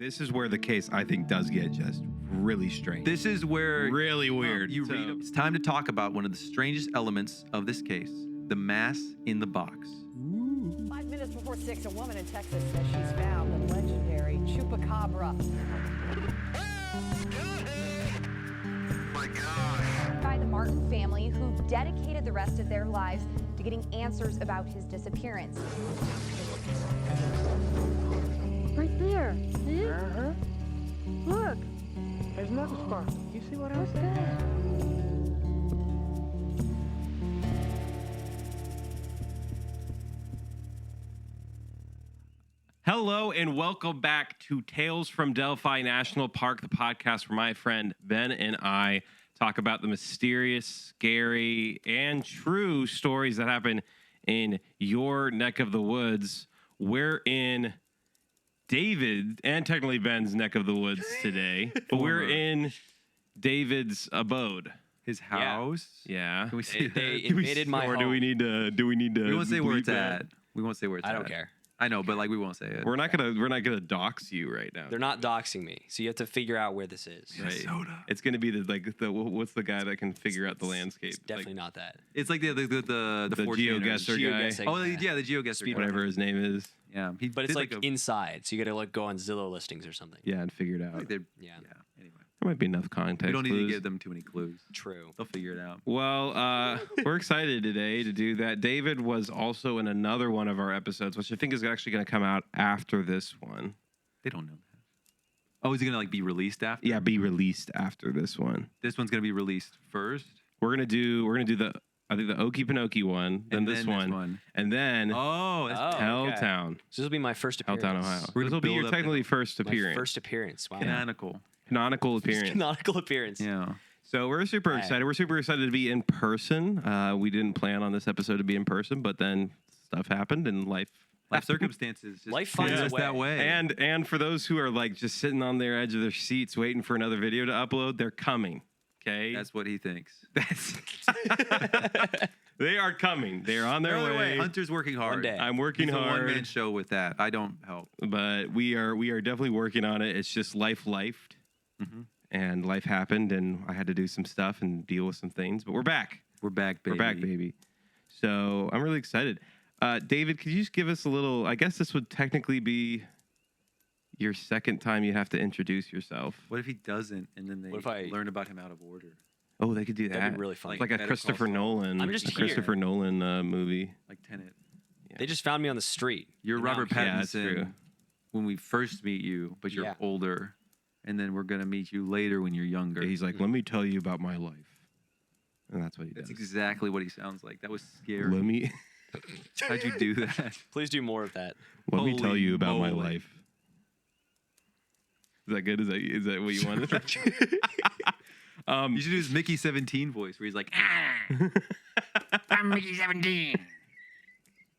This is where the case, I think, does get just really strange. This is where really weird. It's time to talk about one of the strangest elements of this case, the mass in the box. 5 minutes before 6, a woman in Texas says she's found the legendary chupacabra. My God. By the Martin family, who dedicated the rest of their lives to getting answers about his disappearance. Right there. See? Look. There's another spot. You see what I What's said? that? Hello and welcome back to Tales from Delphi National Park, the podcast where my friend Ben and I talk about the mysterious, scary, and true stories that happen in your neck of the woods. We're in David and technically Ben's neck of the woods today, but we're in David's abode. His house. Yeah. Can we see They that? invaded my Or home. do we need to? We won't say where bleep it's that? at. We won't say where it's at. I don't care. I know, but we won't say it. We're not gonna dox you right now. They're not doxing me, so you have to figure out where this is. Right. Sodder. It's gonna be the what's the guy that can figure out the landscape? It's definitely not that. It's like the fortuners. GeoGuessr guy. Geoguessing. Oh, the GeoGuessr guy. Whatever his name is. Yeah, But it's like inside, so you got to go on Zillow listings or something. Yeah, and figure it out. There Yeah. Anyway, might be enough context. we don't need clues. to give them too many clues. True. They'll figure it out. Well, we're excited today to do that. David was also in another one of our episodes, which I think is actually going to come out after this one. They don't know that. Oh, is it gonna be released after? Yeah, be released after this one. This one's gonna be released first. We're gonna do the I think the Okie Pinokie one, then And this then one, and then Oh, that's Oh, Helltown, okay. So this will be my first appearance. Helltown, Ohio. We're This gonna will be build your up technically first My appearance, first appearance. Wow. canonical. canonical appearance. Canonical appearance. Yeah. So we're super Right. excited. We're super excited to be in person. We didn't plan on this episode to be in person, but then stuff happened and life Circumstances. Just Life finds put a us way. that way. And for those who are like just sitting on their edge of their seats waiting for another video to upload, they're coming. Okay, that's what he thinks. they are coming. They're on their way. Hunter's working hard. One day. I'm working He's hard. a one-man show with that. I don't help. But we are definitely working on it. It's just lifed, and life happened, and I had to do some stuff and deal with some things. But we're back. We're back, baby. We're back, baby. So I'm really excited. David, could you just give us a little? I guess this would technically be your second time you have to introduce yourself. What if he doesn't, and then they What if I- learn about him out of order? Oh, they could do that. That'd be really funny. It's like a Better Call Christopher Saul. Nolan. I'm just a here. Christopher Nolan movie. Like Tenet. They just found me on the street. You're And now Robert I'm here. Yeah, that's true. Pattinson when we first meet you, but you're Yeah. older. And then we're going to meet you later when you're younger. He's like, let me tell you about my life, and that's what he That's does. exactly what he sounds like. That was scary. Let me How'd you do that? Please do more of that. let me tell Holy you about my moly. life. Is that good? Is that what you wanted? You should do his Mickey 17 voice where he's like, I'm Mickey 17. you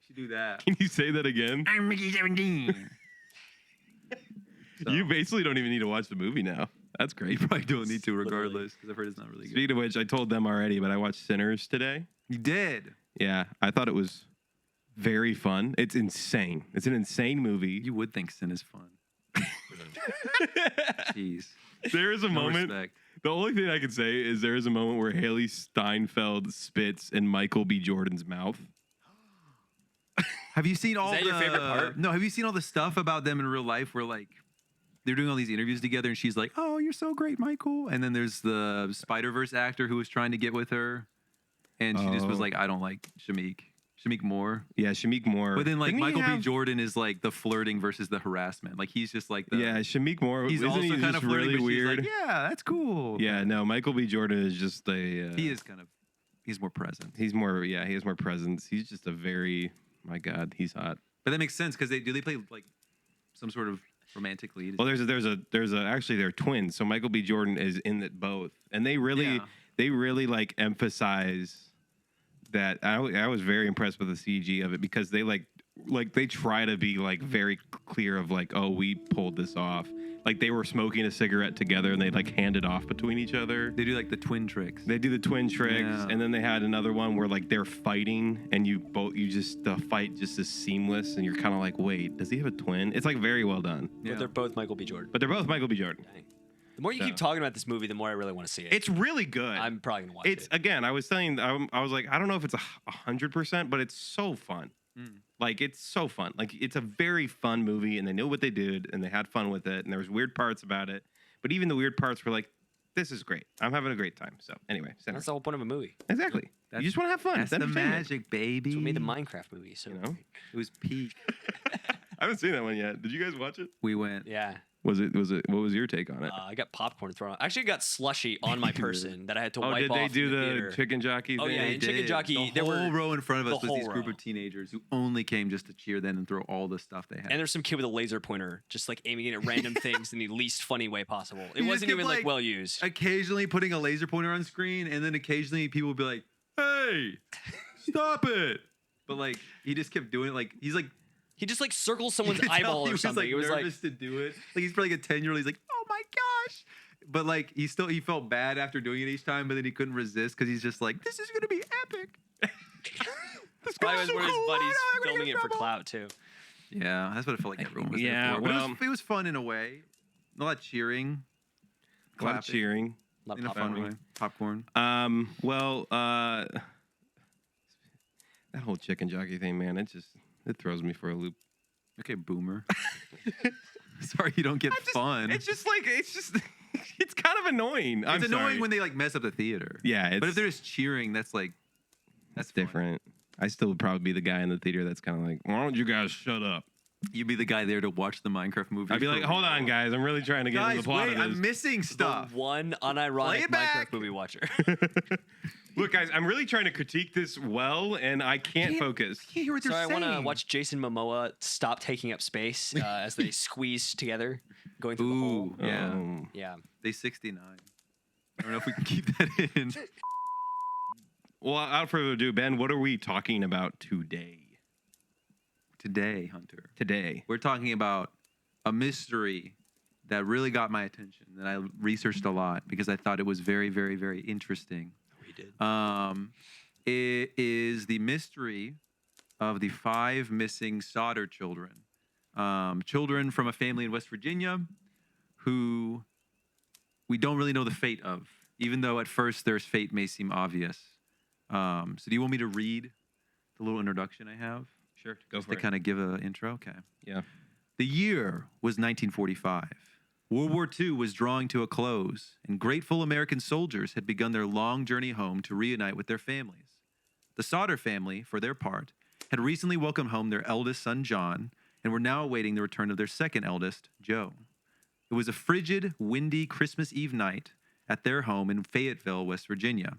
should do that. Can you say that again? I'm Mickey 17. So, You basically don't even need to watch the movie now. That's you great. probably don't need to Literally. regardless because I've heard it's not really good. Speaking of which, I told them already, but I watched Sinners today. You did. Yeah, I thought it was very fun. It's insane. It's an insane movie. You would think sin is fun. Jeez. There is a No moment. respect. The only thing I can say is there is a moment where Haley Steinfeld spits in Michael B. Jordan's mouth. Have you seen all that the your favorite part? No, have you seen all the stuff about them in real life where like they're doing all these interviews together and she's like, "Oh, you're so great, Michael." And then there's the Spider-Verse actor who was trying to get with her and she just was Oh. like, "I don't like Shamik Moore." Yeah, Shamik Moore. But then like Didn't he Michael B. have- Jordan is like the flirting versus the harassment. Like he's just like the Yeah, Shamik Moore. he's isn't also he kind just of flirting, really but she's weird? like, "Yeah, that's cool." Yeah, no, Michael B. Jordan is just a. He is kind of he's more present. He's more. Yeah, he has more presence. He's just a very. My God, he's hot. But that makes sense because they play like some sort of romantic lead. Well, there's a actually they're twins. So Michael B. Jordan is in it both, and they really like emphasize that. I was very impressed with the CG of it because they like like they try to be like very clear of like, oh, we pulled this off. Like they were smoking a cigarette together and they'd like hand it off between each other. They do like the twin tricks. They do the twin tricks, Yeah. and then they had another one where like they're fighting, and the fight just is seamless, and you're kind of like, wait, does he have a twin? It's like very well done. Yeah. But they're both Michael B. Jordan. But they're both Michael B. Jordan. The more you keep talking about this movie, the more I really want to see it. It's really good. I'm probably gonna watch It's it. again, I was saying, I was like, I don't know if it's 100%, but it's so fun. Like it's so fun. Like it's a very fun movie, and they knew what they did, and they had fun with it, and there was weird parts about it, but even the weird parts were like, this is great. I'm having a great time. So anyway, That's the whole point of a movie. exactly. You just want to have fun. That's It's the entertainment. magic, baby. That's what made the Minecraft movie. So You know? It was peak. I haven't seen that one yet. Did you guys watch it? We went. yeah. Was it? What was your take on it? I got popcorn thrown on. Actually, I got slushy on my person that I had to Oh, wipe did off they do in the theater. chicken jockey Oh, thing? yeah, They in Chicken did. Jockey, the there whole were row in front of us the was this whole group row. of teenagers who only came just to cheer then and throw all the stuff they had. And there's some kid with a laser pointer just like aiming it at random things in the least funny way possible. It He just wasn't kept, even like like, well used. occasionally putting a laser pointer on screen, and then occasionally people would be like, "Hey, stop it!" But like he just kept doing it. Like he's like He just like circles someone's you could tell eyeball he or was, something. Like, It was like nervous to do it. Like he's probably like a 10-year-old. He's like, "Oh my gosh!" But like he felt bad after doing it each time, but then he couldn't resist because he's just like, "This is gonna be epic." This probably goes was so one of his cool. buddies I know I'm gonna filming get it for in trouble. clout too. Yeah, that's what it felt like everyone was yeah, there for. But well- it was fun in a way. A lot of cheering, A lot of clapping, cheering. Not in a popcorn. fun way. Popcorn. Well, that whole chicken jockey thing, man, it throws me for a loop. Okay, boomer. Sorry, you don't get fun. It's just it's kind of annoying. It's annoying when they like mess up the theater. Yeah, But if they're just cheering, that's that's fun. different. I still would probably be the guy in the theater that's kind of like, why don't you guys shut up? You'd be the guy there to watch the Minecraft movie. I'd be like, hold on, guys, I'm really trying to get into Guys, the plot wait, of I'm this. missing stuff. The one Play unironic it back. Minecraft movie watcher. Look, guys, I'm really trying to critique this well, and I can't focus. I can't hear what they're So I saying. want to watch Jason Momoa stop taking up space as they squeeze together, going through the hole. Ooh, yeah. Yeah. Day 69. I don't know if we can keep that in. Well, without further ado, Ben, what are we talking about today? Today, Hunter, Today. we're talking about a mystery that really got my attention, that I researched a lot because I thought it was very, very, very interesting. We did. It is the mystery of the 5 missing Sodder children. Children from a family in West Virginia who we don't really know the fate of, even though at first their fate may seem obvious. So do you want me to read the little introduction I have? Sure, go Just for to it. kind of give an intro? Okay. Yeah. The year was 1945. World War II was drawing to a close, and grateful American soldiers had begun their long journey home to reunite with their families. The Sodder family, for their part, had recently welcomed home their eldest son, John, and were now awaiting the return of their second eldest, Joe. It was a frigid, windy Christmas Eve night at their home in Fayetteville, West Virginia,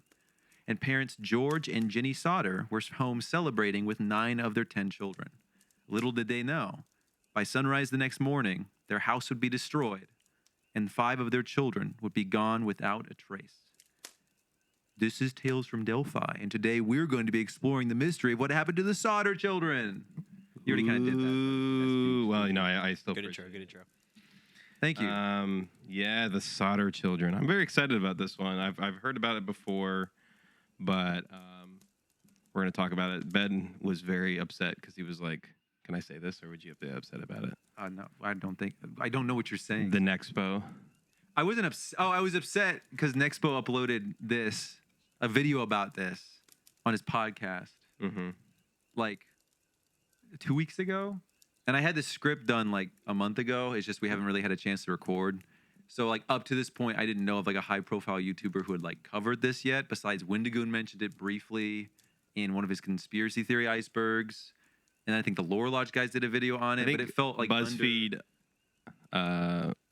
and parents George and Jenny Sodder were home celebrating with 9 of their 10 children. Little did they know, by sunrise the next morning, their house would be destroyed, and 5 of their children would be gone without a trace. This is Tales from Delphi, and today we're going to be exploring the mystery of what happened to the Sodder children. You already kind of did that. Ooh, well, you know, I still Good appreciate intro. Good intro. Thank you. Yeah, the Sodder children. I'm very excited about this one. I've heard about it before, but we're gonna talk about it. Ben was very upset because he was like, "Can I say this, or would you be upset about it?" No, I don't know what you're saying. The Nexpo. I wasn't upset. Oh, I was upset because Nexpo uploaded a video about this on his podcast, Mm-hmm. like 2 weeks ago. And I had this script done like a month ago. It's just we haven't really had a chance to record. So like up to this point, I didn't know of like a high profile YouTuber who had like covered this yet. Besides Wendigoon mentioned it briefly in one of his conspiracy theory icebergs. And I think the Lore Lodge guys did a video on it, but it felt like BuzzFeed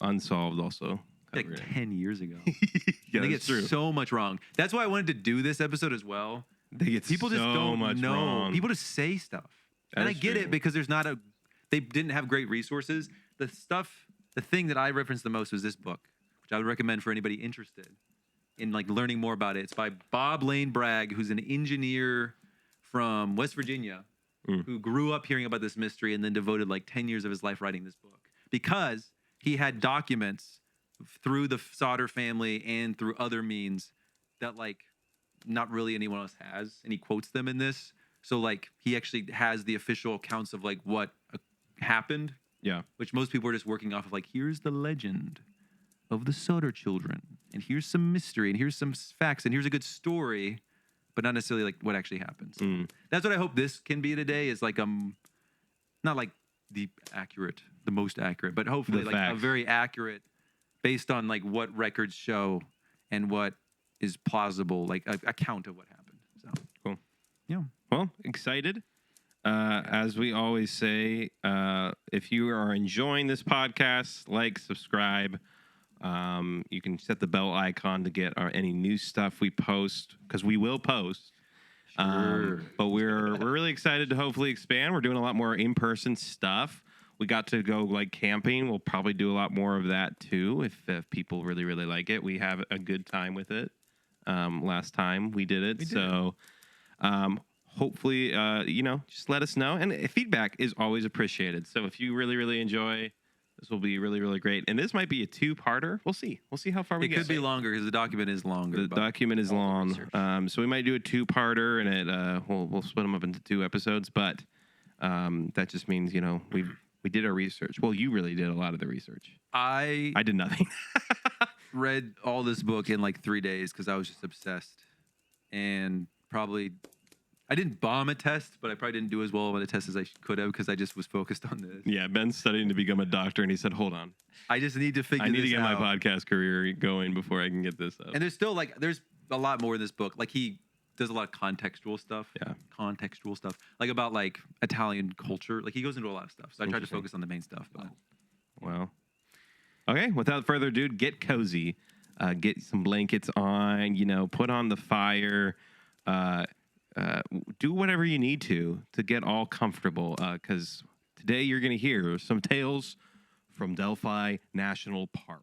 Unsolved also. like covered it. 10 years ago. Yeah, they get that's true. so much wrong. That's why I wanted to do this episode as well. They get People just so don't much know. wrong. People just say stuff. And I That's get true. it because they didn't have great resources. The thing that I referenced the most was this book, which I would recommend for anybody interested in like learning more about it. It's by Bob Lane Bragg, who's an engineer from West Virginia who grew up hearing about this mystery and then devoted like 10 years of his life writing this book because he had documents through the Sodder family and through other means that like not really anyone else has, and he quotes them in this. So like he actually has the official accounts of like what happened, Yeah. which most people are just working off of like, here's the legend of the Sodder children, and here's some mystery, and here's some facts, and here's a good story, but not necessarily like what actually happens. That's what I hope this can be today, is like not like the most accurate, but hopefully The like a facts. very accurate, based on like what records show and what is plausible, like a account of what happened. So Cool. yeah. Well, excited. As we always say, if you are enjoying this podcast, like, subscribe. You can set the bell icon to get any new stuff we post, because we will post. But we're really excited to hopefully expand. We're doing a lot more in-person stuff. We got to go like camping. We'll probably do a lot more of that too if people really, really like it. We have a good time with it. Last time we did it. So hopefully, just let us know. And feedback is always appreciated. So if you really, really enjoy, this will be really, really great. And this might be a two-parter. We'll see. We'll see how far we It get. could be longer because the document is longer. The but document is long. So we might do a two-parter, and we'll split them up into 2 episodes. But that just means, we did our research. Well, you really did a lot of the research. I I did nothing. read all this book in like 3 days because I was just obsessed, and I didn't bomb a test, but I probably didn't do as well on a test as I could have because I just was focused on this. Yeah, Ben's studying to become a doctor, and he said, "Hold on, I just need to figure. I need to get out. my podcast career going before I can get this up." And there's still there's a lot more in this book. Like he does a lot of contextual stuff. Yeah. Contextual stuff, like about like Italian culture. Like he goes into a lot of stuff. So I tried to Interesting. focus on the main stuff. But Well, okay. Without further ado, get cozy, get some blankets on. Put on the fire. Do whatever you need to get all comfortable. Because today you're going to hear some tales from Delphi National Park.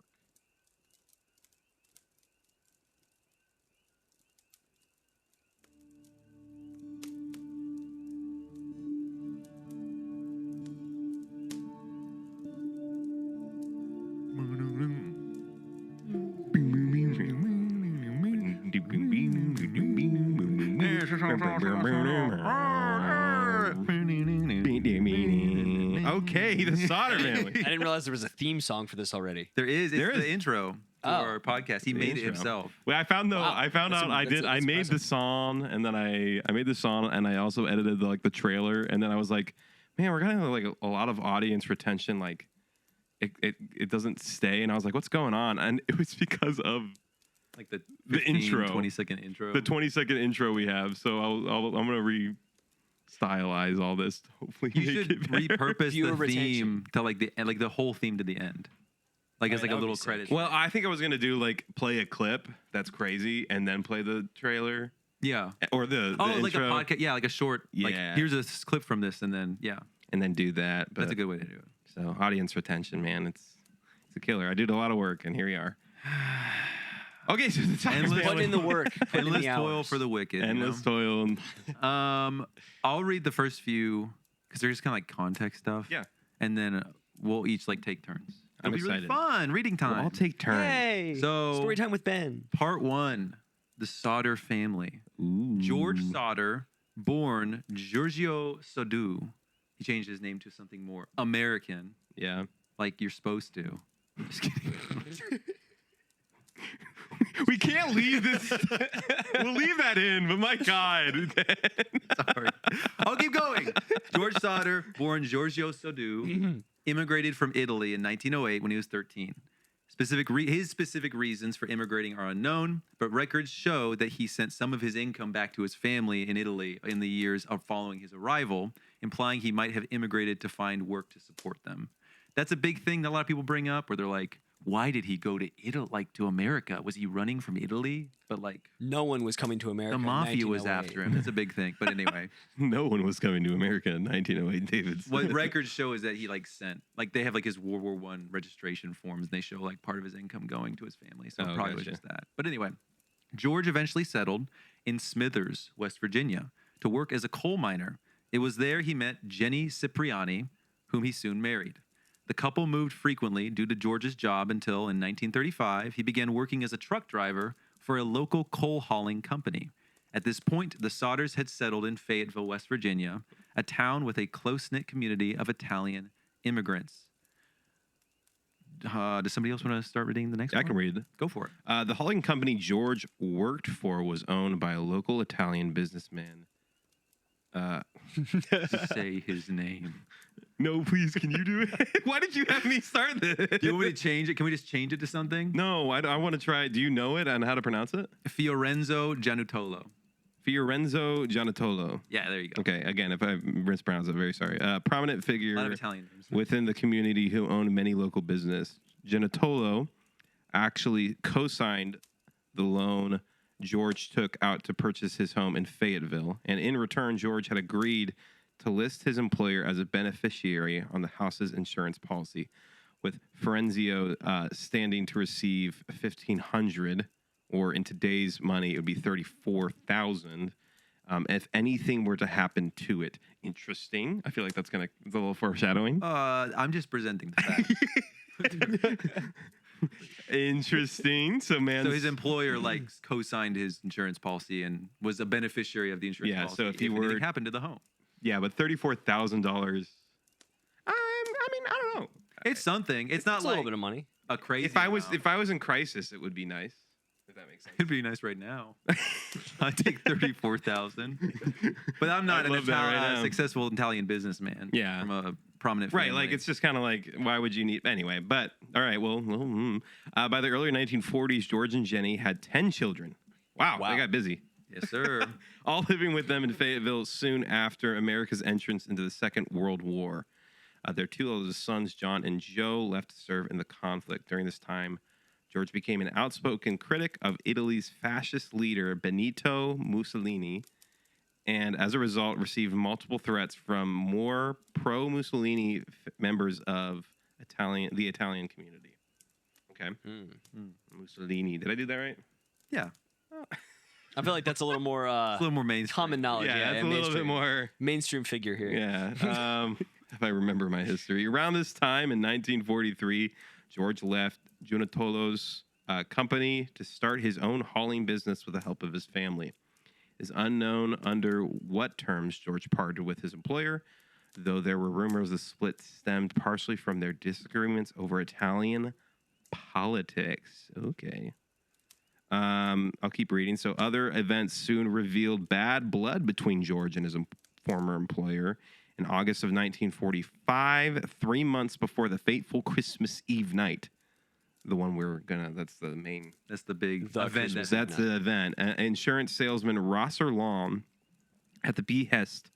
Okay, the Sodder family. I didn't realize there was a theme song for this already. there is. It's There the is. intro to Oh. our podcast. He made it intro. himself. Well, I found Wow. I found That's out im- I that's- did. I that's made the impressive. song, and then I made the song, and I also edited the trailer, and then I was like, man, we're gonna have like a lot of audience retention. Like, it doesn't stay, and I was like, what's going on? And it was because of Like the The 15, intro. 20-second intro. the 20-second intro we have. So I'm gonna stylize all this. Hopefully, You make should it better. repurpose Viewer the theme retention. to the whole theme to the end, like as Right, like a that would little be sick. credit. Well, I think I was gonna do play a clip that's crazy, and then play the trailer yeah. or the Like intro, a podcast. Yeah, like a short. Like Yeah. here's a clip from this, and then and then do that. But that's a good way to do it. So audience retention, man, it's a killer. I did a lot of work, and here we are. Okay, so the Sodder Endless- Put family. in the work. Put in Endless the toil hours. for the wicked. Endless toil. And I'll read the first few because they're just kind of like context stuff. Yeah. And then we'll each like take turns. I'm It'll be excited. really fun. Reading time. I'll take turns. Yay! So- Story time with Ben. Part 1, the Sodder family. Ooh. George Sodder, born Giorgio Soddu. He changed his name to something more American, Yeah. like you're supposed to. Just kidding. We can't leave this. We'll leave that in, but my God. Sorry. I'll keep going. George Sodder, born Giorgio Soddu, immigrated from Italy in 1908 when he was 13. His specific reasons for immigrating are unknown, but records show that he sent some of his income back to his family in Italy in the years of following his arrival, implying he might have immigrated to find work to support them. That's a big thing that a lot of people bring up, where they're like, why did he go to Italy, like to America? Was he running from Italy? But like No one was coming to America. the in mafia was 1908. after him. That's a big thing. But anyway. No one was coming to America in 1908, David. What records show is that he sent they have his World War I registration forms, and they show part of his income going to his family. So Oh, it probably was gotcha. just that. But anyway, George eventually settled in Smithers, West Virginia, to work as a coal miner It was there he met Jenny Cipriani, whom he soon married. The couple moved frequently due to George's job until, in 1935, he began working as a truck driver for a local coal hauling company. At this point, the Sodders had settled in Fayetteville, West Virginia, a town with a close-knit community of Italian immigrants. Does somebody else want to start reading the next one? I can read it. Go for it. The hauling company George worked for was owned by a local Italian businessman. Say his name. No, please, can you do it? Why did you have me start this? Do you want me to change it? Can we just change it to something? No, I want to try. Do you know it and how to pronounce it? Fiorenzo Giannuttolo. Fiorenzo Giannuttolo. Yeah, there you go. Okay, again, if I mispronounced it, very sorry. Prominent figure A lot of Italian names. within the community who owned many local business. Giannuttolo actually co-signed the loan George took out to purchase his home in Fayetteville, and in return, George had agreed to list his employer as a beneficiary on the house's insurance policy, with Fiorenzo standing to receive $1,500, or in today's money, it would be $34,000. If anything were to happen to it. Interesting. I feel like it's a little foreshadowing. I'm just presenting the fact. Interesting. So his employer co-signed his insurance policy and was a beneficiary of the insurance policy. So if you anything were happened to the home. Yeah, but $34,000. I don't know. It's something. It's not It's a little bit of money. a crazy. If I was amount. in crisis, it would be nice. If that makes sense. It'd be nice right now. I'd take 34,000. But I'm not I'd an love that right now. successful Italian businessman. Yeah. From a prominent Right, family. like it's just kind of like, why would you need anyway? But all right, by the early 1940s, George and Jenny had 10 children. Wow. They got busy. Yes, sir. All living with them in Fayetteville soon after America's entrance into the Second World War. Their two oldest sons, John and Joe, left to serve in the conflict. During this time, George became an outspoken critic of Italy's fascist leader, Benito Mussolini, and as a result, received multiple threats from more pro-Mussolini members of the Italian community. Okay? Mussolini. Did I do that right? Yeah. I feel like that's a little more It's a little more mainstream. common knowledge. Yeah, it's a little bit more mainstream figure here. Yeah. If I remember my history. Around this time in 1943, George left Giannuttolo's company to start his own hauling business with the help of his family. It is unknown under what terms George parted with his employer, though there were rumors the split stemmed partially from their disagreements over Italian politics. Okay. I'll keep reading. So other events soon revealed bad blood between George and his former employer. In August of 1945, 3 months before the fateful Christmas Eve night, the one that's the main. That's the big The event. Christmas That's the event. Insurance salesman Rosser Lawn, at the behest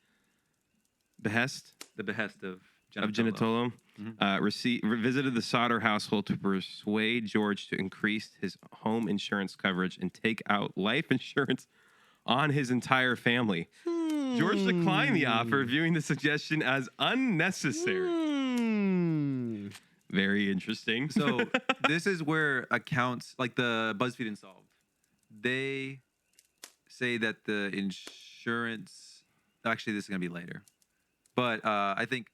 The behest of Giannuttolo, visited the Sodder household to persuade George to increase his home insurance coverage and take out life insurance on his entire family. George declined the offer, viewing the suggestion as unnecessary. Very interesting. So this is where accounts like the BuzzFeed Unsolved, they say that the insurance. Actually, this is gonna be later, but I think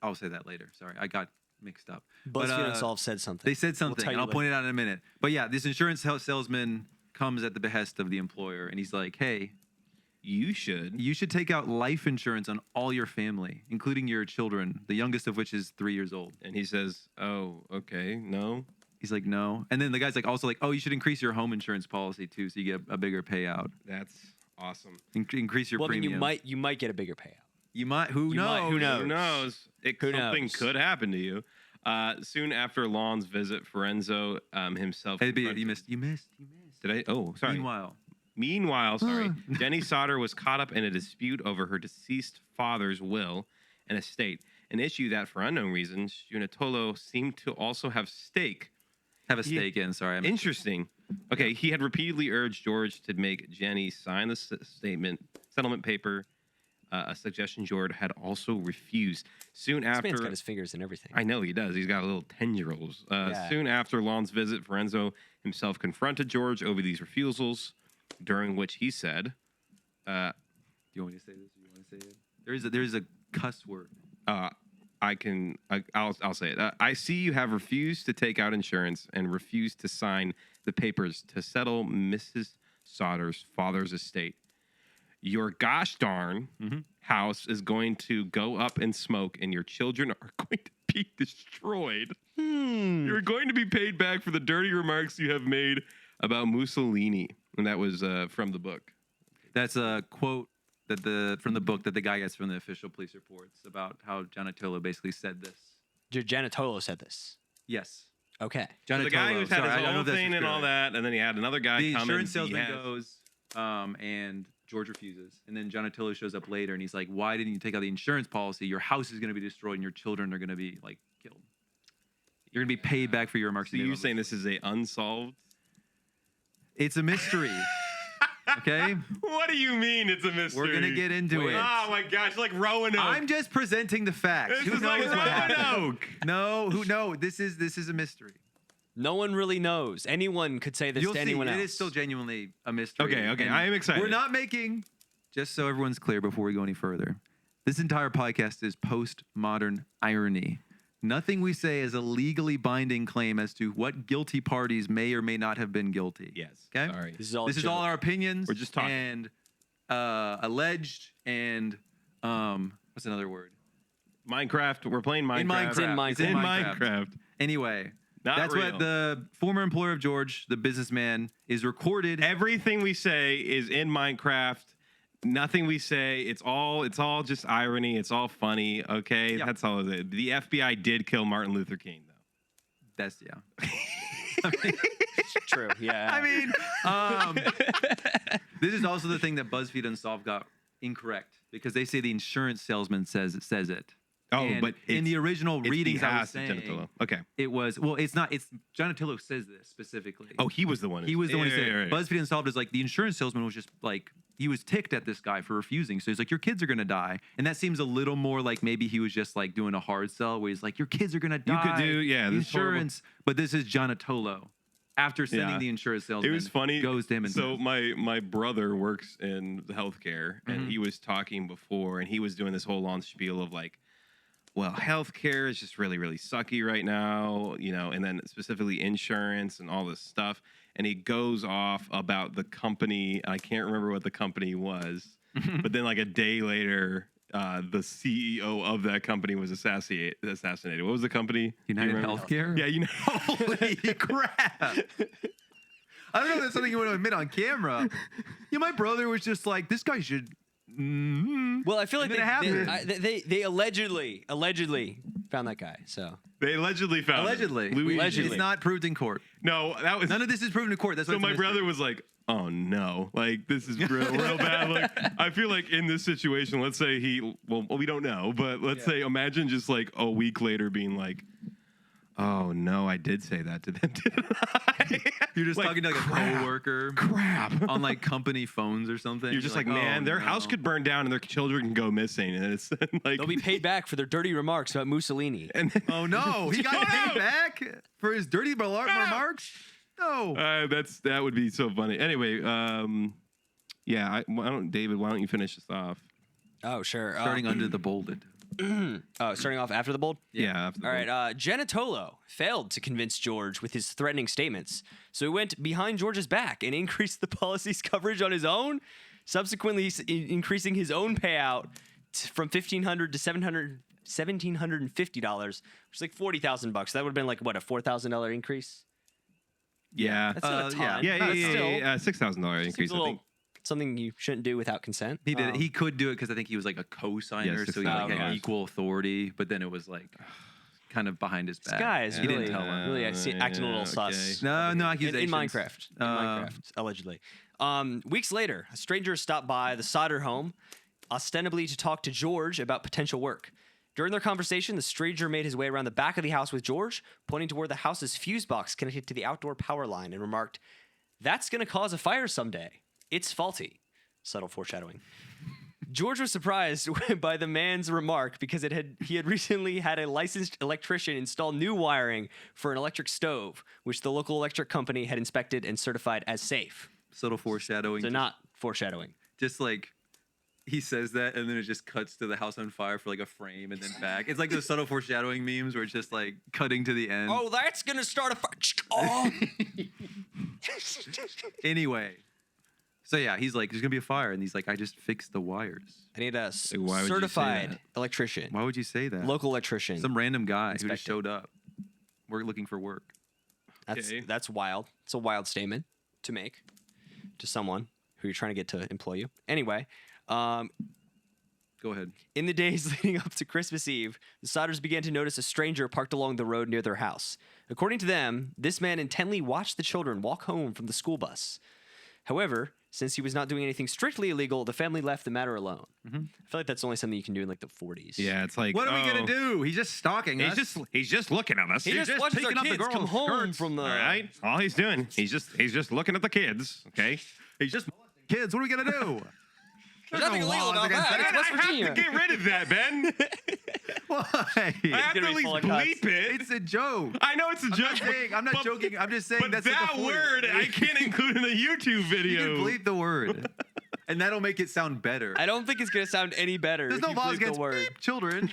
I'll say that later. Sorry, I got mixed up. BuzzFeed Unsolved said something. They said something, tell and you I'll point it out in a minute. But yeah, this insurance salesman comes at the behest of the employer, and he's like, "Hey, you should take out life insurance on all your family, including your children, the youngest of which is 3 years old." And he says, "Oh, okay, no." He's like, "No." And then the guy's like, also like, "Oh, you should increase your home insurance policy too, so you get a bigger payout. That's awesome. Increase your Well, I mean, premium. you might get a bigger payout. You might. Who You might- knows? who knows? Who knows? Something knows? could happen to you. Soon after Lawn's visit, Fiorenzo himself. Hey, confronted- you missed. Did I? Oh, sorry. Meanwhile, Jenny Sodder was caught up in a dispute over her deceased father's will and estate, an issue that, for unknown reasons, Giannuttolo seemed to also have stake. Have a stake in. Sorry. Interesting. Okay, he had repeatedly urged George to make Jenny sign the settlement paper, a suggestion George had also refused. Soon This after, man's got his fingers in everything. I know he does. He's got a little 10-year-olds. Soon after Lawn's visit, Fiorenzo himself confronted George over these refusals, during which he said, Do you want me to say this? Or you want to say it? There's a cuss word. I'll say it. I see you have refused to take out insurance and refused to sign the papers to settle Mrs. Sodder's father's estate. Your gosh darn house is going to go up in smoke, and your children are going to be destroyed. You're going to be paid back for the dirty remarks you have made about Mussolini, and that was from the book. That's a quote from the book that the guy gets from the official police reports about how Gianotolo basically said this. Gianotolo said this. Yes. Okay. So the guy who's had Sorry, I don't his know own if that's thing and all correct. that, and then he had another guy The come insurance and salesman goes, and George refuses. And then Gianotolo shows up later, and he's like, why didn't you take out the insurance policy? Your house is going to be destroyed, and your children are going to be, like, killed. You're going to be paid back for your remarks. So you're saying this is a unsolved? It's a mystery. Okay? What do you mean it's a mystery? We're going to get into it. Oh my gosh, like Roanoke. I'm just presenting the facts. This Who is like knows what happened? Roanoke. No, this is a mystery. No one really knows. Anyone could say this You'll to see. anyone else. It is still genuinely a mystery. Okay. And I am excited. We're not making, just so everyone's clear before we go any further, this entire podcast is postmodern irony. Nothing we say is a legally binding claim as to what guilty parties may or may not have been guilty. Yes. Okay? Sorry. This is all This is joke. all our opinions. We're just talking. And alleged and, what's another word? Minecraft. We're playing Minecraft. In Minecraft. It's in Minecraft. It's in In Minecraft. Minecraft. Anyway, Not that's real. what the former employer of George, the businessman, is recorded. Everything we say is in Minecraft. Nothing we say, it's all just irony. It's all funny. Okay, Yeah. that's all it is. The FBI did kill Martin Luther King, though. That's, yeah. True. Yeah. I mean, this is also the thing that BuzzFeed Unsolved got incorrect because they say the insurance salesman says it. Oh, And but in the original it's readings the I was ass of saying, Gianotolo. Okay. it was it's not. It's Gianotolo says this specifically. Oh, he was the one. He was the one who said yeah, it. BuzzFeed Unsolved is like the insurance salesman was just like he was ticked at this guy for refusing. So he's like, your kids are gonna die, and that seems a little more like maybe he was just like doing a hard sell where he's like, your kids are gonna die. You could do- yeah, this is horrible. insurance, but this is Gianotolo. After sending Yeah. the insurance salesman, It was funny. Goes to him and so my brother works in the healthcare, and he was talking before, and he was doing this whole long spiel of like, well, healthcare is just really, really sucky right now, you know, and then specifically insurance and all this stuff. And he goes off about the company. I can't remember what the company was, but then like a day later, the CEO of that company was assassinated. What was the company? Do you United remember? Healthcare. Yeah, Holy crap! I don't know if that's something you want to admit on camera. Yeah, my brother was just like, this guy should. well, I feel like And then it happened. they allegedly found that guy. So They allegedly found him. Allegedly. Louis- Allegedly. It's not proved in court. No, that was None of this is proven in court. That's why so. it's a My mystery. brother was like, "Oh no, like this is real bad." Like I feel like in this situation, let's say we don't know, but let's say imagine just like a week later being like, "Oh no, I did say that to them, didn't I?" You're just Like, talking to like a crap. coworker Crap. on like company phones or something. You're just like, "Oh, man, their no." house could burn down and their children can go missing, and it's like they'll be paid back for their dirty remarks about Mussolini. And then, Oh no, he got paid back for his dirty remarks. No. that would be so funny. Anyway, yeah, David, why don't you finish this off? Oh, sure. Starting under the bolded. Starting off after the bold. Yeah. After the All right. Gianotolo failed to convince George with his threatening statements, so he went behind George's back and increased the policy's coverage on his own, subsequently increasing his own payout from $1,500 to $1,750, which is like $40,000. That would have been like what, a $4,000 increase? Yeah. That's not a ton. Yeah, but still, $6,000 seems increase. a I little think. something you shouldn't do without consent. He did. He could do it because I think he was like a co-signer, Yeah, so he like had $6,000. equal authority. But then it was like kind of behind his back. This guy is He really, didn't tell him. really acting a little okay. sus. No in accusations. Minecraft. In Minecraft, allegedly. Weeks later, a stranger stopped by the Sodder home, ostensibly to talk to George about potential work. During their conversation, the stranger made his way around the back of the house with George, pointing toward the house's fuse box connected to the outdoor power line, and remarked, "That's going to cause a fire someday. It's faulty." Subtle foreshadowing. George was surprised by the man's remark because he had recently had a licensed electrician install new wiring for an electric stove, which the local electric company had inspected and certified as safe. Subtle foreshadowing. So not foreshadowing. Just like he says that, and then it just cuts to the house on fire for like a frame and then back. It's like those subtle foreshadowing memes where it's just like cutting to the end. Oh, that's gonna start a fire. Oh. Anyway, so yeah, he's like, there's gonna be a fire, and he's like, I just fixed the wires. I need a Why would you say certified that? electrician, Why would you say that? local electrician. Some random guy who just Inspect it. showed up. We're looking for work. Okay. That's wild. It's a wild statement to make to someone who you're trying to get to employ you. Anyway, Go ahead. in the days leading up to Christmas Eve, the Sodders began to notice a stranger parked along the road near their house. According to them, this man intently watched the children walk home from the school bus. However, since he was not doing anything strictly illegal, the family left the matter alone. I feel like that's only something you can do in like the 40s. Yeah, it's like, What are we gonna oh, do? He's just stalking us. He's just looking at us. He just just watches our picking up the kids come girls' home skirts. from the. All right, all he's doing, he's just looking at the kids. Okay. He's just molesting kids. What are we gonna do? There's nothing no illegal laws about against that. that. It's West I have Virginia. to get rid of that, Ben. Why? I have to gonna at be least full of cuts. bleep it. It's a joke. I know it's a joke. I'm not joking. I'm just saying But that's that like a 40. word I can't include in a YouTube You video. can bleep the word, and that'll make it sound better. I don't think it's gonna sound any better. There's if no you laws bleep the against word. beep children.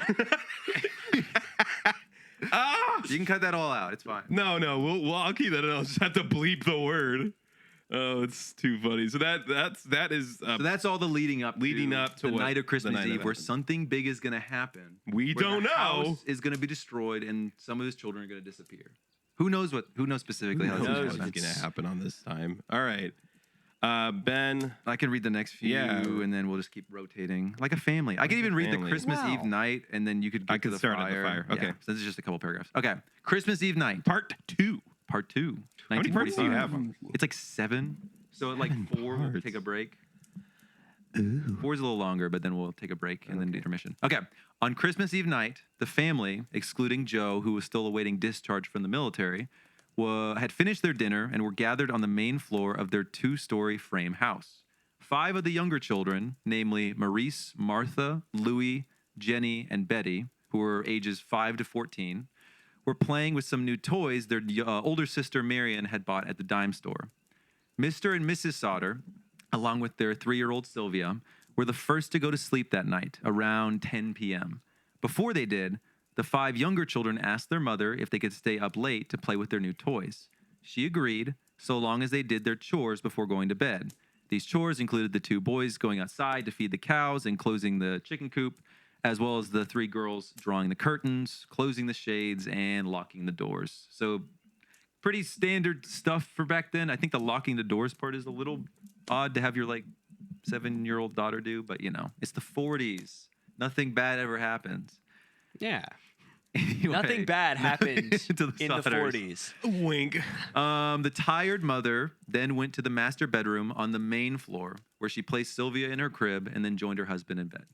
Ah! You can cut that all out. It's fine. No, we'll I'll keep that in. I'll just have to bleep the word. Oh, it's too funny. So that is So that's all the leading up to the what? night of Christmas The night of Eve, where it. something big is going to happen. We where don't the know. house is going to be destroyed, and some of his children are going to disappear. Who knows specifically how Who this knows is what's going gonna to happen on this time? All right, Ben. I can read the next few, Yeah. and then we'll just keep rotating like a family. I can even read the family. Christmas Eve Wow. night, and then you could get I to could the start fire. at the fire. Okay. Yeah, so this is just a couple paragraphs. Okay, Christmas Eve night, Part 2. part 2, How many parts do you 1945. have? It's like 7. So at like 4, we'll parts. take a break. 4 is a little longer, but then we'll take a break and then intermission. Okay. On Christmas Eve night, the family, excluding Joe, who was still awaiting discharge from the military, had finished their dinner and were gathered on the main floor of their 2-story frame house. 5 of the younger children, namely Maurice, Martha, Louis, Jenny, and Betty, who were ages 5 to 14, were playing with some new toys their older sister Marion had bought at the dime store. Mr. and Mrs. Sodder, along with their 3-year-old Sylvia, were the first to go to sleep that night, around 10 p.m. Before they did, the 5 younger children asked their mother if they could stay up late to play with their new toys. She agreed, so long as they did their chores before going to bed. These chores included the 2 boys going outside to feed the cows and closing the chicken coop, as well as the 3 girls drawing the curtains, closing the shades, and locking the doors. So pretty standard stuff for back then. I think the locking the doors part is a little odd to have your like 7-year-old daughter do, but you know, it's the 40s. Nothing bad ever happens. Yeah. Anyway, Nothing bad happened to in the Sodders. 40s. Wink. The tired mother then went to the master bedroom on the main floor, where she placed Sylvia in her crib and then joined her husband in bed.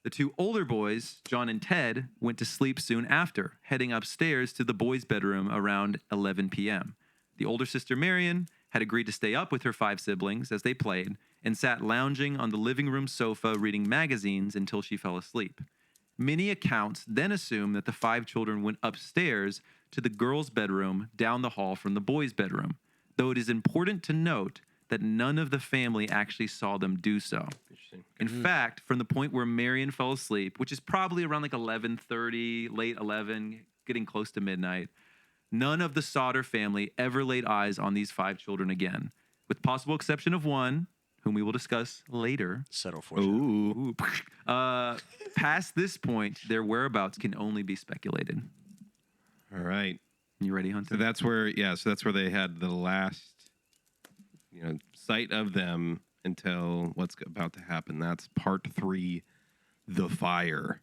The 2 older boys, John and Ted, went to sleep soon after, heading upstairs to the boys' bedroom around 11 p.m. The older sister, Marion, had agreed to stay up with her 5 siblings as they played and sat lounging on the living room sofa reading magazines until she fell asleep. Many accounts then assume that the 5 children went upstairs to the girls' bedroom down the hall from the boys' bedroom, though it is important to note that none of the family actually saw them do so. Interesting. In fact, from the point where Marion fell asleep, which is probably around like 11:30, late 11, getting close to midnight, none of the Sodder family ever laid eyes on these 5 children again, with possible exception of one, whom we will discuss later. Settle for you. Ooh. Past this point, their whereabouts can only be speculated. All right. You ready, So Hunter? that's where they had the last, sight of them until what's about to happen. That's part 3, the fire.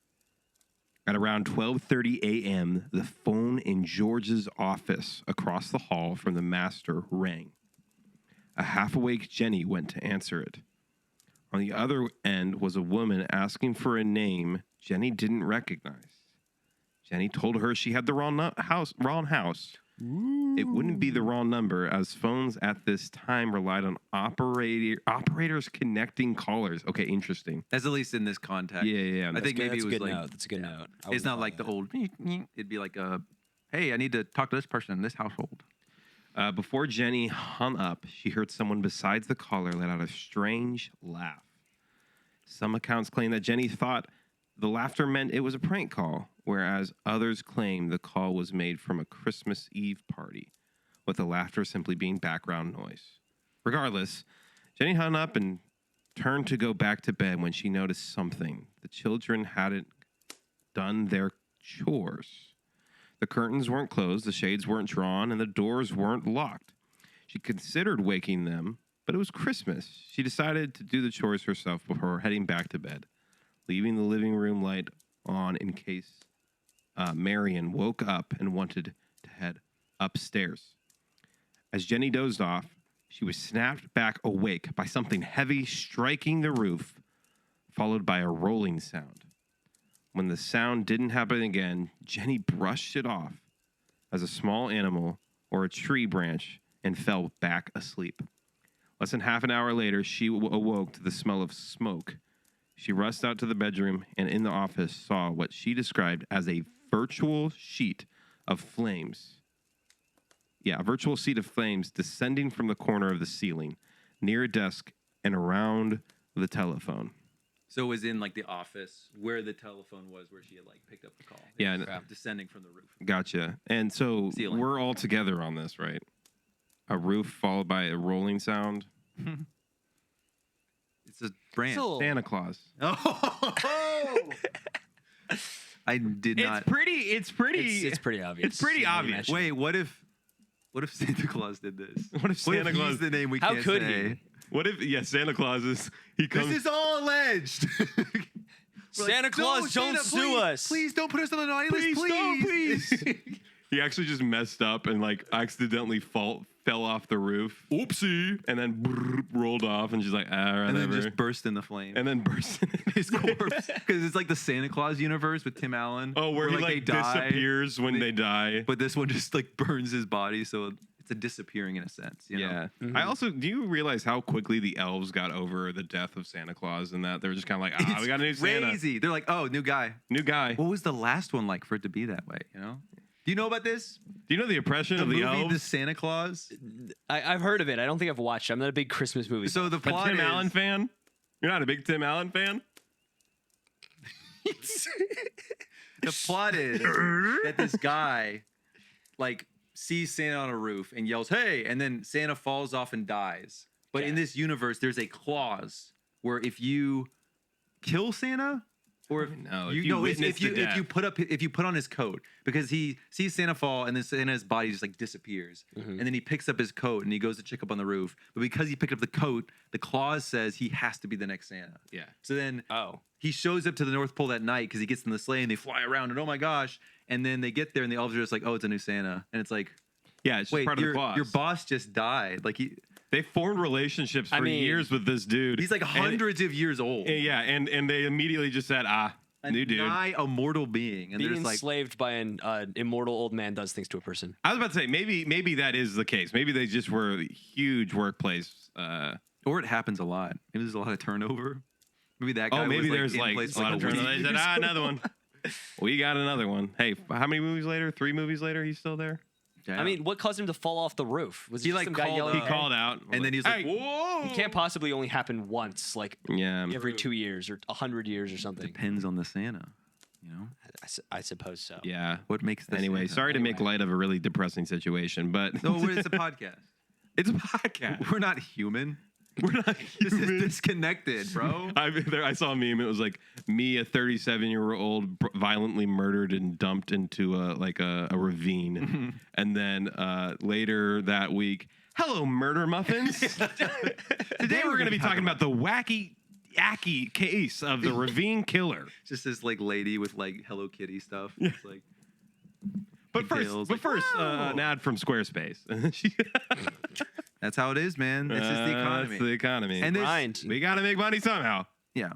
At around 12:30 a.m., the phone in George's office across the hall from the master rang. A half-awake Jenny went to answer it. On the other end was a woman asking for a name Jenny didn't recognize. Jenny told her she had the wrong house. It wouldn't be the wrong number, as phones at this time relied on operators connecting callers. Okay, interesting. As at least in this context. Yeah. I think maybe That's it a was good like note. That's a good note. I it's wouldn't not call like the that. old. It'd be like a, hey, I need to talk to this person in this household. Before Jenny hung up, she heard someone besides the caller let out a strange laugh. Some accounts claim that Jenny thought the laughter meant it was a prank call, whereas others claim the call was made from a Christmas Eve party, with the laughter simply being background noise. Regardless, Jenny hung up and turned to go back to bed when she noticed something. The children hadn't done their chores. The curtains weren't closed, the shades weren't drawn, and the doors weren't locked. She considered waking them, but it was Christmas. She decided to do the chores herself before heading back to bed, leaving the living room light on in case Marion woke up and wanted to head upstairs. As Jenny dozed off, she was snapped back awake by something heavy striking the roof, followed by a rolling sound. When the sound didn't happen again, Jenny brushed it off as a small animal or a tree branch and fell back asleep. Less than half an hour later, she awoke to the smell of smoke. She rushed out to the bedroom and in the office saw what she described as a virtual sheet of flames. Yeah, a virtual sheet of flames descending from the corner of the ceiling, near a desk and around the telephone. So it was in like the office where the telephone was, where she had like picked up the call. Yeah, It was descending from the roof. Gotcha. And so Ceiling. we're all together on this, right? A roof followed by a rolling sound. It's a branch. So- Santa Claus. Oh, I did not. It's pretty. It's pretty obvious. It's pretty Now you obvious. mention it. Wait, what if Santa Claus did this? What if Santa Claus? he's the name we How can't could say? he? What if Santa Claus is he This comes? is all alleged. We're like, Santa Claus, "No, don't Santa, sue please, us." Please don't put us on the naughty list, Please don't, please. He actually just messed up and like accidentally fell off the roof. Oopsie! And then rolled off, and she's like, ah, And then whatever. just burst in the flame. and then burst in his corpse, because it's like the Santa Claus universe with Tim Allen. Oh, where he they like die, disappears when they die. but this one just like burns his body, so it's a disappearing in a sense. You know? Yeah. Mm-hmm. I also, do you realize how quickly the elves got over the death of Santa Claus and that they were just kind of like, we got a new Santa. Crazy. They're like, oh, new guy. New guy. What was the last one like for it to be that way? You know? Do you know about this? Do you know the oppression The of the movie elves? The Santa Claus. I've heard of it. I don't think I've watched it. I'm not a big Christmas movie. So the A plot Tim is Allen fan? You're not a big Tim Allen fan? the plot is that this guy like sees Santa on a roof and yells, "Hey!" and then Santa falls off and dies. But in this universe, there's a clause where if you kill Santa, or if No, you if you know, witness if you the if you death. if you put on his coat, because he sees Santa fall and then Santa's body just like disappears, and then he picks up his coat and he goes to check up on the roof. But because he picked up the coat, the clause says he has to be the next Santa. Yeah. So then Oh. he shows up to the North Pole that night because he gets in the sleigh and they fly around and oh my gosh, and then they get there and the elves are just like, oh, it's a new Santa, and it's like, Yeah, it's just wait, part of the your clause. boss just died. Like They formed relationships for I mean, years with this dude. he's like And- hundreds of years old. yeah, and they immediately just said, A new dude. nigh immortal being, and Being they're just like, enslaved by an immortal old man does things to a person. I was about to say maybe that is the case. Maybe they just were a huge workplace. or it happens a lot. Maybe there's a lot of turnover. Maybe that guy. Maybe was, there's in like place a lot of 100 turnover. They said, years. another one. We got another one. Hey, how many movies later? 3 movies later, he's still there. Yeah. I mean, what caused him to fall off the roof? Was He, it just like, some guy called yelling? He up- called out, and then he's like, "Hey, whoa. It can't possibly only happen once, like yeah, every 2 years or 100 years or something. Depends on the Santa. You know I suppose so. yeah." what makes this. Anyway, Santa? sorry to make light of a really depressing situation, but No, it's a podcast. it's a podcast. We're not human. We're not This is human. disconnected, bro. I saw a meme. It was like me, a 37-year-old, violently murdered and dumped into a ravine, and then later that week, hello, murder muffins. Today we're going to be talking about the wacky case of the ravine killer. Just this like lady with like Hello Kitty stuff. It's like, But Details, first, like, an ad from Squarespace. that's how it is, man. This is the economy. That's the economy. And this- Grind. we got to make money somehow. yeah.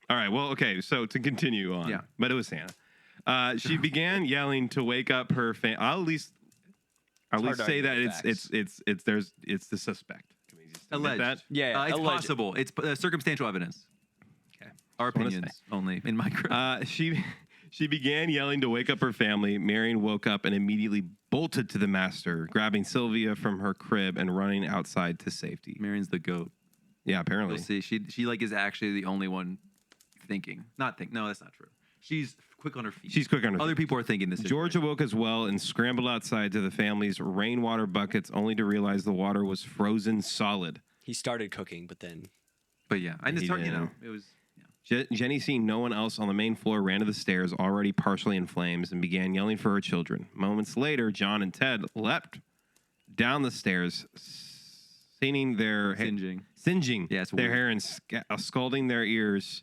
All right. Well, okay. So to continue on, Yeah. but it was Santa. She began yelling to wake up her fan. I'll at least hard to say argue that the it's the suspect. Can we just admit Alleged. that? Yeah, It's alleged. possible. It's circumstantial evidence. Okay. Our Just wanna opinions only in my group. She began yelling to wake up her family. Marion woke up and immediately bolted to the master, grabbing Sylvia from her crib and running outside to safety. Marion's the goat. Yeah, apparently. You'll see. She like is actually the only one thinking. No, that's not true. She's quick on her feet. She's quick on her Other feet. people are thinking this. George awoke as well and scrambled outside to the family's rainwater buckets, only to realize the water was frozen solid. He started cooking, but then But yeah, I just He start, you did. know, it was. Yeah. Jenny, seeing no one else on the main floor, ran to the stairs, already partially in flames, and began yelling for her children. Moments later, John and Ted leapt down the stairs, singeing Yeah, it's their weird. hair and scalding their ears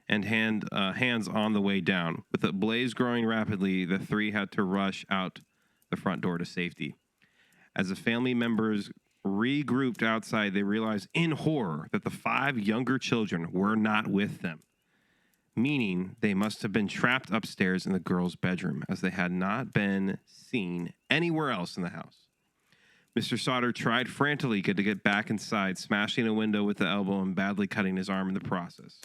and hands on the way down. With the blaze growing rapidly, the three had to rush out the front door to safety. As the family members regrouped outside, they realized in horror that the 5 younger children were not with them, meaning they must have been trapped upstairs in the girls' bedroom, as they had not been seen anywhere else in the house. Mr. Sodder tried frantically to get back inside, smashing a window with the elbow and badly cutting his arm in the process.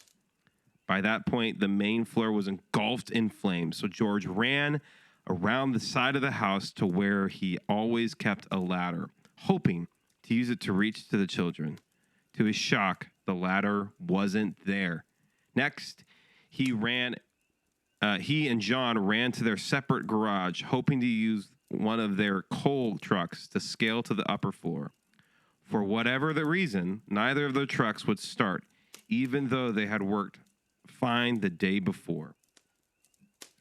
By that point, the main floor was engulfed in flames, so George ran around the side of the house to where he always kept a ladder, hoping to use it to reach to the children. To his shock, the ladder wasn't there. Next, he and John ran to their separate garage, hoping to use one of their coal trucks to scale to the upper floor. For whatever the reason, neither of the trucks would start, even though they had worked fine the day before.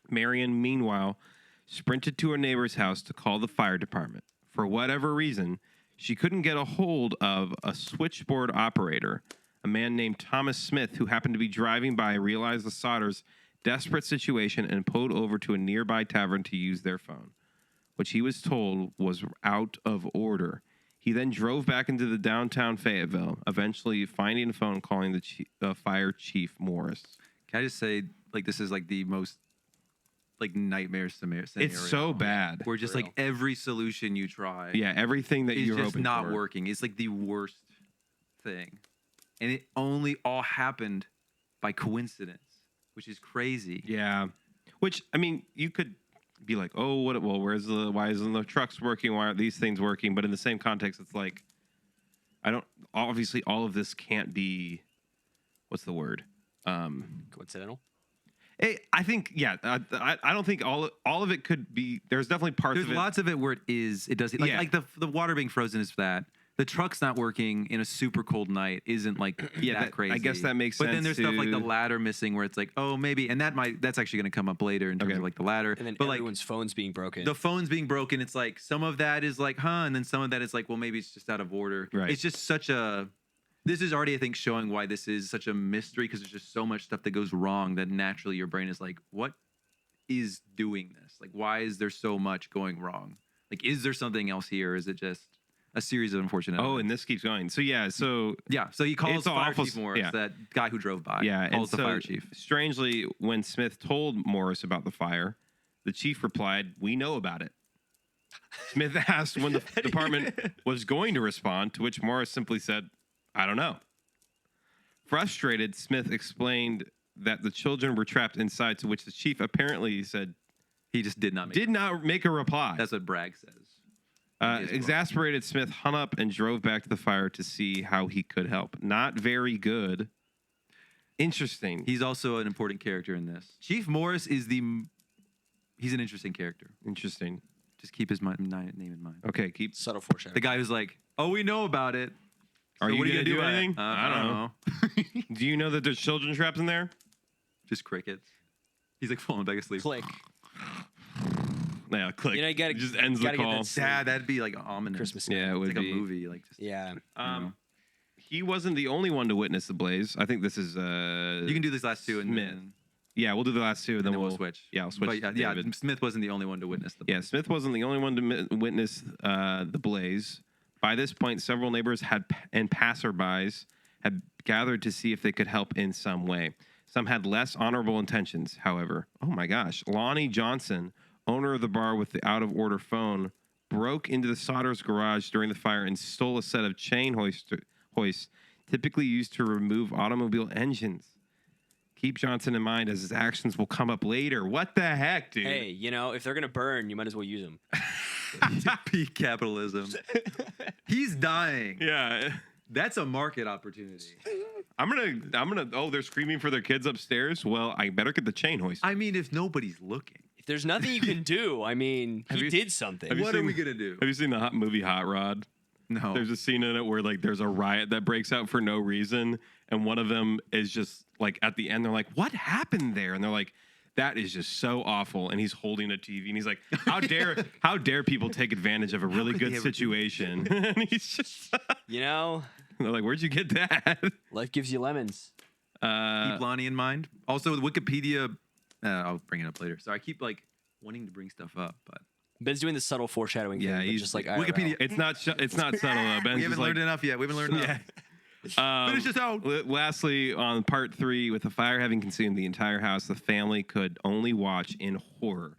Marion, meanwhile, sprinted to her neighbor's house to call the fire department. For whatever reason, she couldn't get a hold of a switchboard operator. A man named Thomas Smith, who happened to be driving by, realized the Sodders' desperate situation and pulled over to a nearby tavern to use their phone, which he was told was out of order. He then drove back into the downtown Fayetteville, eventually finding a phone, calling the fire chief Morris. Can I just say, like, this is like the most like nightmare scenario. It's so bad. Where just like every solution you try, Yeah, everything that is you're just hoping not for. working. It's like the worst thing, and it only all happened by coincidence, which is crazy. Yeah, which I mean, you could be like, oh, what? Well, why isn't the trucks working? Why aren't these things working? But in the same context, it's like, obviously all of this can't be, what's the word? coincidental. I think, yeah, I don't think all of it could be. There's definitely parts There's of it. lots of it where it does like, Yeah. like the water being frozen is that. The truck's not working in a super cold night isn't like that crazy. I guess that makes But sense. then there's stuff like the too. ladder missing where it's like, oh, maybe, and that's actually going to come up later in terms of like the ladder. And then but like everyone's phone's being broken. the phone's being broken, it's like some of that is like, and then some of that is like, well, maybe it's just out of order. Right. It's just this is already, I think, showing why this is such a mystery because there's just so much stuff that goes wrong that naturally your brain is like, what is doing this? Like, why is there so much going wrong? Like, is there something else here? Or is it just a series of unfortunate Oh, events? and this keeps going. So yeah, so he calls It's Fire awful. Chief Morris, Yeah. that guy who drove by. yeah, and calls the so fire chief. strangely, when Smith told Morris about the fire, the chief replied, "We know about it." Smith asked when the department was going to respond, to which Morris simply said, "I don't know." Frustrated, Smith explained that the children were trapped inside, to which the chief apparently said He just did not make did not make a reply. That's what Bragg says. Exasperated, Smith hung up and drove back to the fire to see how he could help. Not very good. Interesting. He's also an important character in this. Chief Morris is he's an interesting character. Interesting. Just keep his name in mind. Okay, keep. Subtle foreshadowing. The guy who's like, oh, we know about it. Are So you what gonna do about it?" anything? I don't know. Do you know that there's children trapped in there? Just crickets. He's like falling back asleep. Click. Yeah, click. You know, you gotta- It just ends the gotta get call. that Sad. That'd be like ominous. Christmas. Yeah, it It's would like be. a movie. Like, just, Yeah. He wasn't the only one to witness the blaze. I think this is you can do these last two and Smith. then, Yeah, we'll do the last two, and and then we'll switch. Yeah, I'll switch. But to yeah, David. Smith wasn't the only one to witness the. Yeah, Smith wasn't the only one to witness the blaze. By this point, several neighbors and passerbys had gathered to see if they could help in some way. Some had less honorable intentions, however. Oh my gosh. Lonnie Johnson, owner of the bar with the out-of-order phone, broke into the Sodder's garage during the fire and stole a set of chain hoists typically used to remove automobile engines. Keep Johnson in mind as his actions will come up later. What the heck, dude? Hey, you know, if they're gonna burn, you might as well use them. Peak capitalism. He's dying. Yeah. That's a market opportunity. I'm gonna. Oh, they're screaming for their kids upstairs. Well, I better get the chain hoist. I mean, if nobody's looking, If there's nothing you can do, I mean, he did something. have you what are seen- we gonna do? Have you seen the movie Hot Rod? No. There's a scene in it where like there's a riot that breaks out for no reason, and one of them is just like at the end they're like, "What happened there?" And they're like, "That is just so awful." And he's holding a TV and he's like, "How dare people take advantage of a really could they good ever do situation?" And he's just You know, they're like, "Where'd you get that?" life gives you lemons. Keep Lonnie in mind. Also, Wikipedia. I'll bring it up later. Sorry, I keep like wanting to bring stuff up, but Ben's doing the subtle foreshadowing thing, but he's just like Wikipedia. IRL. It's not subtle though. Ben's we just haven't like, learned enough yet. We haven't learned enough. Finish this out. Lastly, on part 3, with the fire having consumed the entire house, the family could only watch in horror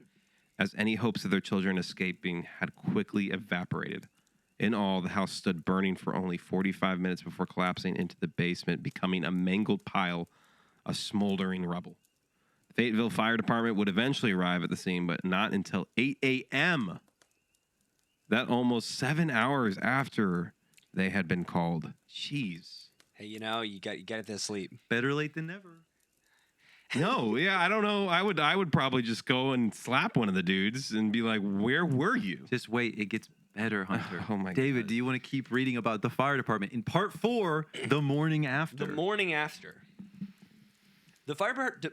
as any hopes of their children escaping had quickly evaporated. In all, the house stood burning for only 45 minutes before collapsing into the basement, becoming a mangled pile of smoldering rubble. The Fayetteville Fire Department would eventually arrive at the scene, but not until 8 a.m. That almost 7 hours after they had been called. Jeez. Hey, you know, you got to sleep. Better late than never. No, yeah, I don't know. I would probably just go and slap one of the dudes and be like, "Where were you?" Just wait. It gets better, Hunter. Oh my David, God. do you want to keep reading about the fire department in part 4, the morning after? The morning after. The fire The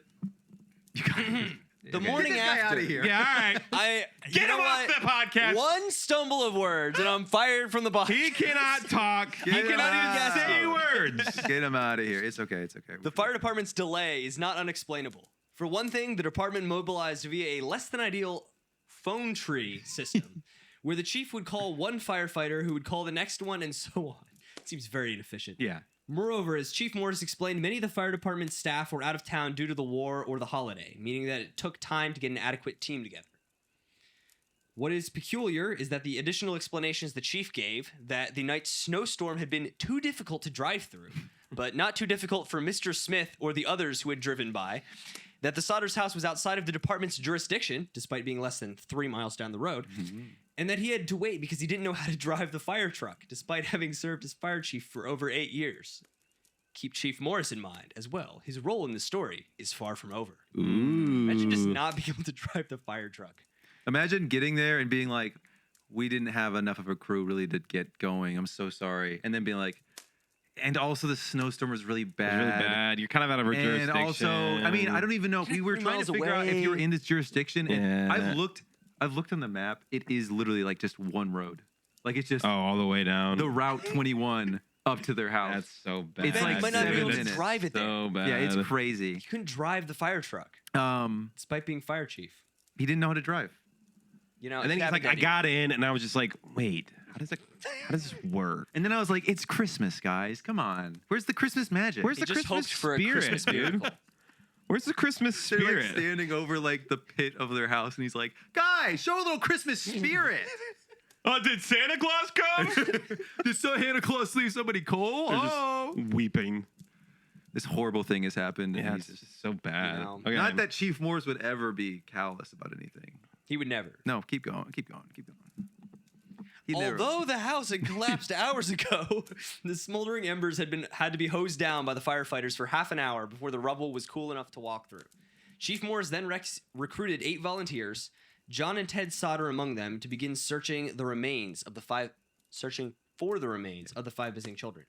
Get morning this guy after. outta here. Yeah, all right. You Get know him off what? the podcast. One stumble of words, and I'm fired from the podcast. He cannot talk. He Get him cannot out. even say words. Get him out of here. It's okay. It's okay. The fire department's delay is not unexplainable. For one thing, the department mobilized via a less than ideal phone tree system, where the chief would call one firefighter who would call the next one, and so on. It seems very inefficient. Yeah. Moreover, as Chief Morris explained, many of the fire department's staff were out of town due to the war or the holiday, meaning that it took time to get an adequate team together. What is peculiar is that the additional explanations the chief gave, that the night's snowstorm had been too difficult to drive through, but not too difficult for Mr. Smith or the others who had driven by, that the Sodder's house was outside of the department's jurisdiction, despite being less than 3 miles down the road, and that he had to wait because he didn't know how to drive the fire truck, despite having served as fire chief for over 8 years. Keep Chief Morris in mind as well. His role in the story is far from over. Ooh. Imagine just not being able to drive the fire truck. Imagine getting there and being like, we didn't have enough of a crew really to get going. I'm so sorry. And then being like, and also the snowstorm was really It's bad. really bad. You're kind of out of our And jurisdiction. also, I mean, I don't even know. We were 3 trying to miles figure out if you were away. in this jurisdiction. And Yeah. I've looked on the map. It is literally like just one road. Like it's just Oh, all the way down. the Route 21 up to their house. That's so bad. It's like might not be 7 able to minutes. drive it there. So bad. Yeah, it's crazy. You couldn't drive the fire truck, despite being fire chief. He didn't know how to drive. You know, And then if he's you like, haven't I done got in, and I was just like, wait, how does this work? And then I was like, it's Christmas, guys. Come on. Where's the Christmas magic? Where's He the just Christmas hoped for a spirit, Christmas dude? miracle. Where's the Christmas They're spirit? like standing over like the pit of their house, and he's like, guys, show a little Christmas spirit. Oh, did Santa Claus come? Did Santa Claus leave somebody cold? They're Oh. just weeping. This horrible thing has happened. and Yeah, he's it's just so bad. You know, Okay, Not that Chief Morris would ever be callous about anything. He would never. No, keep going. Keep going. Keep going. He'd never- Although the house had collapsed hours ago, the smoldering embers had to be hosed down by the firefighters for half an hour before the rubble was cool enough to walk through. Chief Morris then recruited 8 volunteers, John and Ted Sodder among them, to begin searching for the remains of the 5 missing children.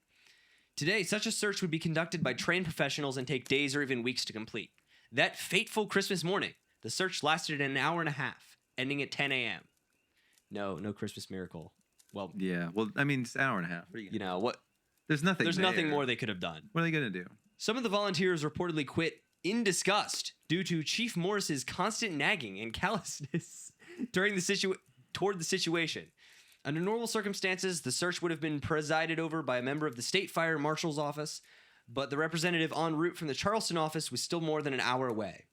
Today, such a search would be conducted by trained professionals and take days or even weeks to complete. That fateful Christmas morning, the search lasted an hour and a half, ending at 10 a.m. No Christmas miracle. Well, Yeah. Well, I mean, it's an hour and a half. What are you you gonna know what? There's nothing. There's nothing there. more they could have done. What are they gonna do? Some of the volunteers reportedly quit in disgust due to Chief Morris's constant nagging and callousness toward the situation. Under normal circumstances, the search would have been presided over by a member of the State Fire Marshal's office, but the representative en route from the Charleston office was still more than an hour away.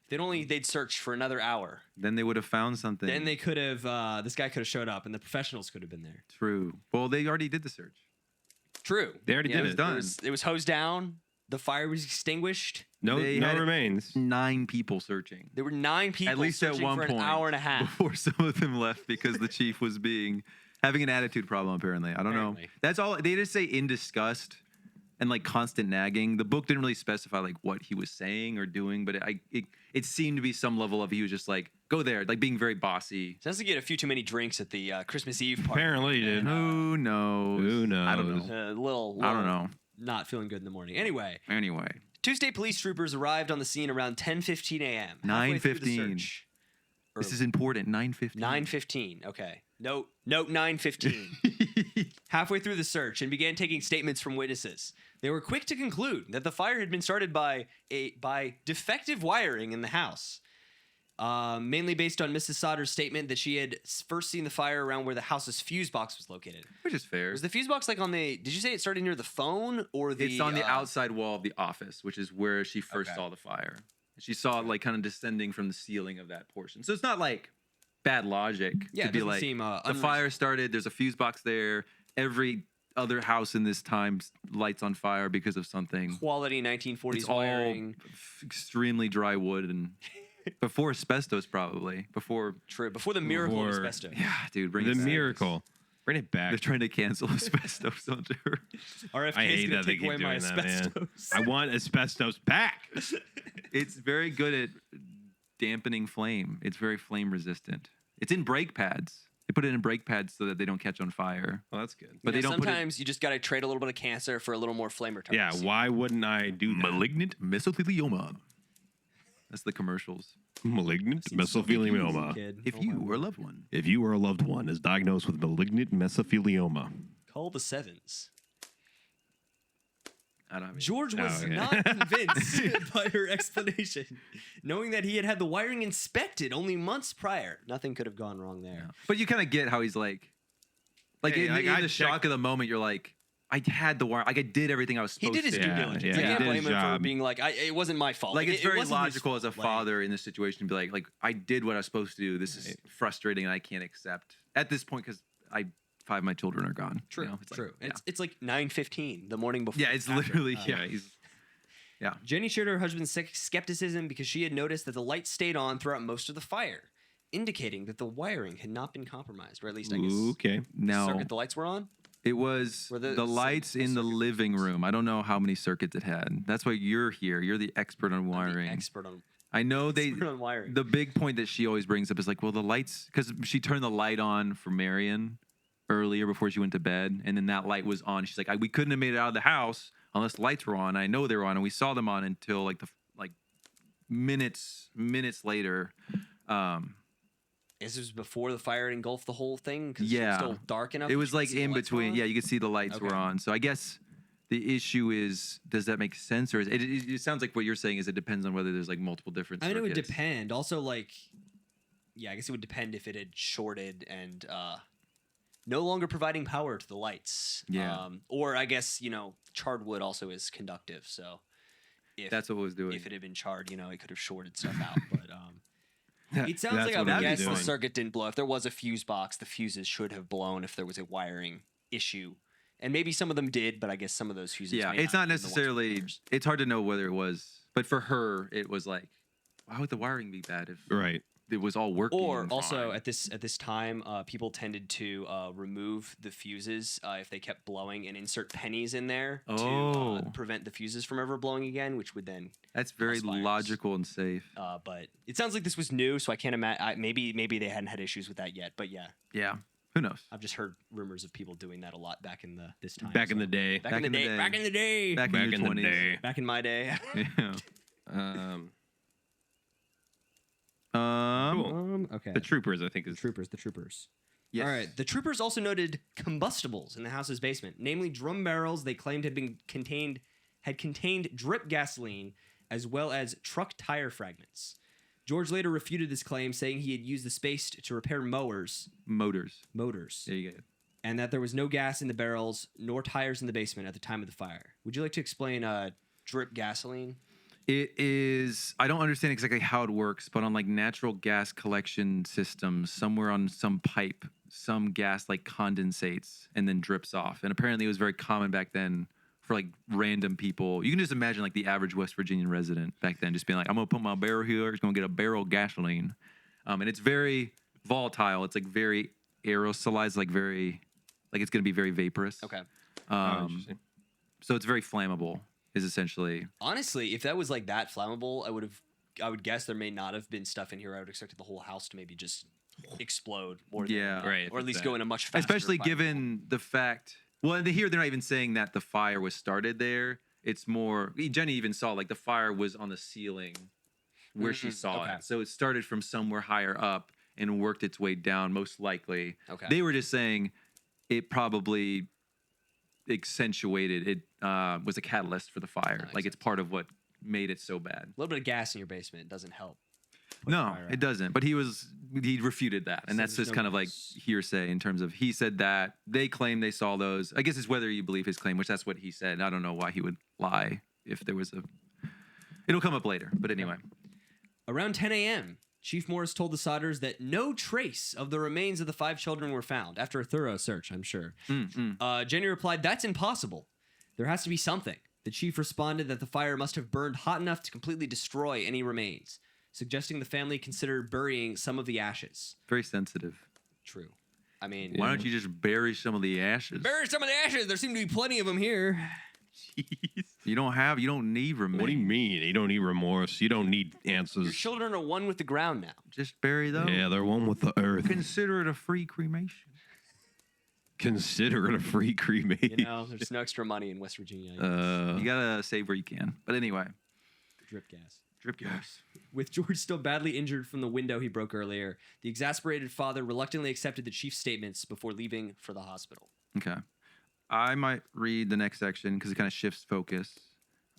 They'd searched for another hour. Then they would have found something. Then they could have, this guy could have showed up and the professionals could have been there. True. Well, they already did the search. True. They already did was it. done. It was hosed down. The fire was extinguished. No They had- remains. 9 people searching. There were 9 people At least at searching one for point. an hour and a half. Before some of them left because the chief was being Having an attitude problem, apparently. I don't know. Apparently. That's all. They just say in disgust and like constant nagging. The book didn't really specify like what he was saying or doing, but it seemed to be some level of he was just like, go there, like being very bossy. Sounds like you had a few too many drinks at the Christmas Eve party. Apparently, dude. Who knows? Who knows? I don't know. A little, I don't know. Not feeling good in the morning. Anyway, Anyway, two state police troopers arrived on the scene around 10:15 a.m. halfway through the 9:15. search. this is important. 9:15. 9:15. Okay. Note 9:15. Halfway through the search and began taking statements from witnesses. They were quick to conclude that the fire had been started by defective wiring in the house. Mainly based on Mrs. Sodder's statement that she had first seen the fire around where the house's fuse box was located. Which is fair. Was the fuse box like on the? Did you say it started near the phone or the? It's on the outside wall of the office, which is where she first Okay. saw the fire. She saw it like kind of descending from the ceiling of that portion. So it's not like bad logic Yeah, to it be doesn't like seem, the unreasonable. fire started. There's a fuse box there. Every other house in this time lights on fire because of something. Quality 1940s It's all wiring. extremely dry wood and before asbestos, probably before. True. Before the miracle of Before- asbestos. Yeah, dude, bring The it back. miracle. Bring it back. They're trying to cancel asbestos on her. RFK I is hate gonna that they take keep away my doing that, man. asbestos. I want asbestos back. It's very good at dampening flame. It's very flame resistant. It's in brake pads. They put it in brake pads so that they don't catch on fire. Well, that's good. But they don't put it. Sometimes you just gotta trade a little bit of cancer for a little more flame retardants. Yeah, why wouldn't I do that? Malignant mesothelioma. That's the commercials. Malignant mesothelioma. Kid. If Oh you my or a loved one. If you or a loved one is diagnosed with malignant mesothelioma, Call the sevens. I don't have any. George was okay. not convinced by her explanation, knowing that he had had the wiring inspected only months prior. Nothing could have gone wrong there. But you kind of get how he's like Hey, in, like, in I the shock checked- of the moment, you're like, I had the wire. Like I did everything I was He supposed did his to. due Yeah, diligence. yeah, I he can't did blame his him for job. being like, it wasn't my fault. Like it's It very wasn't his logical as a fault. father in this situation to be like I did what I was supposed to do. This is frustrating and I can't accept at this point because five of my children are gone. True, you know? It's like, true. yeah. It's like 9:15 the morning before. Yeah, it's after. literally yeah. Jenny shared her husband's skepticism because she had noticed that the lights stayed on throughout most of the fire, indicating that the wiring had not been compromised, or at least I guess okay. the Now circuit the lights were on. it was Were the the lights in the living room. I don't know how many circuits it had. That's why you're here. You're the expert on I'm the wiring. expert on I know they. expert on wiring. The big point that she always brings up is like, well, the lights, because she turned the light on for Marion earlier before she went to bed, and then that light was on. She's like, we couldn't have made it out of the house unless the lights were on. I know they were on, and we saw them on until like minutes later. This was before the fire engulfed the whole thing. 'Cause Yeah. it was still dark enough. It that was you could like see the in lights were between. on? Yeah, you could see the lights were Okay. on. So I guess the issue is, does that make sense, or it sounds like what you're saying is it depends on whether there's like multiple different. I mean, it would circuits. depend. Also, like, yeah, I guess it would depend if it had shorted and no longer providing power to the lights. Yeah. Or I guess charred wood also is conductive, so if That's what it was doing. if it had been charred, it could have shorted stuff out. But it sounds That's like I what would it was guess the doing. circuit didn't blow. If there was a fuse box, the fuses should have blown if there was a wiring issue. And maybe some of them did, but I guess some of those fuses. Yeah, may it's not not be the ones with necessarily. wires. It's hard to know whether it was, but for her, it was like, why would the wiring be bad if Right. it was all working? Or and also fine? at this time, people tended to remove the fuses if they kept blowing and insert pennies in there to Oh. prevent the fuses from ever blowing again, which would then. That's very fires. logical and safe. But it sounds like this was new, so I can't imagine. Maybe they hadn't had issues with that yet. But yeah, Yeah, who knows? I've just heard rumors of people doing that a lot back in this time. Back in so- the day. Back in the day. Back in the day. Back Back in in your the 20s. day. Back in my day. Yeah. Okay. The troopers, I think, The is troopers. Yes. All right. The troopers also noted combustibles in the house's basement, namely drum barrels they claimed had contained drip gasoline, as well as truck tire fragments. George later refuted this claim, saying he had used the space to repair motors, Motors. There you go. and that there was no gas in the barrels nor tires in the basement at the time of the fire. Would you like to explain drip gasoline? It is. I don't understand exactly how it works, but on like natural gas collection systems, somewhere on some pipe, some gas like condensates and then drips off. And apparently, it was very common back then for like random people. You can just imagine like the average West Virginian resident back then, just being like, "I'm gonna put my barrel here. It's gonna get a barrel of gasoline," and it's very volatile. It's like very aerosolized, like it's going to be very vaporous. Okay. Interesting. So it's very flammable. Is essentially. Honestly, if that was like that flammable, I would guess there may not have been stuff in here. I would expect the whole house to maybe just explode more than Right, or at if least it's go that. in a much faster Especially fire. given the fact. Well, here they're not even saying that the fire was started there. It's more. Jenny even saw like the fire was on the ceiling where she saw okay. it. So it started from somewhere higher up and worked its way down, most likely. Okay. They were just saying it probably accentuated it, was a catalyst for the fire. makes Like it's part of what made it so bad. A little bit of gas in your basement doesn't help. No, fire out. it doesn't. But he refuted that. And So that's there's just no kind of like gas. hearsay in terms of he said that. They claim they saw those. I guess it's whether you believe his claim, which that's what he said. I don't know why he would lie if there was a. It'll come up later. But anyway. Around 10 a.m., Chief Morris told the Sodders that no trace of the remains of the 5 children were found after a thorough search, I'm sure. Jenny replied, "That's impossible. There has to be something." The chief responded that the fire must have burned hot enough to completely destroy any remains, suggesting the family consider burying some of the ashes. Very sensitive. True. I mean, Why don't you just bury some of the ashes? bury some of the ashes? There seem to be plenty of them here. Jeez. You don't need remains. What do you mean? You don't need remorse. You don't need Your answers. children are one with the ground now. Just bury those. Yeah, they're one with the earth. Consider it a free cremation. Consider it a free cremation. You know, there's no extra money in West Virginia. You gotta save where you can. But anyway, Drip gas. drip gas. With George still badly injured from the window he broke earlier, the exasperated father reluctantly accepted the chief's statements before leaving for the hospital. Okay. I might read the next section because it kind of shifts focus.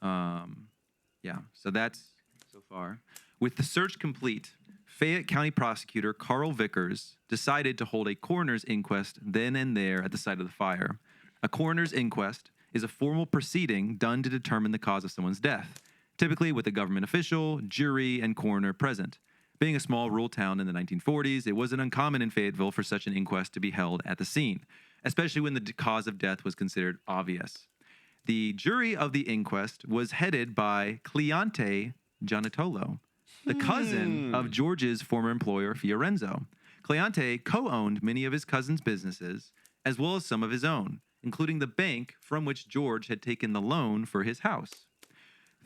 Yeah, so that's so far. With the search complete, Fayette County Prosecutor Carl Vickers decided to hold a coroner's inquest then and there at the site of the fire. A coroner's inquest is a formal proceeding done to determine the cause of someone's death, typically with a government official, jury, and coroner present. Being a small rural town in the 1940s, it wasn't uncommon in Fayetteville for such an inquest to be held at the scene, especially when the cause of death was considered obvious. The jury of the inquest was headed by Cleante Gianatolo, the cousin of George's former employer, Fiorenzo. Cleante co-owned many of his cousin's businesses, as well as some of his own, including the bank from which George had taken the loan for his house.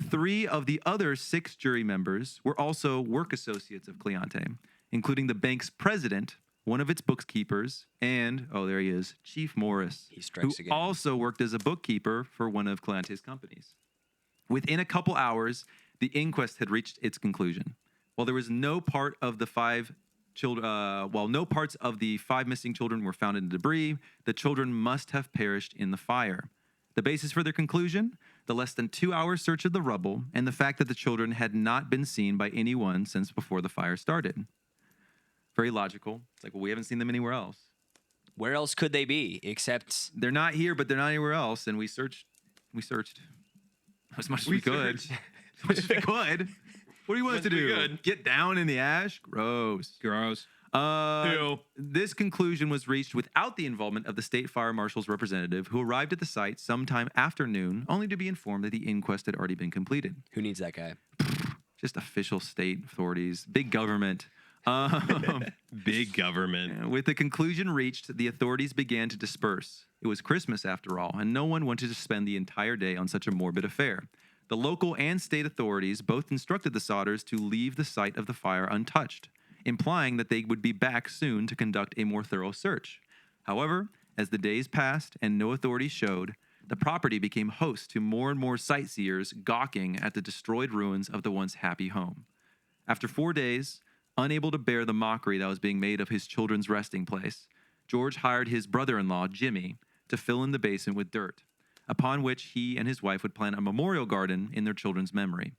3 of the other 6 jury members were also work associates of Cleante, including the bank's president, one of its bookkeepers, and, oh, there he is, Chief Morris, He strikes who again. also worked as a bookkeeper for one of Cleante's companies. Within a couple hours, the inquest had reached its conclusion. While there was no part of the 5 children, while no parts of the 5 missing children were found in the debris, the children must have perished in the fire. The basis for their conclusion? The less than 2-hour search of the rubble and the fact that the children had not been seen by anyone since before the fire started. Very logical. It's like, well, we haven't seen them anywhere else. Where else could they be except They're not here, but they're not anywhere else. And we searched as much as we could. searched. As much as we could. What do you want us to As we do? could. Get down in the ash? Gross. Gross. Ew. This conclusion was reached without the involvement of the state fire marshal's representative, who arrived at the site sometime after noon, only to be informed that the inquest had already been completed. who needs that guy? Just official state authorities, big government. Big government. With the conclusion reached, the authorities began to disperse. It was Christmas after all, and no one wanted to spend the entire day on such a morbid affair. The local and state authorities both instructed the Sodders to leave the site of the fire untouched, implying that they would be back soon to conduct a more thorough search. However, as the days passed and no authorities showed, the property became host to more and more sightseers gawking at the destroyed ruins of the once happy home. After 4 days, unable to bear the mockery that was being made of his children's resting place, George hired his brother-in-law, Jimmy, to fill in the basement with dirt, upon which he and his wife would plant a memorial garden in their children's memory.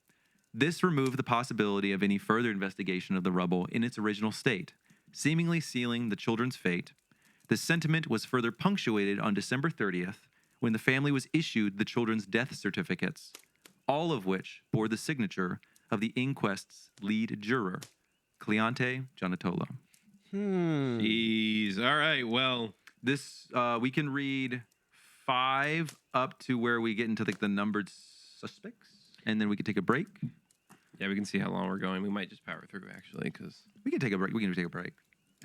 This removed the possibility of any further investigation of the rubble in its original state, seemingly sealing the children's fate. The sentiment was further punctuated on December 30th, when the family was issued the children's death certificates, all of which bore the signature of the inquest's lead juror, Cleante Gianatolo. Jeez. All right. Well, This, we can read 5 up to where we get into the numbered suspects, and then we can take a break. yeah, we can see how long we're going. We might just power through, actually, because We can take a break. We can take a break.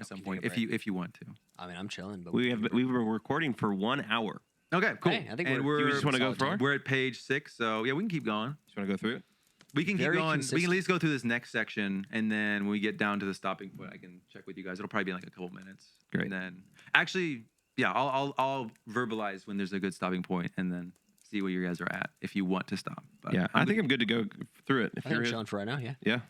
at some can point take a if you want to. I mean, I'm chilling, but We've been recording for 1 hour. Okay, cool. Hey, I think and we're- Do you just want to go solid for time. it? we're at page 6, so yeah, we can keep going. Just want to go through it? We can keep Very going. We can consistent. at least go through this next section, and then when we get down to the stopping point, I can check with you guys. It'll probably be like a couple minutes. Great. And then, actually, yeah, I'll verbalize when there's a good stopping point, and then see where you guys are at if you want to stop. But Yeah, I think I'm good to go through it. If I think you're I'm chilling for right now. Yeah. yeah,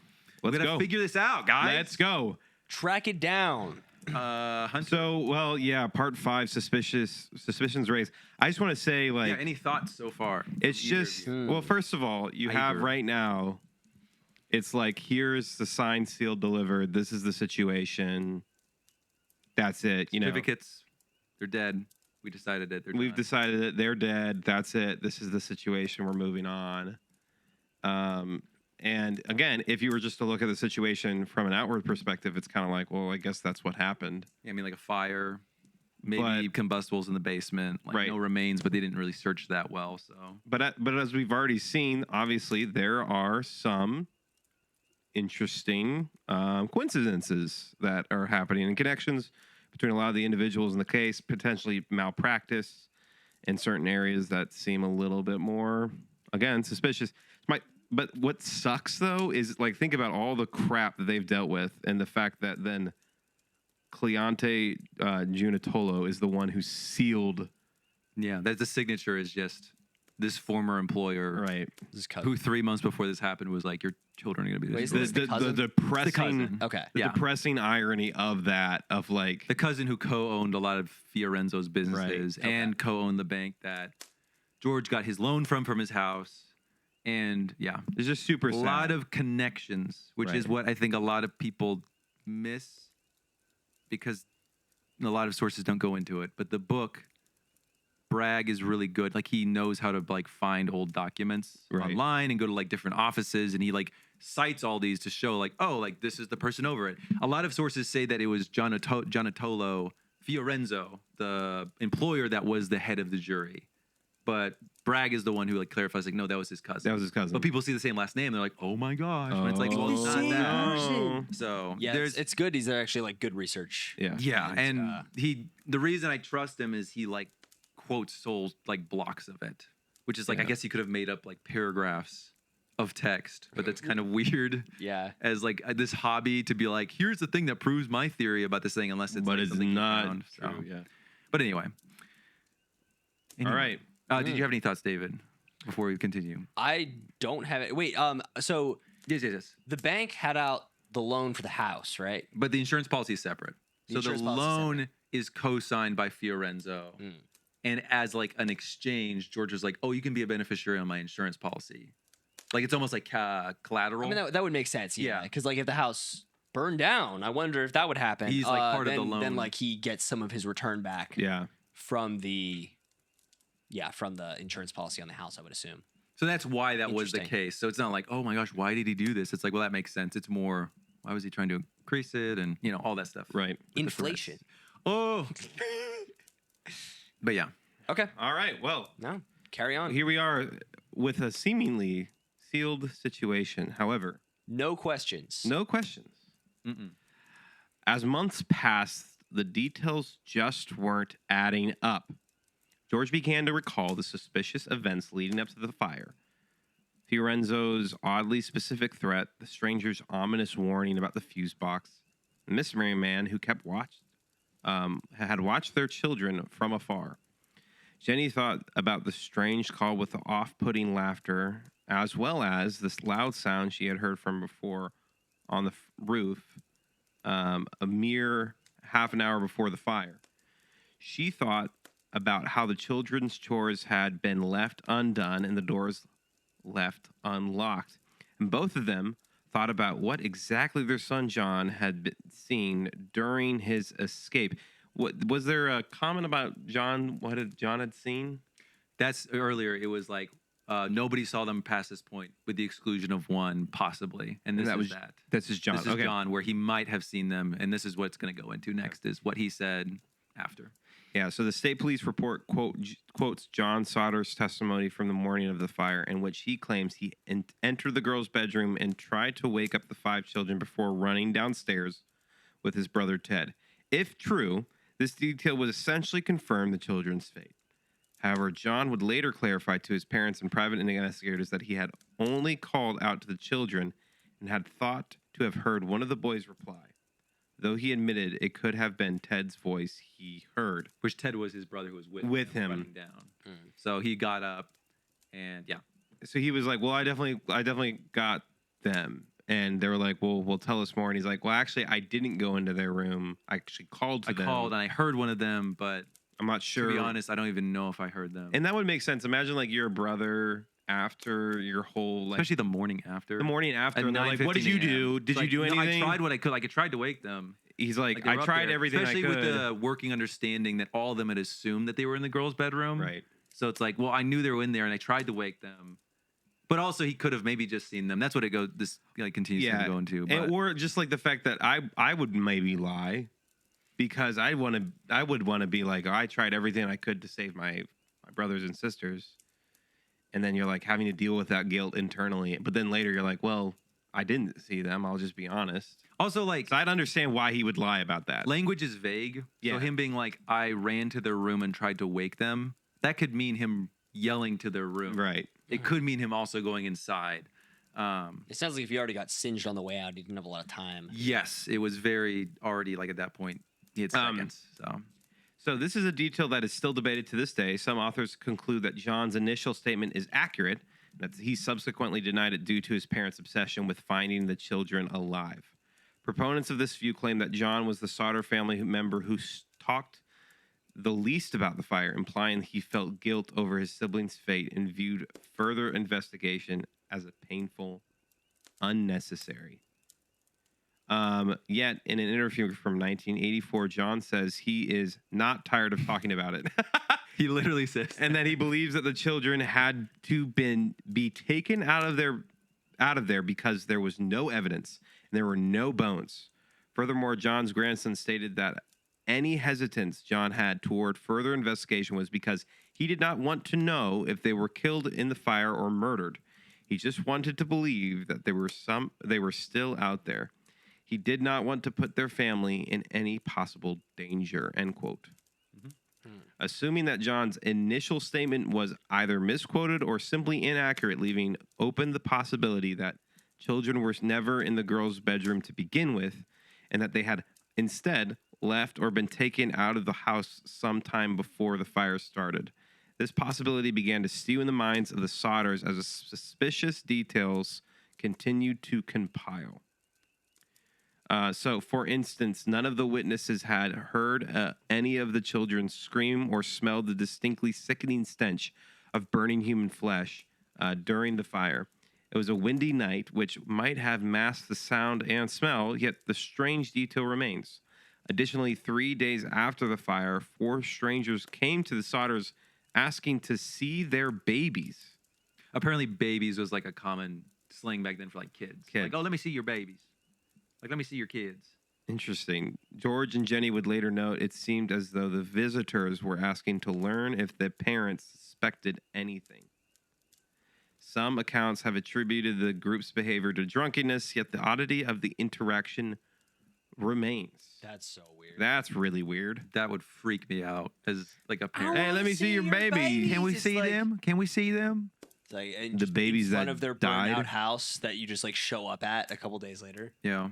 we're let's gonna go. figure this out, guys. Let's go. Track it down. Hunter. So, well, yeah, part 5, suspicions raised. I just want to say, like, Yeah, any thoughts so far? it's Either of just, you? well, first of all, you have Either. right now, it's like, here's the signed, sealed, delivered. This is the situation. That's it. You know, certificates, they're dead. We decided it. we've decided that they're dead. That's it. This is the situation. We're moving on. And again, if you were just to look at the situation from an outward perspective, it's kind of like, well, I guess that's what happened. Yeah, I mean, like a fire, maybe combustibles in the basement, like Right. no remains, but they didn't really search that well. So But as we've already seen, obviously there are some interesting coincidences that are happening and connections between a lot of the individuals in the case, potentially malpractice in certain areas that seem a little bit more, again, suspicious. But what sucks though is, like, think about all the crap that they've dealt with, and the fact that then Cleante Giunatolo is the one who sealed. yeah, that the signature is just this former employer, Right. This is cousin. who 3 months before this happened was like, your children are gonna be Wait, this. is The, the the, cousin? the depressing, cousin. Okay. the Yeah. depressing irony of that, of like, The cousin who co-owned a lot of Fiorenzo's businesses Right. and co-owned the bank that George got his loan from his house. And yeah, it's just super a sad. lot of connections, which is Right. what I think a lot of people miss because a lot of sources don't go into it. But the book, Bragg is really good. Like, he knows how to like find old documents Right. online and go to like different offices, and he like cites all these to show like, oh, like this is the person over it. A lot of sources say that it was Gianatolo Fiorenzo, the employer, that was the head of the jury. But Bragg is the one who like clarifies, like, no, that was his cousin. That was his cousin. But people see the same last name, they're like, oh my gosh. And it's like, well, it's not Oh, that. no. So Yeah, there's it's good. These are actually like good research. Yeah. yeah, and uh, the reason I trust him is he like quotes whole like blocks of it, which is like, I Yeah. guess he could have made up like paragraphs of text, but that's kind of weird Yeah. as like this hobby to be like, here's the thing that proves my theory about this thing, unless it's But like, it's something he not found. true. So- Yeah. But anyway. All right. Did you have any thoughts, David, before we continue? I don't have it. Wait. So Yes. the bank had out the loan for the house, right? But the insurance policy is separate. The So the insurance policy is loan is co-signed by Fiorenzo. Mm. And as like an exchange, George was like, oh, you can be a beneficiary on my insurance policy. Like, it's almost like collateral. I mean, that would make sense. Yeah. Yeah. Because like if the house burned down, I wonder if that would happen. He's, like, part of the then, Then loan. like he gets some of his return back Yeah. from the insurance policy on the house, I would assume. So that's why that was the Interesting. case. So it's not like, oh my gosh, why did he do this? It's like, well, that makes sense. It's more, why was he trying to increase it, and all that stuff. Right. with the Inflation. threats. Oh. But yeah. Okay. All right. Well, No. Carry on. here we are with a seemingly sealed situation. However, No questions. no questions. Mm-mm. As months passed, the details just weren't adding up. George began to recall the suspicious events leading up to the fire. Fiorenzo's oddly specific threat, the stranger's ominous warning about the fuse box, the mystery man who had watched their children from afar. Jenny thought about the strange call with the off-putting laughter, as well as this loud sound she had heard from before on the roof, a mere half an hour before the fire. She thought about how the children's chores had been left undone and the doors left unlocked. And both of them thought about what exactly their son John had seen during his escape. What was there a comment about John? What John had seen? That's earlier. It was like, nobody saw them past this point, with the exclusion of one, possibly. And this that is was that. This is John. This is okay. John, where he might have seen them, and this is what's going to go into next, is what he said after. Yeah, so the state police report quotes John Sodder's testimony from the morning of the fire, in which he claims he entered the girl's bedroom and tried to wake up the 5 children before running downstairs with his brother Ted. If true, this detail would essentially confirm the children's fate. However, John would later clarify to his parents and private investigators that he had only called out to the children and had thought to have heard one of the boys reply, though he admitted it could have been Ted's voice he heard. Which Ted was his brother who was With him. running down. So he got up and yeah. So he was like, well, I definitely got them. And they were like, well, tell us more. And he's like, well, actually, I didn't go into their room. I actually called to them. I called and I heard one of them, but I'm not sure. to be honest, I don't even know if I heard them. And that would make sense. Imagine like your brother after your whole like Especially the morning after. the morning after, At and they're like, "What did you 9:15 do? a.m. Did you Like, do no, anything?" I tried what I could. Like I tried to wake them. He's like, they "I were up tried there. everything Especially I could." with the working understanding that all of them had assumed that they were in the girls' bedroom. Right. So it's like, well, I knew they were in there, and I tried to wake them. But also, he could have maybe just seen them. That's what it goes. This like continues to go into. But And, or just like the fact that I would maybe lie because I would want to be like, oh, I tried everything I could to save my brothers and sisters, and then you're like having to deal with that guilt internally. But then later you're like, well, I didn't see them. I'll just be honest. also, like, So I'd understand why he would lie about that. language is vague. Yeah. So him being like, I ran to their room and tried to wake them. That could mean him yelling to their room. Right. It could mean him also going inside. It sounds like if he already got singed on the way out, he didn't have a lot of time. Yes, it was very already like at that point. He had seconds. So this is a detail that is still debated to this day. Some authors conclude that John's initial statement is accurate, that he subsequently denied it due to his parents' obsession with finding the children alive. Proponents of this view claim that John was the Sodder family member who talked the least about the fire, implying he felt guilt over his siblings' fate and viewed further investigation as a painful, unnecessary. Yet, in an interview from 1984, John says he is not tired of talking about it. He literally says, And that he believes that the children had to be taken out of there because there was no evidence and there were no bones. Furthermore, John's grandson stated that any hesitance John had toward further investigation was because he did not want to know if they were killed in the fire or murdered. He just wanted to believe that they were still out there. He did not want to put their family in any possible danger, end quote. Assuming that John's initial statement was either misquoted or simply inaccurate, leaving open the possibility that children were never in the girls' bedroom to begin with, and that they had instead left or been taken out of the house sometime before the fire started. This possibility began to stew in the minds of the Sodders as suspicious details continued to compile. So, for instance, none of the witnesses had heard any of the children scream or smelled the distinctly sickening stench of burning human flesh during the fire. It was a windy night, which might have masked the sound and smell, yet the strange detail remains. Additionally, 3 days after the fire, 4 strangers came to the Sodders asking to see their babies. apparently babies was like a common slang back then for like kids. Like, oh, let me see your babies. Like, let me see your kids. Interesting. George and Jenny would later note it seemed as though the visitors were asking to learn if the parents suspected anything. Some accounts have attributed the group's behavior to drunkenness, yet the oddity of the interaction remains. That's so weird. That's really weird. That would freak me out as like a I parent. wanna Hey, let me see your baby. Can we It's see like- them? Can we see them? It's like, and The just babies in front that of their died. burned out house that you just like show up at a couple days later. Yeah.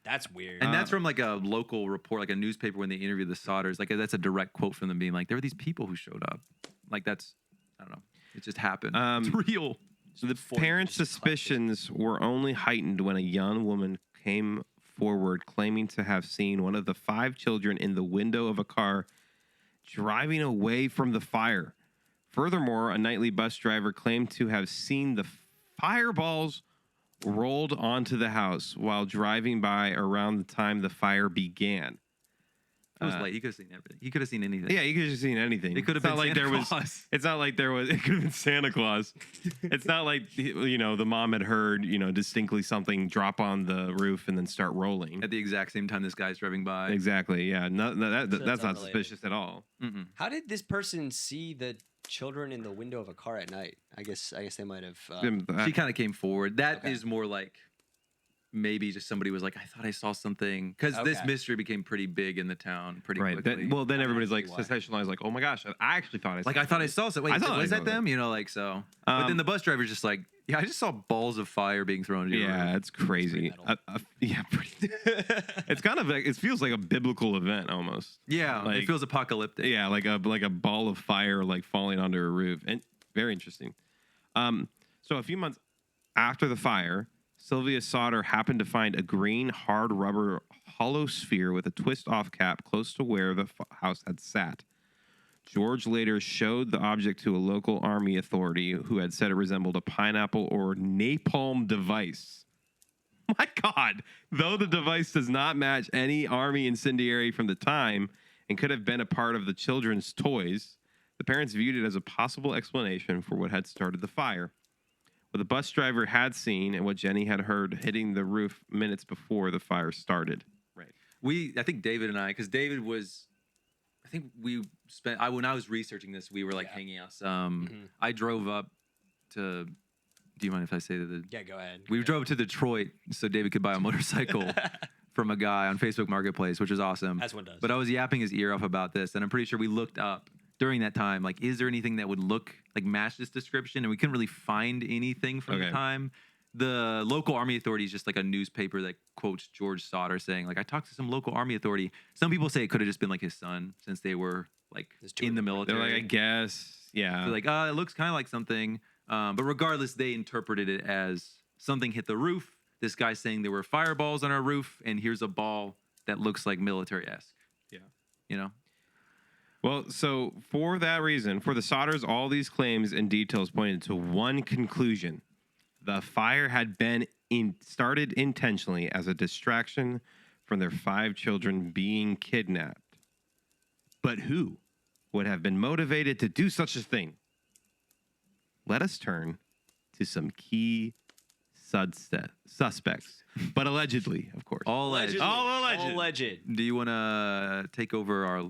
That's weird. And that's from like a local report, like a newspaper when they interviewed the Sodders. Like that's a direct quote from them being like, there were these people who showed up. Like that's, I don't know. It just happened. It's real. So the parents' suspicions were only heightened when a young woman came forward claiming to have seen one of the 5 children in the window of a car driving away from the fire. Furthermore, a nightly bus driver claimed to have seen the fireballs rolled onto the house while driving by around the time the fire began. It was late. He could have seen everything. He could have seen anything. Yeah, you could have just seen anything. It could have It's been not like Santa there Claus. was. It's not like there was. It could have been Santa Claus. It's not like the mom had heard distinctly something drop on the roof and then start rolling. At the exact same time this guy's driving by. Exactly. Yeah. No, that's not unrelated. suspicious at all. Mm-mm. How did this person see the children in the window of a car at night? I guess they might have. She kind of came forward. That is Okay. more like maybe just somebody was like, I thought I saw something, because this Okay. mystery became pretty big in the town pretty Right. quickly. Then everybody's like see why. sensationalized, like, oh my gosh, I actually thought I saw Like, I thought I saw something. I Wait, thought I was saw that them? You know, like, so. But then Um, the bus driver's just like, yeah, I just saw balls of fire being thrown into your Yeah, room. it's crazy. metal. Yeah, pretty. It's kind of like, it feels like a biblical event almost. Yeah, Like- it feels apocalyptic. Yeah, like a ball of fire like falling onto a roof, and very interesting. So a few months after the fire, Sylvia Sodder happened to find a green hard rubber hollow sphere with a twist-off cap close to where the house had sat. George later showed the object to a local army authority who had said it resembled a pineapple or napalm device. My God, though the device does not match any army incendiary from the time and could have been a part of the children's toys, the parents viewed it as a possible explanation for what had started the fire. What the bus driver had seen and what Jenny had heard hitting the roof minutes before the fire started. Right. I think David and I, because David was, I think we spent, when I was researching this, we were like hanging out. I drove up to, do you mind if I say that? Yeah, go ahead. We drove to Detroit so David could buy a motorcycle from a guy on Facebook Marketplace, which was awesome. As one does. But I was yapping his ear off about this, and I'm pretty sure we looked up during that time, like, is there anything that would match this description? And we couldn't really find anything from the time. The local army authority is just like a newspaper that quotes George Sodder saying, like, I talked to some local army authority. Some people say it could have just been like his son, since they were like in the military. They're like, I guess, yeah. They're like, it looks kind of like something. But regardless, they interpreted it as something hit the roof. This guy's saying there were fireballs on our roof, and here's a ball that looks like military-esque. Yeah. You know? Well, so for that reason, for the Sodders, all these claims and details pointed to one conclusion. The fire had been started intentionally as a distraction from their 5 children being kidnapped. But who would have been motivated to do such a thing? Let us turn to some key suspects, but allegedly, of course. All alleged. All alleged. All alleged. Do you want to take over our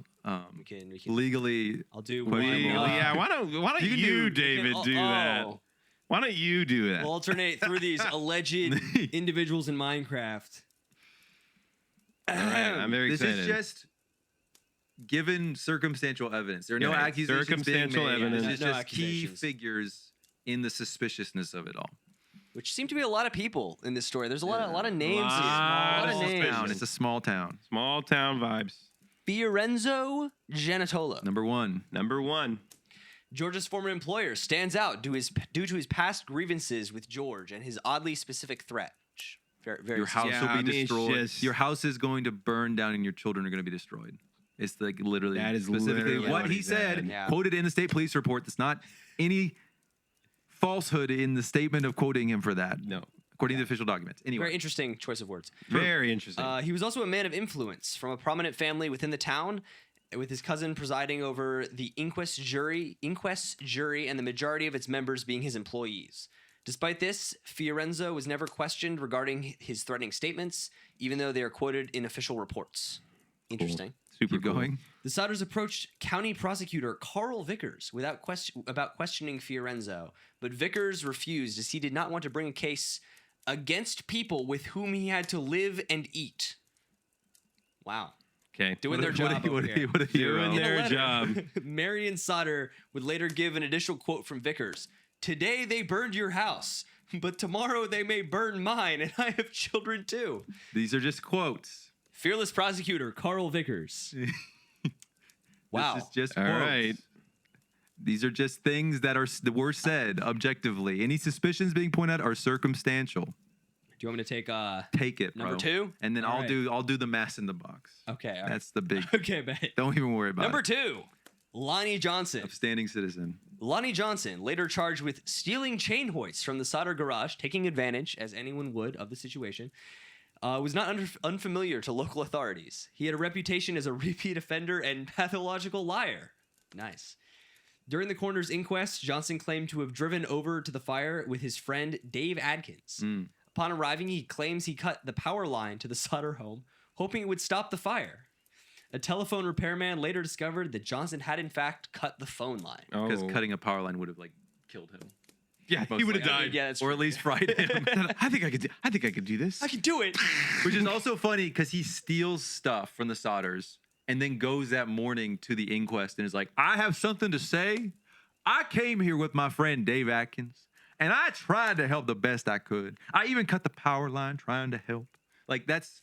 We can legally? I'll do Well, one. Yeah, why don't you, David, do that? Oh. Why don't you do that? We'll alternate through these alleged individuals in Minecraft. All right, I'm very This excited. is just given circumstantial evidence. There are no Yeah, accusations circumstantial being made. evidence. This is No just key accusations. figures in the suspiciousness of it all. Which seem to be a lot of people in this story. There's a lot of names here. Lot A lot of of names. Town. It's a small town. Small town vibes. Fiorenzo Gianotolo. Number one. Number 1. George's former employer stands out due to his past grievances with George and his oddly specific threat. Very Your house Yeah, will I be mean, it's destroyed. just- Your house is going to burn down and your children are going to be destroyed. It's like literally That is specifically literally what what he he said, said. Yeah. quoted in the state police report. That's not any falsehood in the statement of quoting him for that. No. According to official documents. Anyway. Very interesting choice of words. Very interesting. He was also a man of influence from a prominent family within the town, with his cousin presiding over the inquest jury, and the majority of its members being his employees. Despite this, Fiorenzo was never questioned regarding his threatening statements, even though they are quoted in official reports. Interesting. Super Keep cool. going. The Sodders approached County Prosecutor Carl Vickers about questioning Fiorenzo, but Vickers refused as he did not want to bring a case against people with whom he had to live and eat. Wow. Okay. Doing their job. What over here. a hero. Doing In a their letter, job. Marion Sodder would later give an additional quote from Vickers. Today they burned your house, but tomorrow they may burn mine, and I have children too. These are just quotes. Fearless prosecutor Carl Vickers. Wow. This is just All quotes. right. These are just things that were said objectively. Any suspicions being pointed out are circumstantial. Do you want me to take Take it, bro. number 2? And then All right. I'll do the mass in the box. Okay. all right. That's the big. Okay, bet. Don't even worry about Number it. 2, Lonnie Johnson. Upstanding citizen. Lonnie Johnson, later charged with stealing chain hoists from the Sodder garage, taking advantage, as anyone would, of the situation, was not unfamiliar to local authorities. He had a reputation as a repeat offender and pathological liar. Nice. During the coroner's inquest, Johnson claimed to have driven over to the fire with his friend Dave Adkins. Upon arriving, he claims he cut the power line to the Sodder home, hoping it would stop the fire. A telephone repairman later discovered that Johnson had in fact cut the phone line. Oh. Because cutting a power line would have like killed him. Yeah, he Most would have likely. died. Yeah, that's Or at least fried him. I think I could do this. I can do it. Which is also funny because he steals stuff from the Sodders and then goes that morning to the inquest and is like, I have something to say. I came here with my friend Dave Atkins and I tried to help the best I could. I even cut the power line trying to help. Like, that's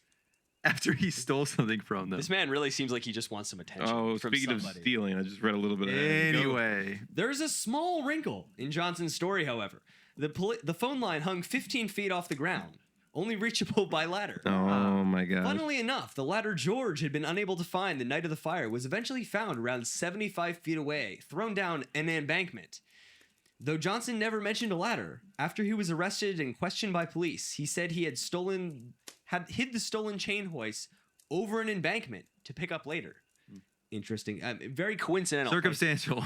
after he stole something from them. This man really seems like he just wants some attention. Oh, from speaking somebody. of stealing, I just read a little bit of that. Go. Anyway, There's a small wrinkle in Johnson's story, however. The phone line hung 15 feet off the ground, only reachable by ladder. Oh my god. Funnily enough, the ladder George had been unable to find the night of the fire was eventually found around 75 feet away, thrown down an embankment. Though Johnson never mentioned a ladder, after he was arrested and questioned by police, he said he had hid the stolen chain hoist over an embankment to pick up later. Interesting. Very coincidental. circumstantial.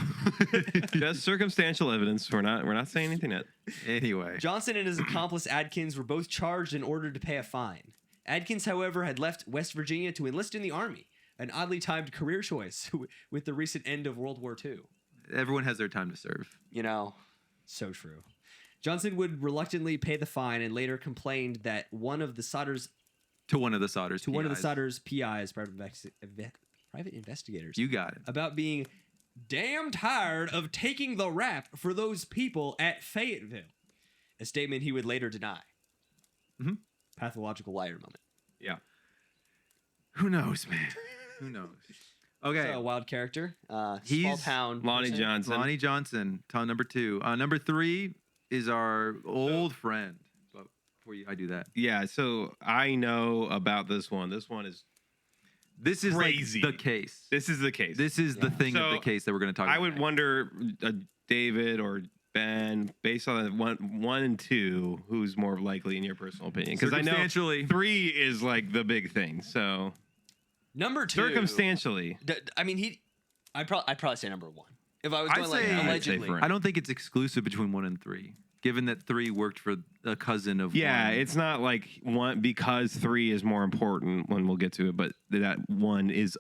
Just circumstantial evidence. We're not saying anything yet. Anyway, Johnson and his accomplice Adkins were both charged and ordered to pay a fine. Adkins, however, had left West Virginia to enlist in the Army, an oddly timed career choice with the recent end of World War II. everyone has their time to serve. You know, so true. Johnson would reluctantly pay the fine and later complained that one of the Sodders To one of the Sodders. to one of the PIs. Sodders PIs, private investigators, You got it. about being damn tired of taking the rap for those people at Fayetteville, a statement he would later deny. Mhm. Pathological liar moment. Yeah. Who knows, man? Who knows? Okay. So, a wild character. Small He's town. Lonnie person. Johnson. Lonnie Johnson, ton number 2. Number 3 is our old friend. But before I do that, Yeah, so I know about this one. This one is this is Crazy. like the case. this is the case. This is the thing of So, the case that we're going to talk about. I would next. wonder, David or Ben, based on one and 2, who's more likely in your personal opinion? Because I know Circumstantially. 3 is like the big thing. So Number 2. circumstantially, I mean, I'd probably say number 1. If I was I'd going like say- I'd say allegedly. for- I don't think it's exclusive between 1 and 3, given that 3 worked for a cousin of yeah, 1. it's not like one because 3 is more important when we'll get to it, but that 1 is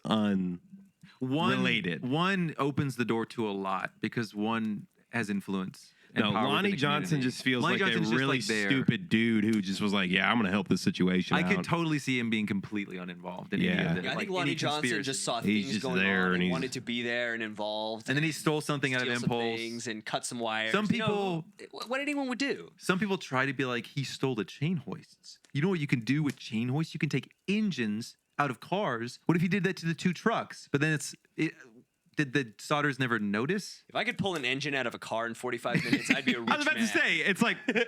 related. 1 opens the door to a lot because 1 has influence. And No, power within Lonnie the Johnson community. just feels Lonnie like Johnson's a just, really like, there. stupid dude who just was like, "Yeah, I'm gonna help this situation I out." could totally see him being completely uninvolved in any Yeah. of it. Yeah, I like think Lonnie any Johnson conspiracy. just saw He's things just going there on and and he's- wanted to be there and involved. And then he stole something out of steal some impulse. things and cut some wires. Some You know, people- what anyone would do. Some people try to be like, he stole the chain hoists. You know what you can do with chain hoists? You can take engines out of cars. What if he did that to the 2 trucks? But then did the Sodders never notice? If I could pull an engine out of a car in 45 minutes, I'd be a rich I was about man. to say, it's like, and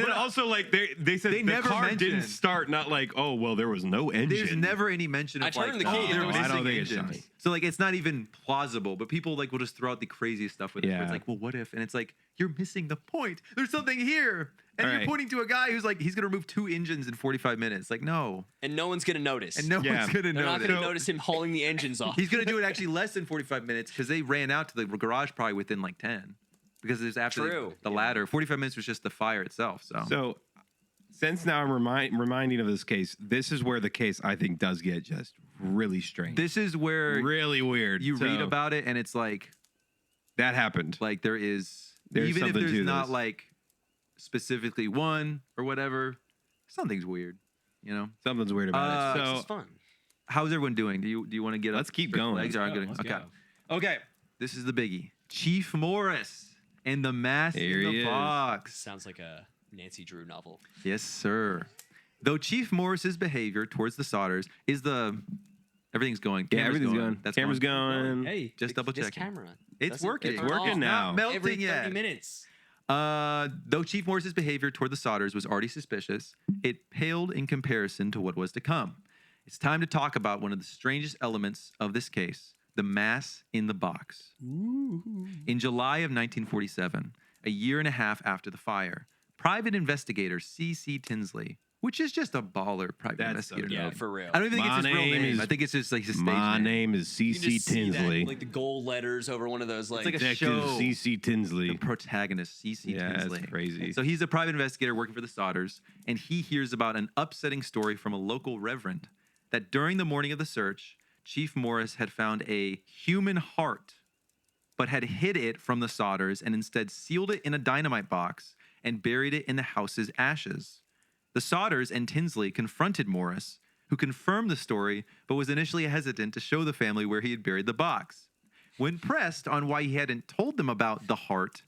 then also like they said They the never car didn't mentioned- start. Not like, oh well, there was no engine. There's never any mention I of like, turned the oh, key. they're No, I missing don't think it's engines. shiny. So like, it's not even plausible. But people like will just throw out the craziest stuff with it. Where Yeah. it's like, well, what if? And it's like, you're missing the point. There's something here, and you're Right. pointing to a guy who's like, he's gonna remove 2 engines in 45 minutes. Like, no, And no one's going to notice. and no Yeah. one's gonna They're not notice. going to notice him hauling the engines off. He's gonna do it actually less than 45 minutes because they ran out to the garage probably within like 10, because it was after True. the ladder. 45 minutes was just the fire itself. So, since now I'm reminding of this case, this is where the case I think does get just really strange. This is where really weird. you read So, about it and it's like that happened. there is, There's even if something there's to not this. like specifically 1 or whatever, something's weird, you know. Something's weird about it. This So is fun. How's everyone doing? Do you want to get Let's up? keep Stretch going. legs? All right, go, good. let's Okay. go. Okay. This is the biggie. Chief Morris and the mask Here in he the is. box. Sounds like a Nancy Drew novel. Yes, sir. Though Chief Morris's behavior towards the Sodders is everything's going. yeah, Camera's everything's going. That's Camera's fine. going. Hey, Just double this checking. camera. It's doesn't working. turn It's working off now. Not melting Every 30 yet. minutes. Though Chief Morris's behavior toward the Sodders was already suspicious, it paled in comparison to what was to come. It's time to talk about one of the strangest elements of this case, the mass in the box. In July of 1947, a year and a half after the fire, private investigator C.C. Tinsley, which is just a baller private That's so investigator. Yeah, name. for real. I don't even think My it's his real name name. is- I think it's just like his stage My name. name is You C.C. just see that, Tinsley. like the gold letters over one of those, like, like a Detective show. C.C. Tinsley. The protagonist, C.C. Yeah, Tinsley. that's crazy. So he's a private investigator working for the Sodders, and he hears about an upsetting story from a local reverend that during the morning of the search, Chief Morris had found a human heart, but had hid it from the Sodders and instead sealed it in a dynamite box and buried it in the house's ashes. The Sodders and Tinsley confronted Morris, who confirmed the story but was initially hesitant to show the family where he had buried the box. When pressed on why he hadn't told them about the heart,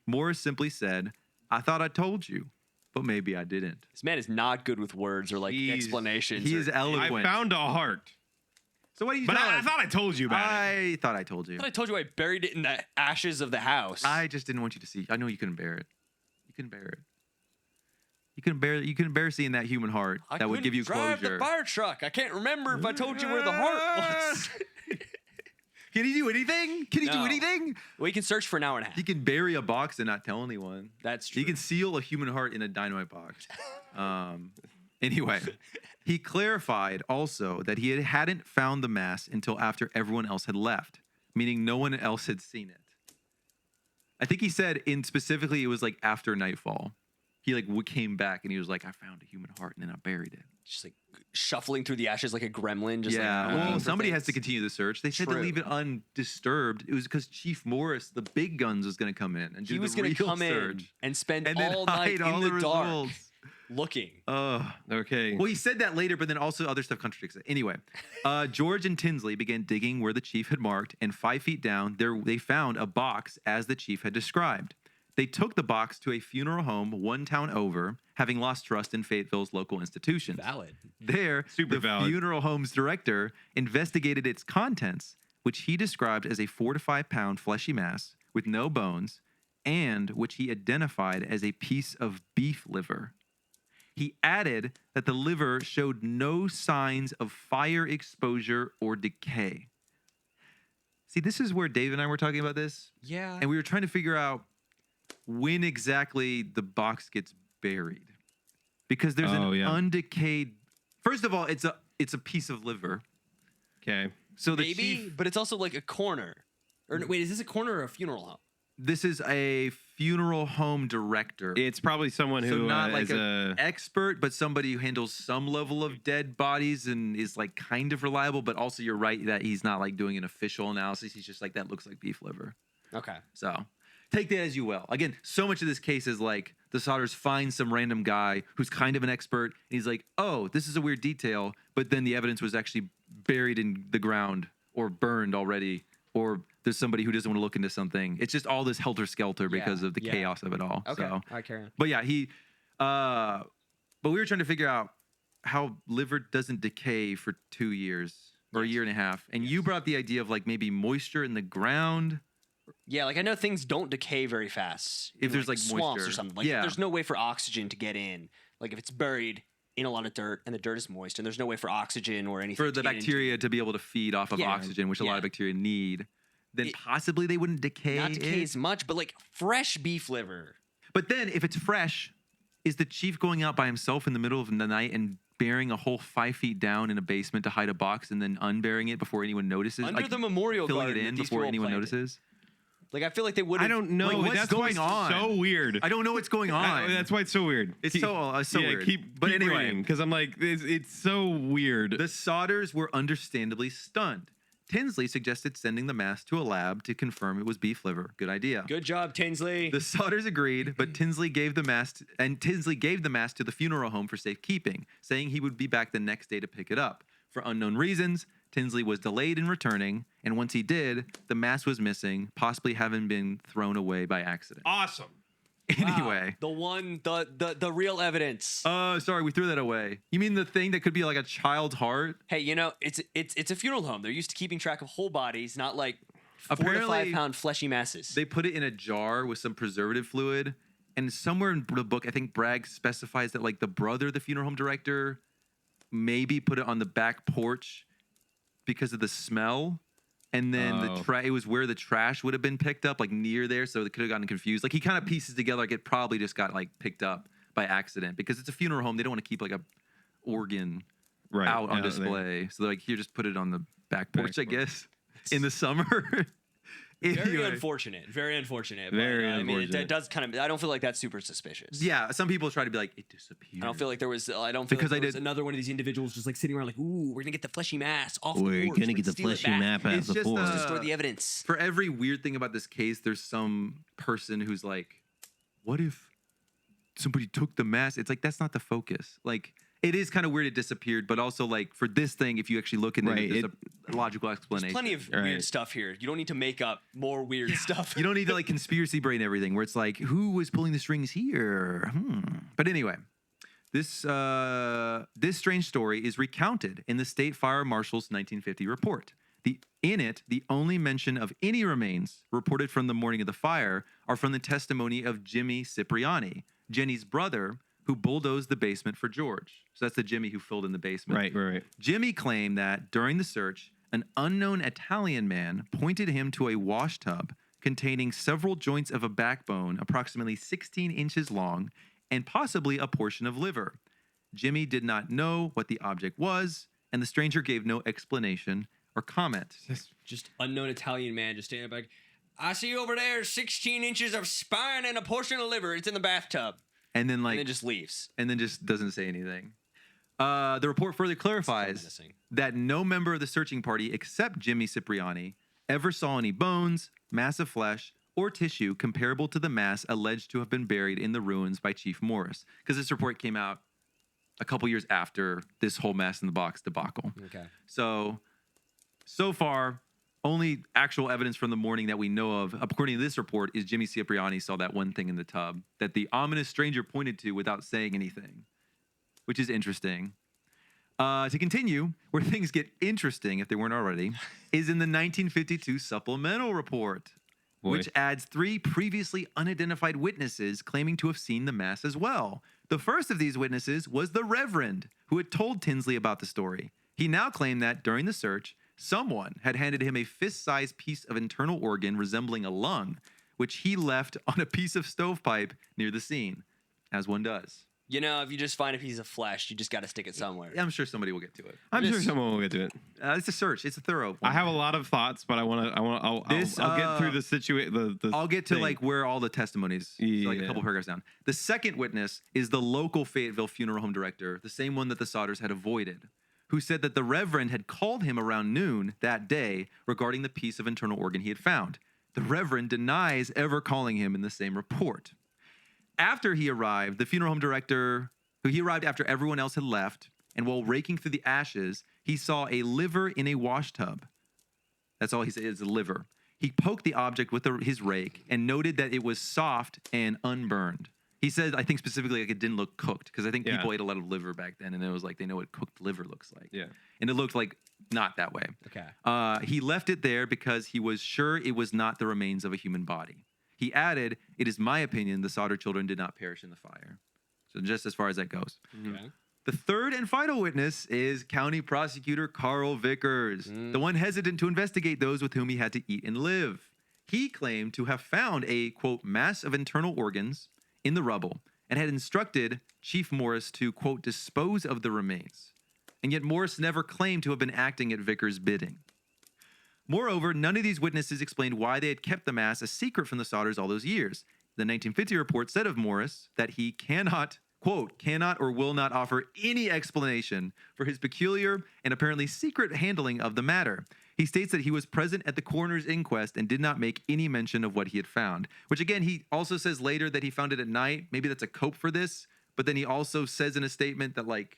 Morris simply said, "I thought I told you, but maybe I didn't." This man is not good with words or like explanations. He is I eloquent. found a heart. So what do you But tell I us? thought I told you about it. I thought I told you. I thought I told you I buried it in the ashes of the house. I just didn't want you to see. I know you couldn't bear it. You couldn't bear it. You couldn't bear seeing that human heart I that would couldn't give you drive closure. the fire truck. I can't remember if I told you where the heart was. Can he do anything? Can he do No. anything? Well, you can search for an hour and a half. He can bury a box and not tell anyone. That's true. He can seal a human heart in a dynamite box. Anyway, he clarified also that he hadn't found the mass until after everyone else had left, meaning no one else had seen it. I think he said specifically it was like after nightfall. He like came back and he was like, "I found a human heart and then I buried it." Just like shuffling through the ashes like a gremlin. Just Yeah, like, looking well, for somebody has to things. continue the search. They said to True. leave it undisturbed. It was because Chief Morris, the big guns, was going to come in and do He was the going to real come search. in and spend And then all night hide all in the dark results. looking. Okay. Well, he said that later, but then also other stuff contradicts it. Anyway, George and Tinsley began digging where the chief had marked, and 5 feet down, they found a box as the chief had described. They took the box to a funeral home one town over, having lost trust in Fayetteville's local institutions. Valid. There, Super the valid. funeral home's director investigated its contents, which he described as a 4 to 5 pound fleshy mass with no bones, and which he identified as a piece of beef liver. He added that the liver showed no signs of fire exposure or decay. See, this is where Dave and I were talking about this, Yeah. and we were trying to figure out when exactly the box gets buried. Because there's Oh, an yeah. undecayed. First of all, it's a piece of liver. Okay. So the Maybe, chief, but it's also like a corner. Or no, wait, is this a corner or a funeral home? this is a funeral home director. It's probably someone So who not like is an expert, but somebody who handles some level of dead bodies and is like kind of reliable. But also, you're right that he's not like doing an official analysis. He's just like, that looks like beef liver. Okay. So take that as you will. Again, so much of this case is like the Sodders find some random guy who's kind of an expert, and he's like, "Oh, this is a weird detail," but then the evidence was actually buried in the ground or burned already, or there's somebody who doesn't want to look into something. It's just all this helter skelter because Yeah, of the yeah. chaos of it all. Okay. So. All right, carry on. But yeah, but we were trying to figure out how liver doesn't decay for 2 years or a year and a half. And you brought up the idea of like maybe moisture in the ground. Yeah, like I know things don't decay very fast. If in, there's, like, swamps moisture. or something. Like Yeah. there's no way for oxygen to get in. Like if it's buried in a lot of dirt and the dirt is moist and there's no way for oxygen or anything For to the get into. bacteria to be able to feed off of Yeah, oxygen, which a lot yeah. of bacteria need, then It- possibly they wouldn't decay. Not decay it. as much, but like fresh beef liver. But then if it's fresh, is the chief going out by himself in the middle of the night and burying a hole 5 feet down in a basement to hide a box and then unburying it before anyone notices? Under Like, the memorial filling garden it that in these before people anyone planted. notices? Like I feel like they would. I don't know. Like, what's that's going why it's on? so weird. I don't know what's going on. That's why it's so weird. It's so weird. But But anyway. because I'm like, it's so weird. The Sodders were understandably stunned. Tinsley suggested sending the mass to a lab to confirm it was beef liver. Good idea. Good job, Tinsley. The Sodders agreed, but Tinsley gave the mass to the funeral home for safekeeping, saying he would be back the next day to pick it up. For unknown reasons, Tinsley was delayed in returning, and once he did, the mass was missing, possibly having been thrown away by accident. awesome. Anyway. the real evidence. Oh, sorry, we threw that away. You mean the thing that could be like a child's heart? Hey, you know, it's a funeral home. They're used to keeping track of whole bodies, not like 4 to 5 Apparently, pound fleshy masses. They put it in a jar with some preservative fluid, and somewhere in the book, I think Bragg specifies that like the brother of the funeral home director maybe put it on the back porch because of the smell. And then it was where the trash would have been picked up, like near there, so they could have gotten confused. Like he kind of pieces together, like it probably just got like picked up by accident because it's a funeral home. They don't want to keep like a organ out on display, so they're like, here, just put it on the back porch, I guess, in the summer. Very Anyway. unfortunate. Very unfortunate. But, Very I mean, unfortunate. it does kind of. I don't feel like that's super suspicious. Yeah, some people try to be like, it disappeared. I don't feel like there was. I don't feel Because like I there was did- another one of these individuals just like sitting around like, ooh, we're gonna get the fleshy mass off the We're force. gonna get the steal it fleshy back. map out It's the just, force. Destroy the evidence. For every weird thing about this case, there's some person who's like, what if somebody took the mask? It's like, that's not the focus. Like, it is kind of weird it disappeared, but also like for this thing, if you actually look at Right, it, there's a logical There's explanation. plenty of Right. weird stuff here. You don't need to make up more weird stuff. You don't need to like conspiracy brain everything where it's like, who was pulling the strings here? But anyway, this strange story is recounted in the State Fire Marshal's 1950 report. In it, the only mention of any remains reported from the morning of the fire are from the testimony of Jimmy Cipriani, Jenny's brother, who bulldozed the basement for George. So that's the Jimmy who filled in the basement. Right. Jimmy claimed that during the search, an unknown Italian man pointed him to a wash tub containing several joints of a backbone approximately 16 inches long and possibly a portion of liver. Jimmy did not know what the object was, and the stranger gave no explanation or comment. Just unknown Italian man just standing back. I see over there 16 inches of spine and a portion of liver. It's in the bathtub. And then And then just leaves. just doesn't say anything. The report further clarifies menacing. that no member of the searching party except Jimmy Cipriani ever saw any bones, mass of flesh, or tissue comparable to the mass alleged to have been buried in the ruins by Chief Morris. Because this report came out a couple years after this whole mass in the box debacle. Okay. So far, only actual evidence from the morning that we know of, according to this report, is Jimmy Cipriani saw that one thing in the tub that the ominous stranger pointed to without saying anything, which is interesting. To continue, where things get interesting, if they weren't already, is in the 1952 supplemental report, which adds 3 previously unidentified witnesses claiming to have seen the mass as well. The first of these witnesses was the Reverend, who had told Tinsley about the story. He now claimed that during the search, someone had handed him a fist-sized piece of internal organ resembling a lung, which he left on a piece of stovepipe near the scene, as one does. You know, if you just find a piece of flesh, you just got to stick it somewhere. I'm sure somebody will get to it. I'm sure someone will get to it. It's a search. It's a thorough I one. have a lot of thoughts, but I'll get through the situation. I'll get to thing. like where all the testimonies, so like a Yeah. couple paragraphs down. The second witness is the local Fayetteville funeral home director, the same one that the Sodders had avoided, who said that the Reverend had called him around noon that day regarding the piece of internal organ he had found. The Reverend denies ever calling him in the same report. After he arrived, the funeral home director, he arrived after everyone else had left, and while raking through the ashes, he saw a liver in a wash tub. That's all he said, is a liver. He poked the object with his rake and noted that it was soft and unburned. He said, I think specifically like it didn't look cooked, because I think people ate a lot of liver back then, and it was like they know what cooked liver looks like. Yeah. And it looked like not that way. Okay. He left it there because he was sure it was not the remains of a human body. He added, it is my opinion the Sodder children did not perish in the fire. So just as far as that goes. Okay. The third and final witness is County Prosecutor Carl Vickers, the one hesitant to investigate those with whom he had to eat and live. He claimed to have found a, quote, mass of internal organs in the rubble and had instructed Chief Morris to, quote, dispose of the remains. And yet Morris never claimed to have been acting at Vickers' bidding. Moreover, none of these witnesses explained why they had kept the mass a secret from the Sodders all those years. The 1950 report said of Morris that he cannot, quote, cannot or will not offer any explanation for his peculiar and apparently secret handling of the matter. He states that he was present at the coroner's inquest and did not make any mention of what he had found, which again, he also says later that he found it at night. Maybe that's a cope for this, but then he also says in a statement that like,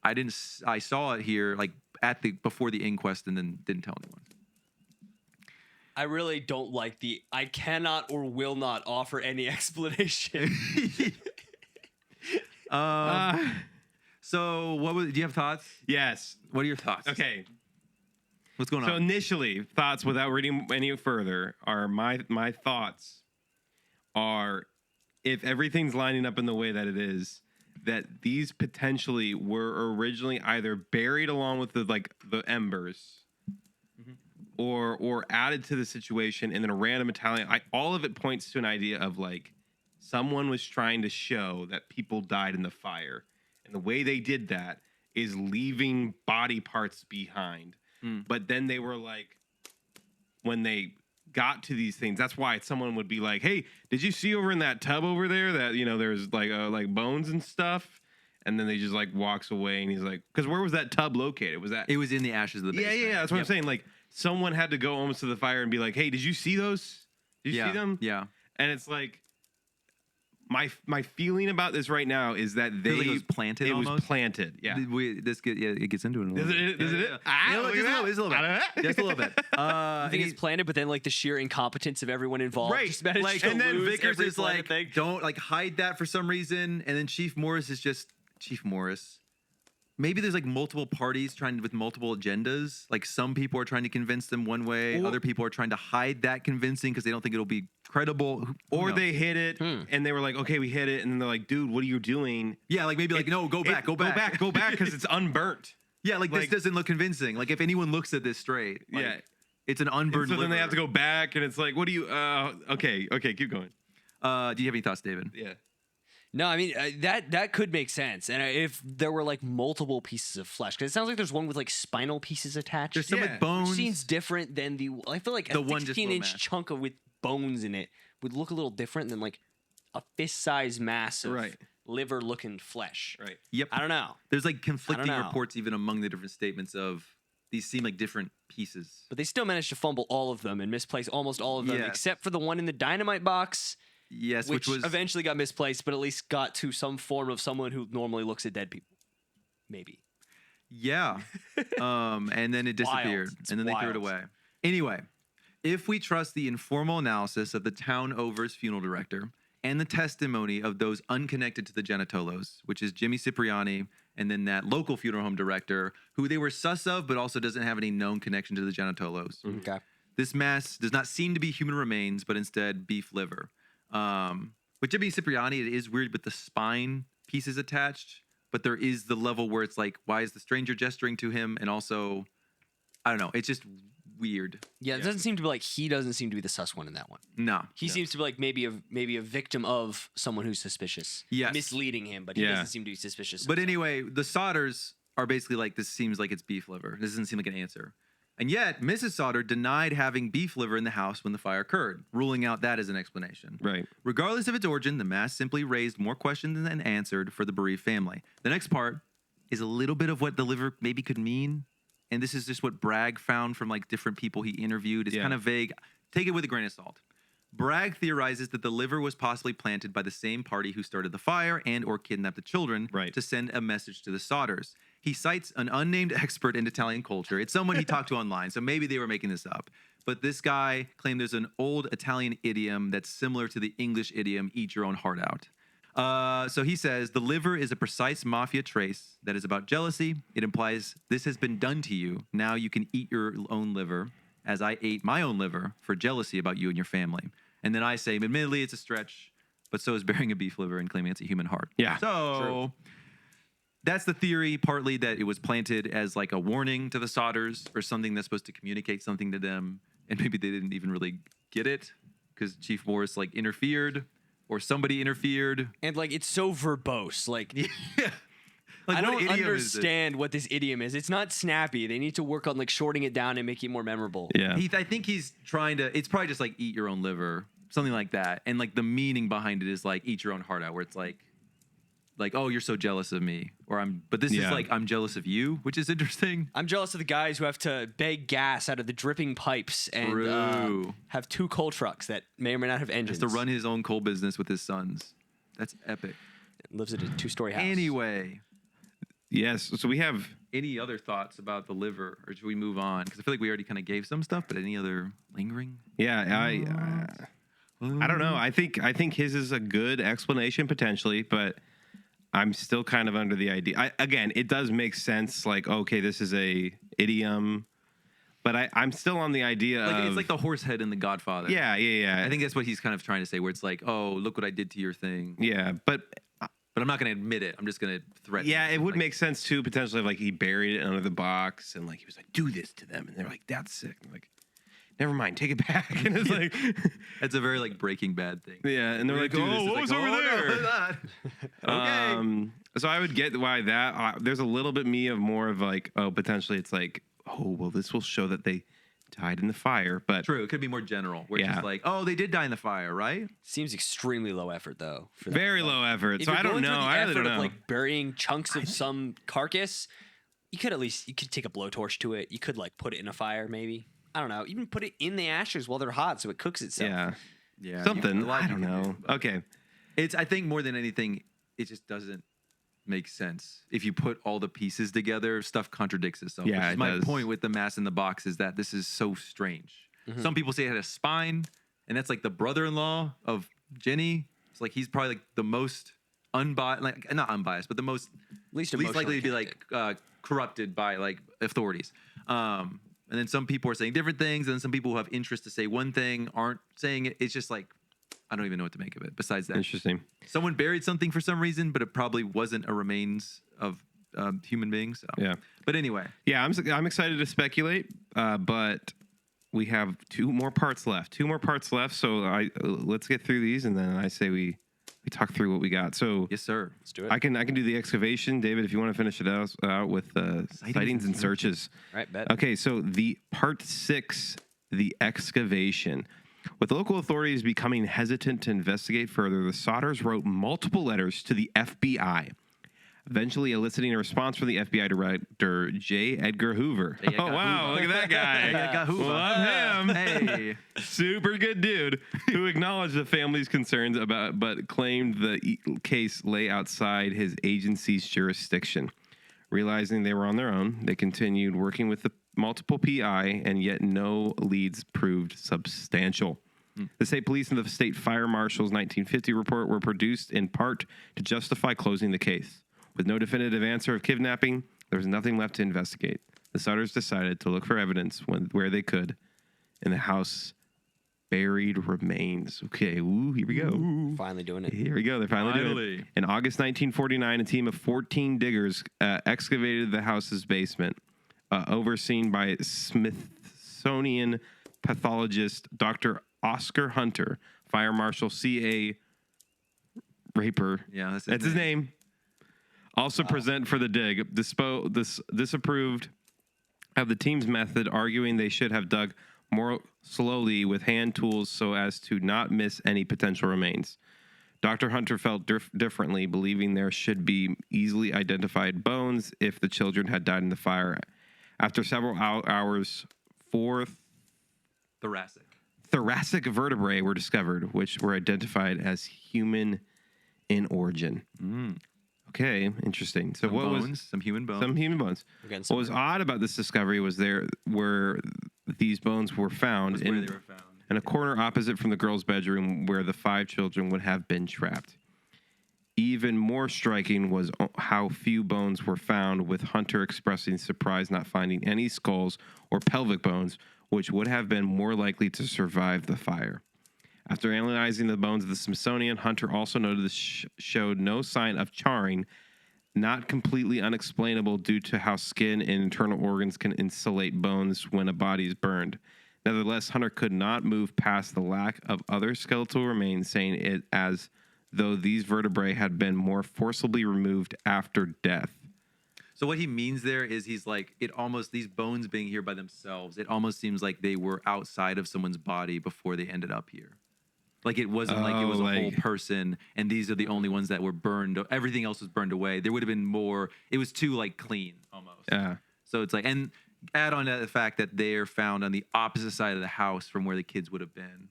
I saw it here like before the inquest and then didn't tell anyone. I really don't like the I cannot or will not offer any explanation. So do you have thoughts? Yes. What are your thoughts? Okay. What's going So on? initially, thoughts without reading any further are my thoughts are, if everything's lining up in the way that it is, that these potentially were originally either buried along with the embers, or added to the situation, and then a random Italian. All of it points to an idea of like someone was trying to show that people died in the fire, and the way they did that is leaving body parts behind. But then they were like, when they got to these things. That's why someone would be like, "Hey, did you see over in that tub over there that there's like bones and stuff?" And then they just like walks away, and he's like, "Because where was that tub located? Was that?" It was in the ashes of the basement. Yeah. That's what I'm saying. Like someone had to go almost to the fire and be like, "Hey, did you see those? Did you see them?" Yeah. And it's like my feeling about this right now is that Feels like it was planted It was almost? planted. Yeah. It gets into it a little bit. Is it? Yeah, Look just at a little that. bit. Just a little bit. I think it's planted, but then like the sheer incompetence of everyone involved, Right. just managed Like, to and then lose Vickers every is planted like, thing. don't like hide that for some reason, and then Chief Morris is just Chief Morris. Maybe there's like multiple parties trying with multiple agendas. Like some people are trying to convince them one way, other people are trying to hide that convincing because they don't think it'll be credible. Who Or knows? they hit it and they were like, "Okay, we hit it," and then they're like, "Dude, what are you doing?" Yeah, like maybe like no, go back, Go back, because it's unburnt. Yeah, like this Like- doesn't look convincing. Like if anyone looks at this straight, like, Yeah. it's an And unburned. so then they liver. have to go back, and it's like, "What do you?" Okay, keep going. Do you have any thoughts, David? Yeah. No, I mean that could make sense, and if there were like multiple pieces of flesh, because it sounds like there's one with like spinal pieces attached. There's some Yeah. with bones. Which seems different than the. I feel like The a one just little 16-inch mass. chunk of with bones in it would look a little different than like a fist-sized mass of Right. liver-looking flesh. Right. Yep. I don't know, There's like conflicting know. reports even among the different statements of these seem like different pieces. but they still managed to fumble all of them and misplace almost all of them, Yes. except for the one in the dynamite box, Yes, which which was eventually got misplaced, but at least got to some form of someone who normally looks at dead people. Maybe. yeah. And then it disappeared, It's and then they threw it wild. away. Anyway, if we trust the informal analysis of the town over's funeral director and the testimony of those unconnected to the Genitolos, which is Jimmy Cipriani and then that local funeral home director, who they were sus of, but also doesn't have any known connection to the Genitolos. Okay. This mass does not seem to be human remains, but instead beef liver. With Jimmy Cipriani, it is weird with the spine pieces attached, but there is the level where it's like, why is the stranger gesturing to him? And also, I don't know, it's just weird. Yeah, it doesn't seem to be like he doesn't seem to be the sus one in that one. No. He seems to be like maybe a victim of someone who's suspicious. Yes. Misleading him, but he Yeah. doesn't seem to be suspicious. But himself. anyway, the Sodders are basically like, this seems like it's beef liver. This doesn't seem like an answer. And yet, Mrs. Sodder denied having beef liver in the house when the fire occurred, ruling out that as an explanation. Right. Regardless of its origin, the mass simply raised more questions than answered for the bereaved family. The next part is a little bit of what the liver maybe could mean. And this is just what Bragg found from like different people he interviewed. It's Yeah. kind of vague. Take it with a grain of salt. Bragg theorizes that the liver was possibly planted by the same party who started the fire and or kidnapped the children Right. to send a message to the Sodders. He cites an unnamed expert in Italian culture. It's someone he talked to online, so maybe they were making this up. But this guy claimed there's an old Italian idiom that's similar to the English idiom, eat your own heart out. So he says, the liver is a precise mafia trace that is about jealousy. It implies this has been done to you. Now you can eat your own liver, as I ate my own liver for jealousy about you and your family. And then I say, admittedly, it's a stretch, but so is burying a beef liver and claiming it's a human heart. Yeah. So that's the theory, partly that it was planted as like a warning to the Sodders or something that's supposed to communicate something to them. And maybe they didn't even really get it because Chief Morris like interfered or somebody interfered. and like it's so verbose. Like Yeah. Like, I what don't idiom is it? understand what this idiom is. It's not snappy. They need to work on like shorting it down and making it more memorable. Yeah. I think he's trying to, it's probably just like eat your own liver, something like that. And like the meaning behind it is like eat your own heart out, where it's like, oh, you're so jealous of me. Or but this is Yeah. like, I'm jealous of you, which is interesting. I'm jealous of the guys who have to beg gas out of the dripping pipes and True. have 2 coal trucks that may or may not have engines. Just to run his own coal business with his sons. That's epic. Lives at a 2-story house. Anyway, Yes. So we have. any other thoughts about the liver, or should we move on? Because I feel like we already kind of gave some stuff, but any other lingering? Yeah. I don't know. I think his is a good explanation potentially, but I'm still kind of under the idea. Again, it does make sense. Like, okay, this is a idiom, but I'm still on the idea Like of it's like the horse head in The Godfather. yeah. I think that's what he's kind of trying to say, where it's like, oh, look what I did to your thing. yeah, but But I'm not going to admit it. I'm just going to threaten. yeah, it would Like, make sense too potentially if like he buried it under the box and like he was like, do this to them, and they're like, that's sick. I'm like, never mind, take it back. And it's like, That's a very like Breaking Bad thing. yeah, and they're We're like, gonna do this. oh, It's what like, was over oh, there? no, okay. So I would get why that. There's a little bit me of more of like, oh, potentially it's like, oh, well, this will show that they died in the fire. But True. It could be more general. Where it's Yeah. just like, oh, they did die in the fire, right? Seems extremely low effort though. For that. very low effort. If So you're I don't going through know. the I really effort don't of know. like burying chunks of some carcass, you could take a blowtorch to it. You could like put it in a fire, maybe. I don't know. Even put it in the ashes while they're hot, so it cooks itself. Yeah. Yeah. Something. a lot I you don't can know. do. Okay. It's, I think more than anything, it just doesn't make sense. If you put all the pieces together, stuff contradicts itself. Yeah, which is it my does. point with the mass in the box is that this is so strange. Some people say it had a spine, and that's like the brother-in-law of Jenny. It's like he's probably like the most unbiased, like not unbiased, but the most Least least likely emotionally to be like corrupted by like authorities. And then some people are saying different things, and then some people who have interest to say one thing aren't saying it. It's just like I don't even know what to make of it. Besides that, Interesting. someone buried something for some reason, but it probably wasn't a remains of human beings. So. Yeah. But anyway, Yeah, I'm excited to speculate, but we have two more parts left. So let's get through these, and then I say we talk through what we got. So yes, sir. Let's do it. I can do the excavation, David, if you want to finish it out with sightings and searches. All right, bet. Okay, so the part 6, the excavation. With local authorities becoming hesitant to investigate further, the Sodders wrote multiple letters to the FBI, eventually eliciting a response from the FBI Director J. Edgar Hoover. J. Edgar Oh, wow, Hoover. look at that guy. J. Edgar Hoover. Love him. Hey. Super good dude who acknowledged the family's concerns but claimed the case lay outside his agency's jurisdiction. Realizing they were on their own, they continued working with the multiple PI, and yet no leads proved substantial. The state police and the state fire marshal's 1950 report were produced in part to justify closing the case. With no definitive answer of kidnapping, there was nothing left to investigate. The Sodders decided to look for evidence where they could in the house buried remains. Okay, here we go. Finally doing it. Here we go. They're finally doing Finally. it. In August 1949, a team of 14 diggers excavated the house's basement, overseen by Smithsonian pathologist Dr. Oscar Hunter, Fire Marshal C.A. Raper. Yeah, That's his name. Also present for the dig. Disapproved of the team's method, arguing they should have dug more slowly with hand tools so as to not miss any potential remains. Dr. Hunter felt differently, believing there should be easily identified bones if the children had died in the fire. After several hours, 4 thoracic vertebrae were discovered, which were identified as human in origin. Okay, interesting. So Some human bones. some human bones? Again, What was odd about this discovery was where these bones were found where they were found. in a corner opposite from the girls' bedroom where the 5 children would have been trapped. Even more striking was how few bones were found, with Hunter expressing surprise not finding any skulls or pelvic bones, which would have been more likely to survive the fire. After analyzing the bones of the Smithsonian, Hunter also noted this showed no sign of charring, not completely unexplainable due to how skin and internal organs can insulate bones when a body is burned. Nevertheless, Hunter could not move past the lack of other skeletal remains, saying it as though these vertebrae had been more forcibly removed after death. So what he means there is he's like, it almost, these bones being here by themselves, it almost seems like they were outside of someone's body before they ended up here. Like it wasn't like it was a whole person and these are the only ones that were burned. Everything else was burned away. There would have been more. It was too like clean almost. Yeah. So it's like, and add on to the fact that they're found on the opposite side of the house from where the kids would have been.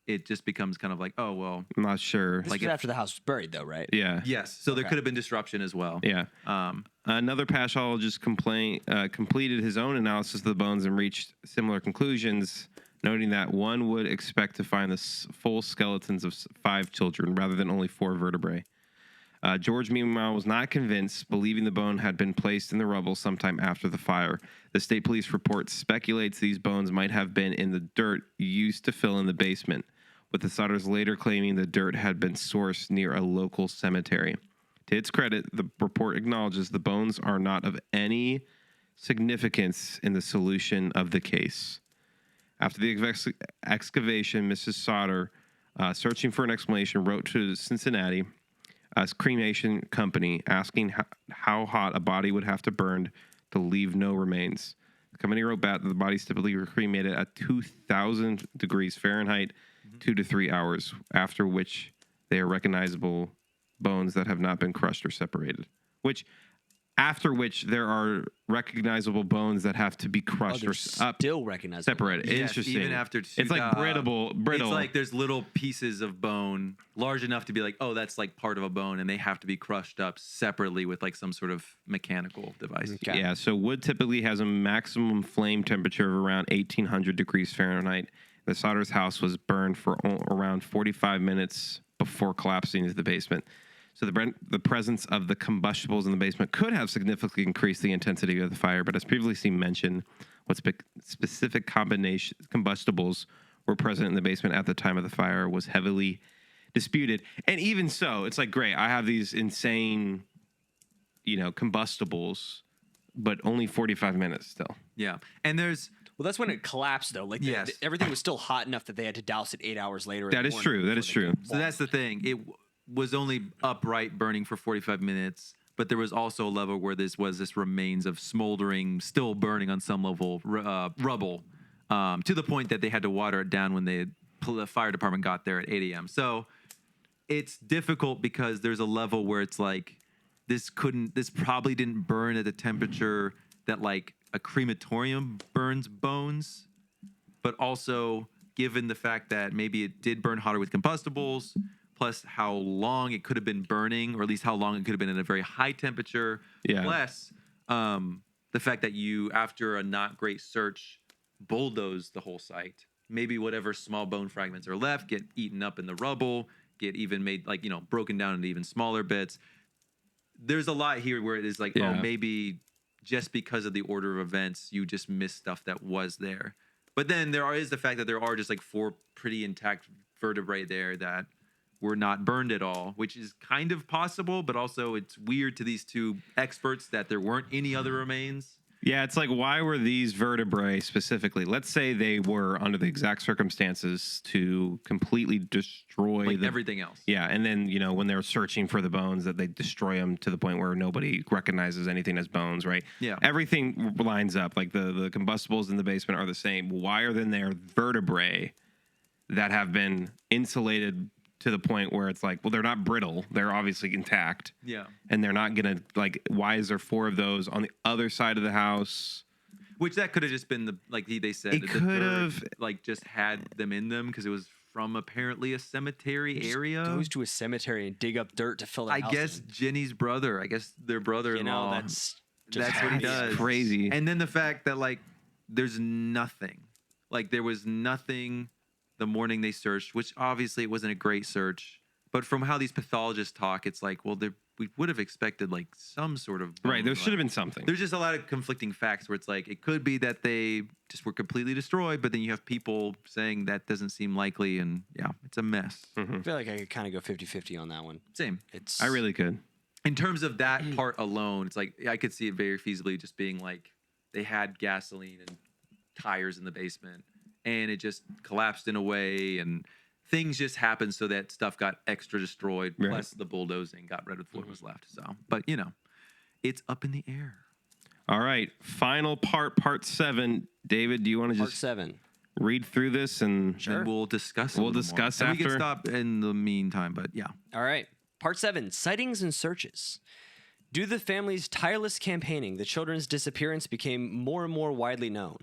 It just becomes kind of like, oh, well. I'm not sure. This like was it- after the house was buried, though, right? Yeah. Yes. So there Okay. could have been disruption as well. Yeah. Another pathologist completed his own analysis of the bones and reached similar conclusions, noting that one would expect to find the full skeletons of 5 children rather than only 4 vertebrae. George, meanwhile, was not convinced, believing the bone had been placed in the rubble sometime after the fire. The state police report speculates these bones might have been in the dirt used to fill in the basement, with the Sodders later claiming the dirt had been sourced near a local cemetery. To its credit, the report acknowledges the bones are not of any significance in the solution of the case. After the excavation, Mrs. Sodder, searching for an explanation, wrote to Cincinnati, a cremation company, asking how hot a body would have to burn to leave no remains. The company wrote back that the bodies typically were cremated at 2,000 degrees Fahrenheit, 2 to 3 hours, after which they are recognizable bones that have not been crushed or separated. After which there are recognizable bones that have to be crushed or still recognizable. separated. Yes, Interesting. even after it's like brittle. It's like there's little pieces of bone large enough to be like, oh, that's like part of a bone, and they have to be crushed up separately with like some sort of mechanical device. Okay. Yeah, so wood typically has a maximum flame temperature of around 1,800 degrees Fahrenheit. The Sodder's house was burned for around 45 minutes before collapsing into the basement. So the presence of the combustibles in the basement could have significantly increased the intensity of the fire, but as previously mentioned, what specific combustibles were present in the basement at the time of the fire was heavily disputed. And even so, it's like, great, I have these insane, combustibles, but only 45 minutes still. Yeah, and there's Well, that's when it collapsed, though. Like, Yes. everything was still hot enough that they had to douse it 8 hours later. That is true. That is true. so that's the thing. It was only upright burning for 45 minutes, but there was also a level where this remains of smoldering, still burning on some level rubble, to the point that they had to water it down when the fire department got there at 8 a.m. So it's difficult because there's a level where it's like this probably didn't burn at the temperature that like a crematorium burns bones, but also given the fact that maybe it did burn hotter with combustibles, plus how long it could have been burning, or at least how long it could have been at a very high temperature, plus the fact that you, after a not great search, bulldoze the whole site. Maybe whatever small bone fragments are left get eaten up in the rubble, get even made broken down into even smaller bits. There's a lot here where it is like, oh, maybe just because of the order of events, you just missed stuff that was there. But then there is the fact that there are just like 4 pretty intact vertebrae there that were not burned at all, which is kind of possible, but also it's weird to these 2 experts that there weren't any other remains. Yeah, it's like, why were these vertebrae specifically? Let's say they were under the exact circumstances to completely destroy everything else. Yeah, and then, when they're searching for the bones, that they destroy them to the point where nobody recognizes anything as bones, right? Yeah. Everything lines up. Like the combustibles in the basement are the same. Why are then there vertebrae that have been insulated to the point where it's like, well, they're not brittle. They're obviously intact. Yeah. And they're not going to, why is there 4 of those on the other side of the house? Which that could have just been they said It that could have just had them in them because it was from apparently a cemetery area. Goes to a cemetery and dig up dirt to fill their house. I guess Jenny's brother. I guess their brother-in-law. That's just what he does. Crazy. And then the fact that there's nothing. There was nothing the morning they searched, which obviously it wasn't a great search. But from how these pathologists talk, it's like, well, we would have expected some sort of bone. Right, there should have been something. There's just a lot of conflicting facts where it's like, it could be that they just were completely destroyed, but then you have people saying that doesn't seem likely, and yeah, it's a mess. I feel like I could kind of go 50-50 on that one. Same. I really could. In terms of that part alone, it's like, I could see it very feasibly just being like, they had gasoline and tires in the basement, and it just collapsed in a way, and things just happened so that stuff got extra destroyed, plus the bulldozing got rid of what was left. So, but it's up in the air. All right, final part 7. David, do you want to Part just 7. read through this and Sure. And we'll discuss. We'll discuss and after. we can stop in the meantime, but yeah. All right. Part 7, sightings and searches. Due to the family's tireless campaigning, the children's disappearance became more and more widely known.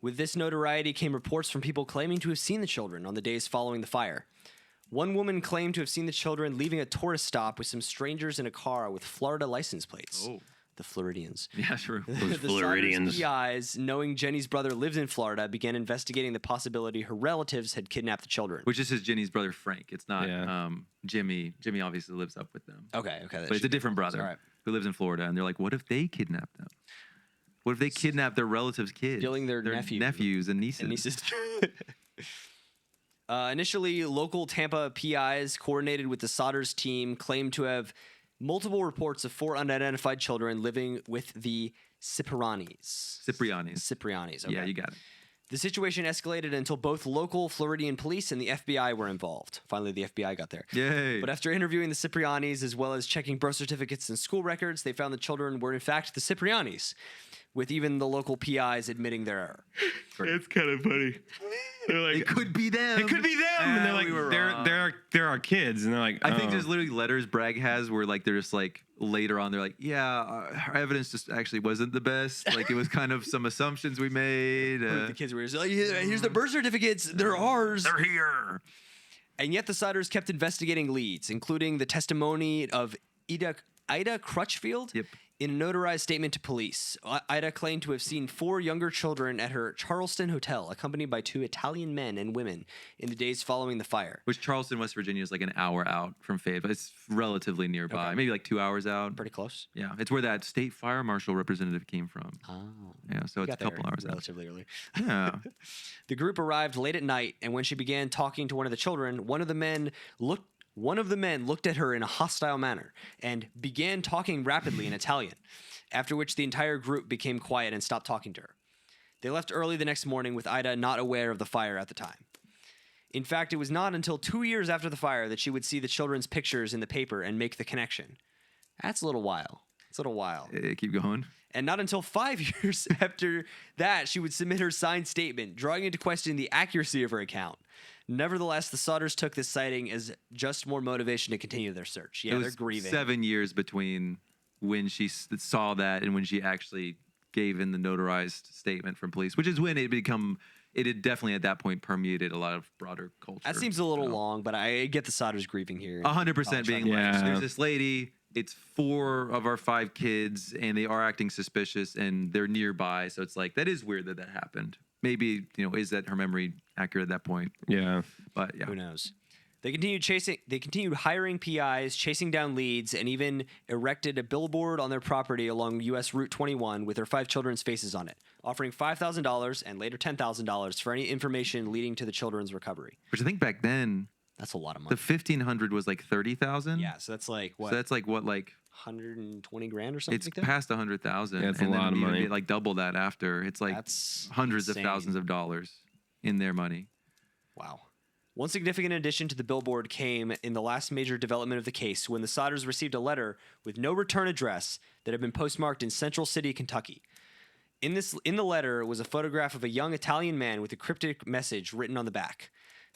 With this notoriety came reports from people claiming to have seen the children on the days following the fire. One woman claimed to have seen the children leaving a tourist stop with some strangers in a car with Florida license plates. Oh. The Floridians. Yeah, true. Those The Floridians. Sodder's PIs, knowing Jenny's brother lives in Florida, began investigating the possibility her relatives had kidnapped the children. Which is his Jenny's brother, Frank. It's not Yeah. Jimmy. Jimmy obviously lives up with them. Okay. But it's a different brother All right. who lives in Florida. And they're like, what if they kidnapped them? What if they kidnapped their relatives' kids? Stealing their nephews and nieces. And nieces. Initially, local Tampa PIs coordinated with the Sodders team claimed to have multiple reports of 4 unidentified children living with the Ciprianis. Ciprianis. Okay. Yeah, you got it. The situation escalated until both local Floridian police and the FBI were involved. Finally, the FBI got there. Yay. But after interviewing the Ciprianis, as well as checking birth certificates and school records, they found the children were in fact the Ciprianis. with even the local PIs admitting their error. It's kind of funny. They're like, It could be them. it could be them, and they're like, we were wrong. they're our kids, and they're like, I think oh. there's literally letters Bragg has where like they're just like later on they're like, yeah, our evidence just actually wasn't the best. Like it was kind of some assumptions we made. The kids were just like, here's the birth certificates. They're ours. They're here. And yet the Sodders kept investigating leads, including the testimony of Ida Crutchfield. Yep. In a notarized statement to police, Ida claimed to have seen 4 younger children at her Charleston hotel, accompanied by 2 Italian men and women in the days following the fire. Which Charleston, West Virginia is like an hour out from Fayette, but it's relatively nearby. Okay. Maybe like 2 hours out. Pretty close. Yeah, it's where that state fire marshal representative came from. Oh. Yeah, so it's a Got there couple hours out. relatively early. Yeah. The group arrived late at night, and when she began talking to one of the children, one of the men looked at her in a hostile manner and began talking rapidly in Italian, after which the entire group became quiet and stopped talking to her. They left early the next morning with Ida not aware of the fire at the time. In fact, it was not until 2 years after the fire that she would see the children's pictures in the paper and make the connection. That's a little while. It's a little while. Keep going. And not until 5 years after that, she would submit her signed statement, drawing into question the accuracy of her account. Nevertheless, the Sodders took this sighting as just more motivation to continue their search. Yeah, It they're was grieving. 7 years between when she saw that and when she actually gave in the notarized statement from police, which is when it had definitely at that point permeated a lot of broader culture. That seems a little long, but I get the Sodders grieving here. 100% being like, Yeah. there's this lady, it's 4 of our 5 kids, and they are acting suspicious, and they're nearby, so it's like, that is weird that happened. Maybe, is that her memory accurate at that point? Yeah. But yeah. Who knows? They continued hiring PIs, chasing down leads, and even erected a billboard on their property along US Route 21 with their 5 children's faces on it, offering $5,000 and later $10,000 for any information leading to the children's recovery. Which I think back then, That's a lot of the money. 1,500 was like 30,000. Yeah, so that's like what? So that's like what, like 120 grand or something it's like that? past 100,000. Yeah, it's a and then lot of even money. Like double that after. It's like That's hundreds insane. of thousands of dollars in their money. Wow. One significant addition to the billboard came in the last major development of the case when the Sodders received a letter with no return address that had been postmarked in Central City, Kentucky. In the letter was a photograph of a young Italian man with a cryptic message written on the back.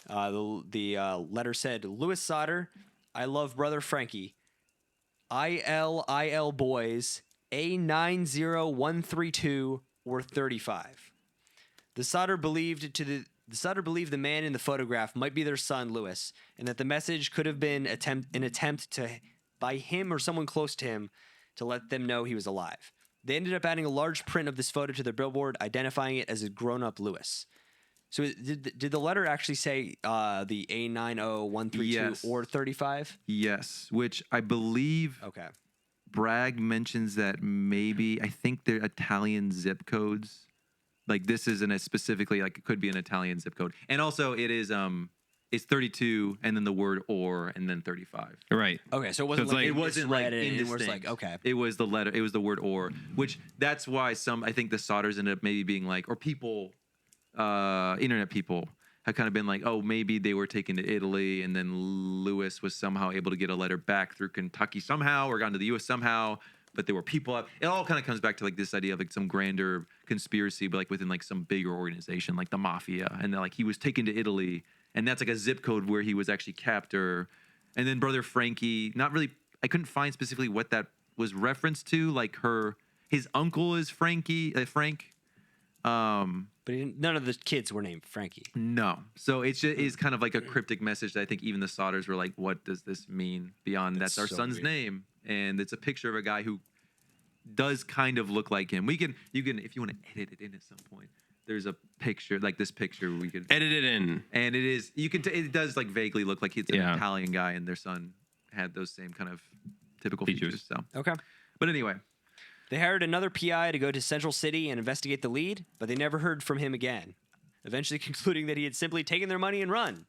The letter said, "Louis Sodder, I love brother Frankie. ILIL boys, A90132 or 35." The Sodder believed the man in the photograph might be their son, Louis, and that the message could have been an attempt by him or someone close to him to let them know he was alive. They ended up adding a large print of this photo to their billboard, identifying it as a grown-up Louis. So did the letter actually say the A90132 Yes. or 35? Yes, which I believe Okay. Bragg mentions that maybe, I think they're Italian zip codes. Like this isn't a specifically, like it could be an Italian zip code. And also it is, it's 32 and then the word or and then 35. Right. Okay, so it wasn't it's like, like- It wasn't like misread it, it was indistinct. like, okay. It was the letter, it was the word or, which that's why I think the Sodders ended up maybe being like, or people, internet people had kind of been like, oh, maybe they were taken to Italy and then Lewis was somehow able to get a letter back through Kentucky somehow or gone to the U.S. somehow, but there were people out. It all kind of comes back to like this idea of like some grander conspiracy, but like within like some bigger organization, like the mafia. And then like he was taken to Italy and that's like a zip code where he was actually kept and then brother Frankie, not really, I couldn't find specifically what that was referenced to. Like his uncle is Frank. But none of the kids were named Frankie. No. So it's just is kind of like a cryptic message that I think even the Sodders were like, what does this mean beyond that's our so son's weird. name? And it's a picture of a guy who does kind of look like him. You can if you want to edit it in at some point. There's a picture like this picture we could Edit it in. and it is it does like vaguely look like it's an Yeah. Italian guy and their son had those same kind of typical features. So Okay. but anyway, They hired another PI to go to Central City and investigate the lead, but they never heard from him again, eventually concluding that he had simply taken their money and run.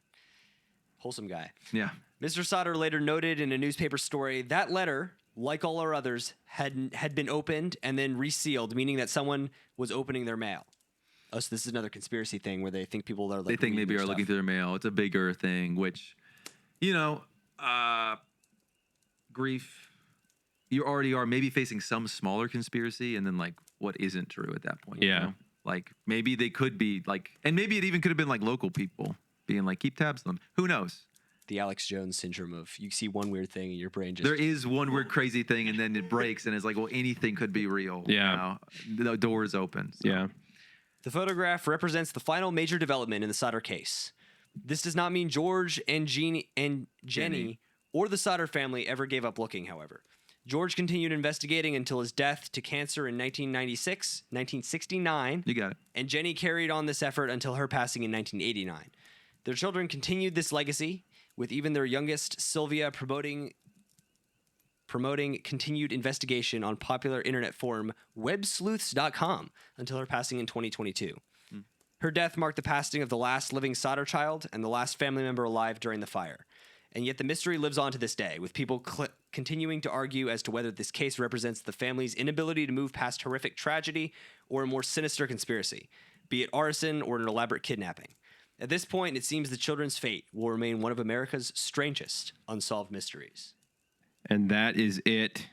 Wholesome guy. yeah. Mr. Sodder later noted in a newspaper story that letter, like all our others, had been opened and then resealed, meaning that someone was opening their mail. Oh, so this is another conspiracy thing where they think people are like They think reading maybe their are looking stuff. through their mail. It's a bigger thing, which, grief, you already are maybe facing some smaller conspiracy, and then like what isn't true at that point. Yeah. You know? Like maybe they could be like, and maybe it even could have been like local people being like, keep tabs on them. Who knows? The Alex Jones syndrome of you see one weird thing and your brain just. There is one weird crazy thing, and then it breaks, and it's like, well, anything could be real. Yeah. Now. The door is open. So. Yeah. The photograph represents the final major development in the Sodder case. This does not mean George and Jenny or the Sodder family ever gave up looking, however. George continued investigating until his death to cancer in 1969. You got it. And Jenny carried on this effort until her passing in 1989. Their children continued this legacy, with even their youngest, Sylvia, promoting continued investigation on popular internet forum websleuths.com until her passing in 2022. Her death marked the passing of the last living Sodder child and the last family member alive during the fire. And yet the mystery lives on to this day, with people continuing to argue as to whether this case represents the family's inability to move past horrific tragedy or a more sinister conspiracy, be it arson or an elaborate kidnapping. At this point, it seems the children's fate will remain one of America's strangest unsolved mysteries. And that is it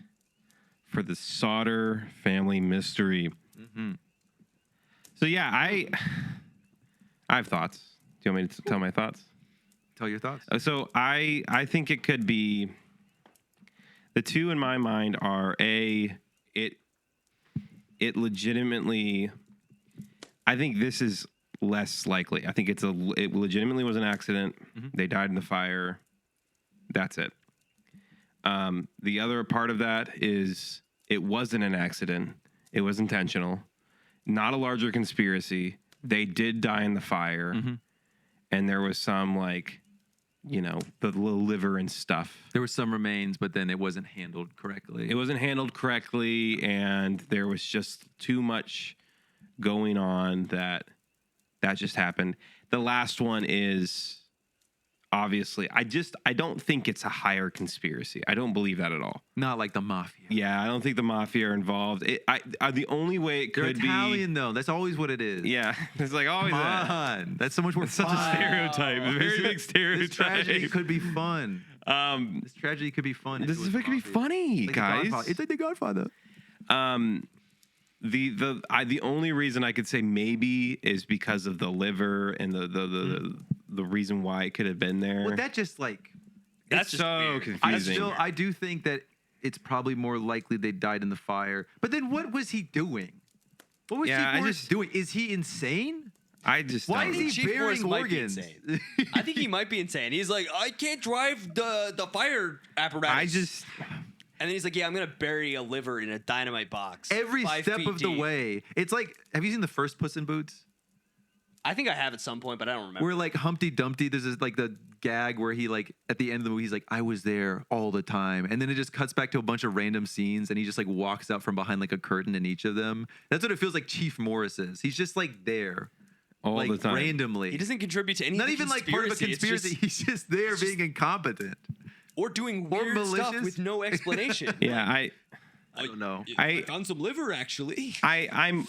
for the Sodder family mystery. Mm-hmm. So yeah, I have thoughts. Do you want me to tell my thoughts? Tell your thoughts. So I think it could be the two in my mind are it legitimately. I think this is less likely. I think it legitimately was an accident. Mm-hmm. They died in the fire. That's it. The other part of that is it wasn't an accident. It was intentional. Not a larger conspiracy. They did die in the fire. Mm-hmm. And there was some the little liver and stuff. There were some remains, but then it wasn't handled correctly. It wasn't handled correctly, and there was just too much going on that just happened. The last one is obviously, I don't think it's a higher conspiracy. I don't believe that at all. Not like the mafia. Yeah, I don't think the mafia are involved. The only way it They're could Italian, though. That's always what it is. Yeah, it's like always Come that. on. That's so much more Such fun. a stereotype. A very big stereotype. This tragedy could be fun. Um, This tragedy could be fun. this is it could be funny, Like guys. It's like The Godfather. The only reason I could say maybe is because of the liver and the reason why it could have been there. Well, that just like That's it's just so weird. confusing. I do think that it's probably more likely they died in the fire. But then what was he doing? What was he doing? Is he insane? I just Why don't is know. he Chief burying Morris might be organs? insane. I think he might be insane. He's like, I can't drive the fire apparatus. And then he's like, yeah, I'm going to bury a liver in a dynamite box. Every 5 step feet of the deep. way. It's like, have you seen the first Puss in Boots? I think I have at some point, but I don't remember. Where like Humpty Dumpty, there's this, like the gag where he like at the end of the movie, he's like, I was there all the time. And then it just cuts back to a bunch of random scenes and he just like walks out from behind like a curtain in each of them. That's what it feels like Chief Morris is. He's just like there. All like the time. randomly. He doesn't contribute to any Not of the even like part of a conspiracy. It's conspiracy. just- He's just there being incompetent. or doing Or weird stuff malicious. with no explanation. Yeah, I don't know. I found some liver, actually. I'm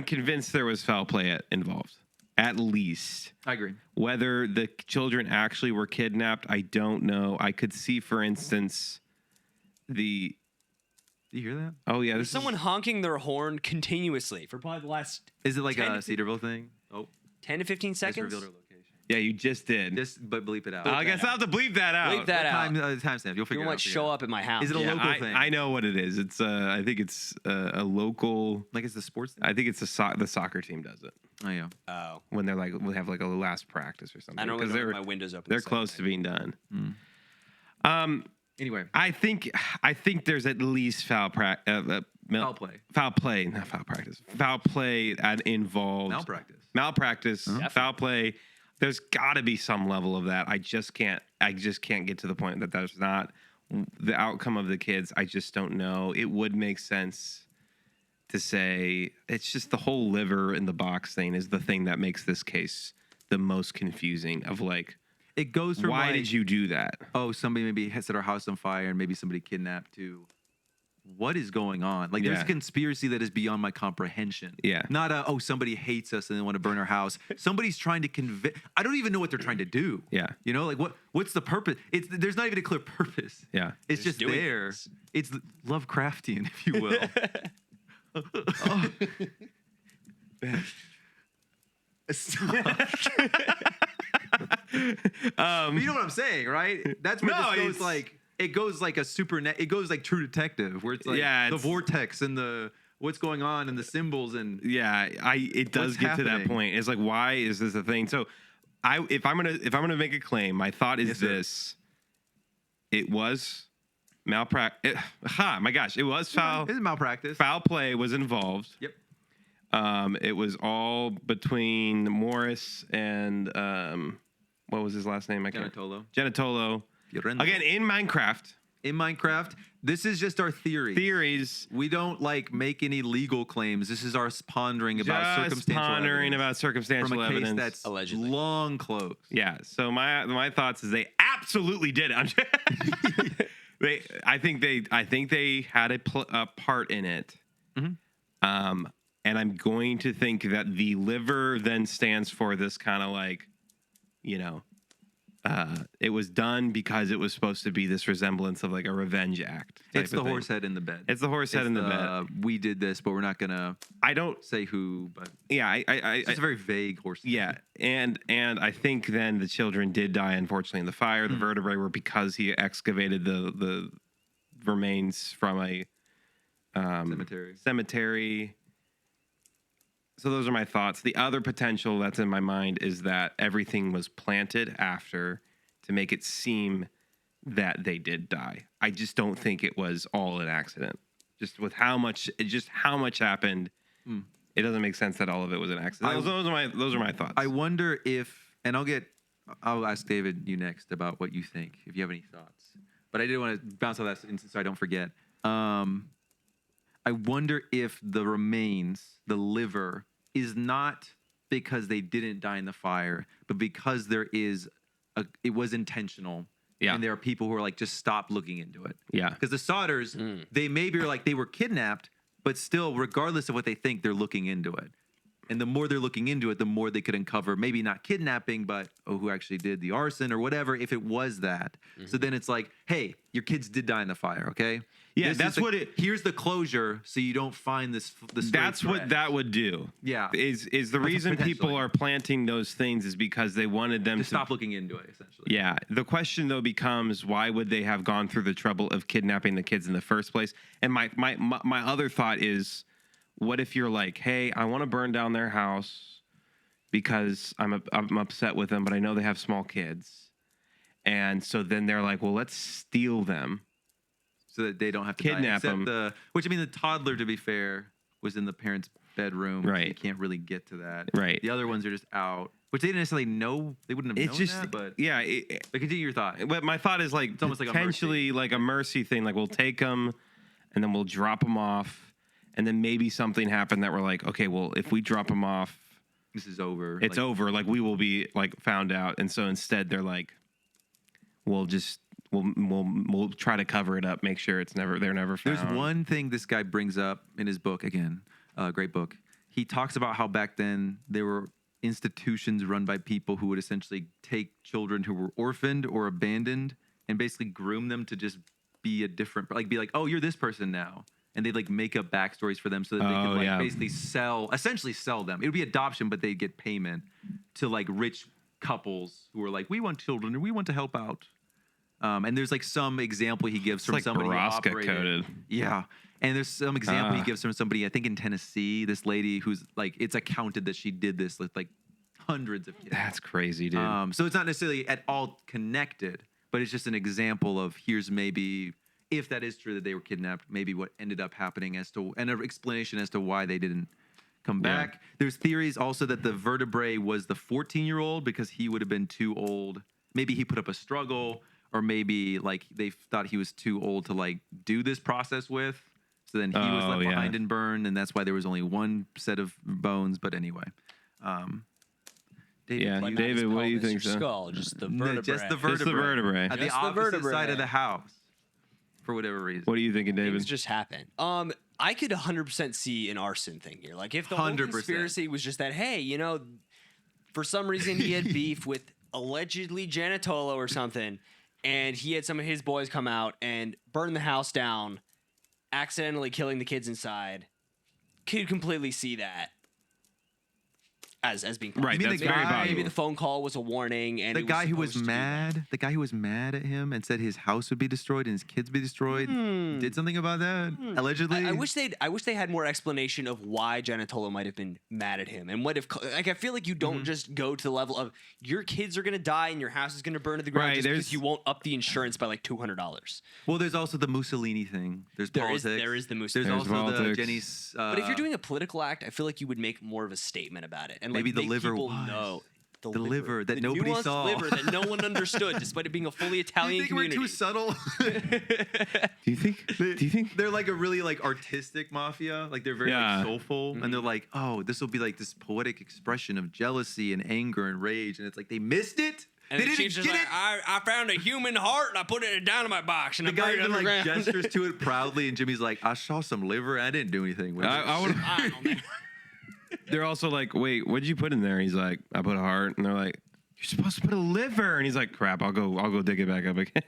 convinced there was foul play involved. At least. I agree. Whether the children actually were kidnapped, I don't know. I could see, for instance, Do you hear that? oh yeah, There's this someone honking their horn continuously for probably the last Is it like 10 a to Cedarville thing? Oh, 10 to 15 just seconds. revealed our location. yeah, you just did. But bleep it out. I guess I'll have to bleep that out. Bleep that out. Timestamp. You'll figure People it out. might show up at my house. Is it a Yeah, local thing? I know what it is. It's I think it's a local. Like it's the sports thing? I think it's the soccer team does it Oh, yeah. Oh. when they're like we have like a last practice or something. I don't because know. My window's open. they're so- close to being done. Anyway, I think there's at least foul play. Foul play, not foul practice. Foul play involved. malpractice. Foul play. There's got to be some level of that. I just can't get to the point that that's not the outcome of the kids. I just don't know. It would make sense to say it's just the whole liver in the box thing is the thing that makes this case the most confusing. Of like, It goes from why like, did you do that? oh, somebody maybe set our house on fire and maybe somebody kidnapped to what is going on? Like, there's Yeah. a conspiracy that is beyond my comprehension. Yeah. Not somebody hates us and they want to burn our house. Somebody's trying to convince. I don't even know what they're trying to do. Yeah. You know, like what's the purpose? There's not even a clear purpose. Yeah. It's just doing there. this. It's Lovecraftian, if you will. You know what I'm saying, right? That's where No, this goes it's- like it goes like it goes like True Detective, where it's like Yeah, the it's- vortex and the what's going on and the symbols and Yeah, it does What's get to that happening? point. It's like, why is this a thing? So, if I'm gonna make a claim, my thought is Yes, sir. this: it was malpractice. My gosh, it was foul. it's malpractice. Foul play was involved. Yep. It was all between Morris and what was his last name? I can't. Genitolo. Fiorendo. Again, in Minecraft. In Minecraft, this is just our theory. Theories. We don't like make any legal claims. This is our pondering about Just circumstantial pondering evidence about circumstantial from a case evidence. that's Allegedly. long closed. Yeah. So my thoughts is they absolutely did it. I think they had a part in it. Mm-hmm. And I'm going to think that the liver then stands for this kind of like, it was done because it was supposed to be this resemblance of like a revenge act. It's type the of thing. horse head in the bed. It's the horse head in the bed. We did this, but we're not gonna I don't. say who. But Yeah. it's a very vague horse. Yeah, and I think then the children did die, unfortunately, in the fire. The vertebrae were because he excavated the remains from a cemetery. So those are my thoughts. The other potential that's in my mind is that everything was planted after to make it seem that they did die. I just don't think it was all an accident. Just with how much happened, it doesn't make sense that all of it was an accident. Those are my thoughts. I wonder if, and I'll ask David you next about what you think, if you have any thoughts. But I did want to bounce off that so I don't forget. I wonder if the remains, the liver, is not because they didn't die in the fire, but because it was intentional. Yeah. And there are people who are like, just stop looking into it. Yeah. Because the Sodders, they maybe are like, they were kidnapped, but still, regardless of what they think, they're looking into it. And the more they're looking into it, the more they could uncover, maybe not kidnapping, but who actually did the arson or whatever, if it was that. So then it's like, hey, your kids did die in the fire, okay? Yeah, This that's is what it- Here's the closure, so you don't find this. That's what that would do. Yeah. Is the reason people potentially. are planting those things is because they wanted them to to stop looking into it, essentially. Yeah. The question though becomes, why would they have gone through the trouble of kidnapping the kids in the first place? And my other thought is, what if you're like, hey, I want to burn down their house because I'm upset with them, but I know they have small kids. And so then they're like, well, let's steal them. So that they don't have to Kidnap die. them. The toddler, to be fair, was in the parents' bedroom. So Right. you can't really get to that. Right. The other ones are just out, which they didn't necessarily know. They wouldn't have It's known just, that, but yeah. but continue your thought. But my thought is like almost like a potentially like a mercy thing. Like we'll take them and then we'll drop them off. And then maybe something happened that we're like, okay, well, if we drop them off, This is over. it's over. Like we will be like found out. And so instead they're like, we'll try to cover it up, make sure they're never found. There's one thing this guy brings up in his book, again, great book. He talks about how back then there were institutions run by people who would essentially take children who were orphaned or abandoned and basically groom them to just be be like, oh, you're this person now. And they'd like make up backstories for them so that they could like basically essentially sell them. It would be adoption, but they'd get payment to like rich couples who are like, we want children and we want to help out. And there's like some example he gives from like somebody who Baraska operated. coded. Yeah. And there's some example he gives from somebody, I think in Tennessee, this lady who's like, it's accounted that she did this with like hundreds of kids. That's crazy, dude. So it's not necessarily at all connected, but it's just an example of here's maybe, if that is true that they were kidnapped, maybe what ended up happening and an explanation as to why they didn't come back. Yeah. There's theories also that the vertebrae was the 14-year-old because he would have been too old. Maybe he put up a struggle, or maybe like they thought he was too old to like do this process with. So then he was left behind and burned, and that's why there was only one set of bones. But anyway, David, Yeah, But not David, as what do called you as think? your So? skull, just the No, vertebrae. just the It's the vertebrae. At the Just the opposite vertebrae. side of the house. for whatever reason. What are you thinking, David? Things just happen. I could 100% see an arson thing here. Like if the whole 100%. conspiracy was just that, hey, for some reason he had beef with allegedly Janatolo or something, and he had some of his boys come out and burn the house down, accidentally killing the kids inside. Could completely see that as being possible. Right, You mean that's the very guy- possible. Maybe the phone call was a warning, and The it guy who was supposed to do that. mad, the guy who was mad at him and said his house would be destroyed and his kids be destroyed, did something about that allegedly. I wish they had more explanation of why Janatolo might have been mad at him, and what if I feel like you don't just go to the level of your kids are gonna die and your house is gonna burn to the ground Right, just there's- because you won't up the insurance by like $200. Well, there's also the Mussolini thing. There's There is- politics. there is the There's Mussolini. also There's the politics. Jenny's. But if you're doing a political act, I feel like you would make more of a statement about it, and like Maybe the make liver people was. know The liver that the nobody nuanced saw. liver that no one understood, despite it being a fully Italian you think community. we're too subtle? Do you think? They're like a really like artistic mafia. Like they're very Yeah. like soulful, and they're like, oh, this will be like this poetic expression of jealousy and anger and rage, and it's like they missed it. And they the didn't chief's get just it. like, I found a human heart and I put it down in my box and The I guy buried it even like underground. gestures to it proudly, and Jimmy's like, I saw some liver. I didn't do anything with it. I would. I don't know, man. They're also like, wait, what did you put in there? He's like, I put a heart, and they're like, you're supposed to put a liver, and he's like, crap, I'll go dig it back up again.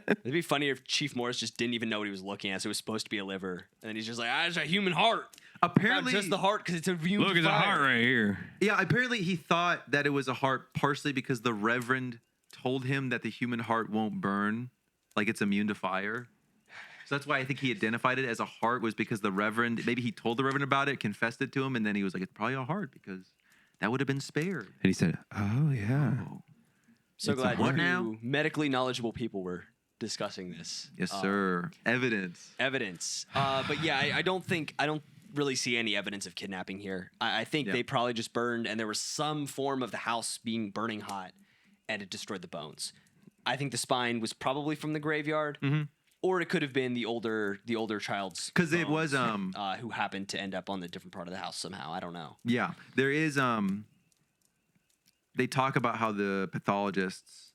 It'd be funny if Chief Morris just didn't even know what he was looking at, so it was supposed to be a liver, and then he's just like, it's a human heart. Apparently, Not just the heart because it's a view. Look, it's a heart right here. Yeah, apparently he thought that it was a heart partially because the Reverend told him that the human heart won't burn, like it's immune to fire. So that's why I think he identified it as a heart, was because the Reverend, maybe he told the Reverend about it, confessed it to him, and then he was like, it's probably a heart because that would have been spared. And he said, oh, yeah. So It's a glad heart two now? medically knowledgeable people were discussing this. Yes, sir. Evidence. Evidence. But yeah, I don't really see any evidence of kidnapping here. I think Yeah. they probably just burned, and there was some form of the house being burning hot, and it destroyed the bones. I think the spine was probably from the graveyard, or it could have been the older child's. 'Cause it was, bones, who happened to end up on the different part of the house somehow. I don't know. Yeah, there is. They talk about how the pathologists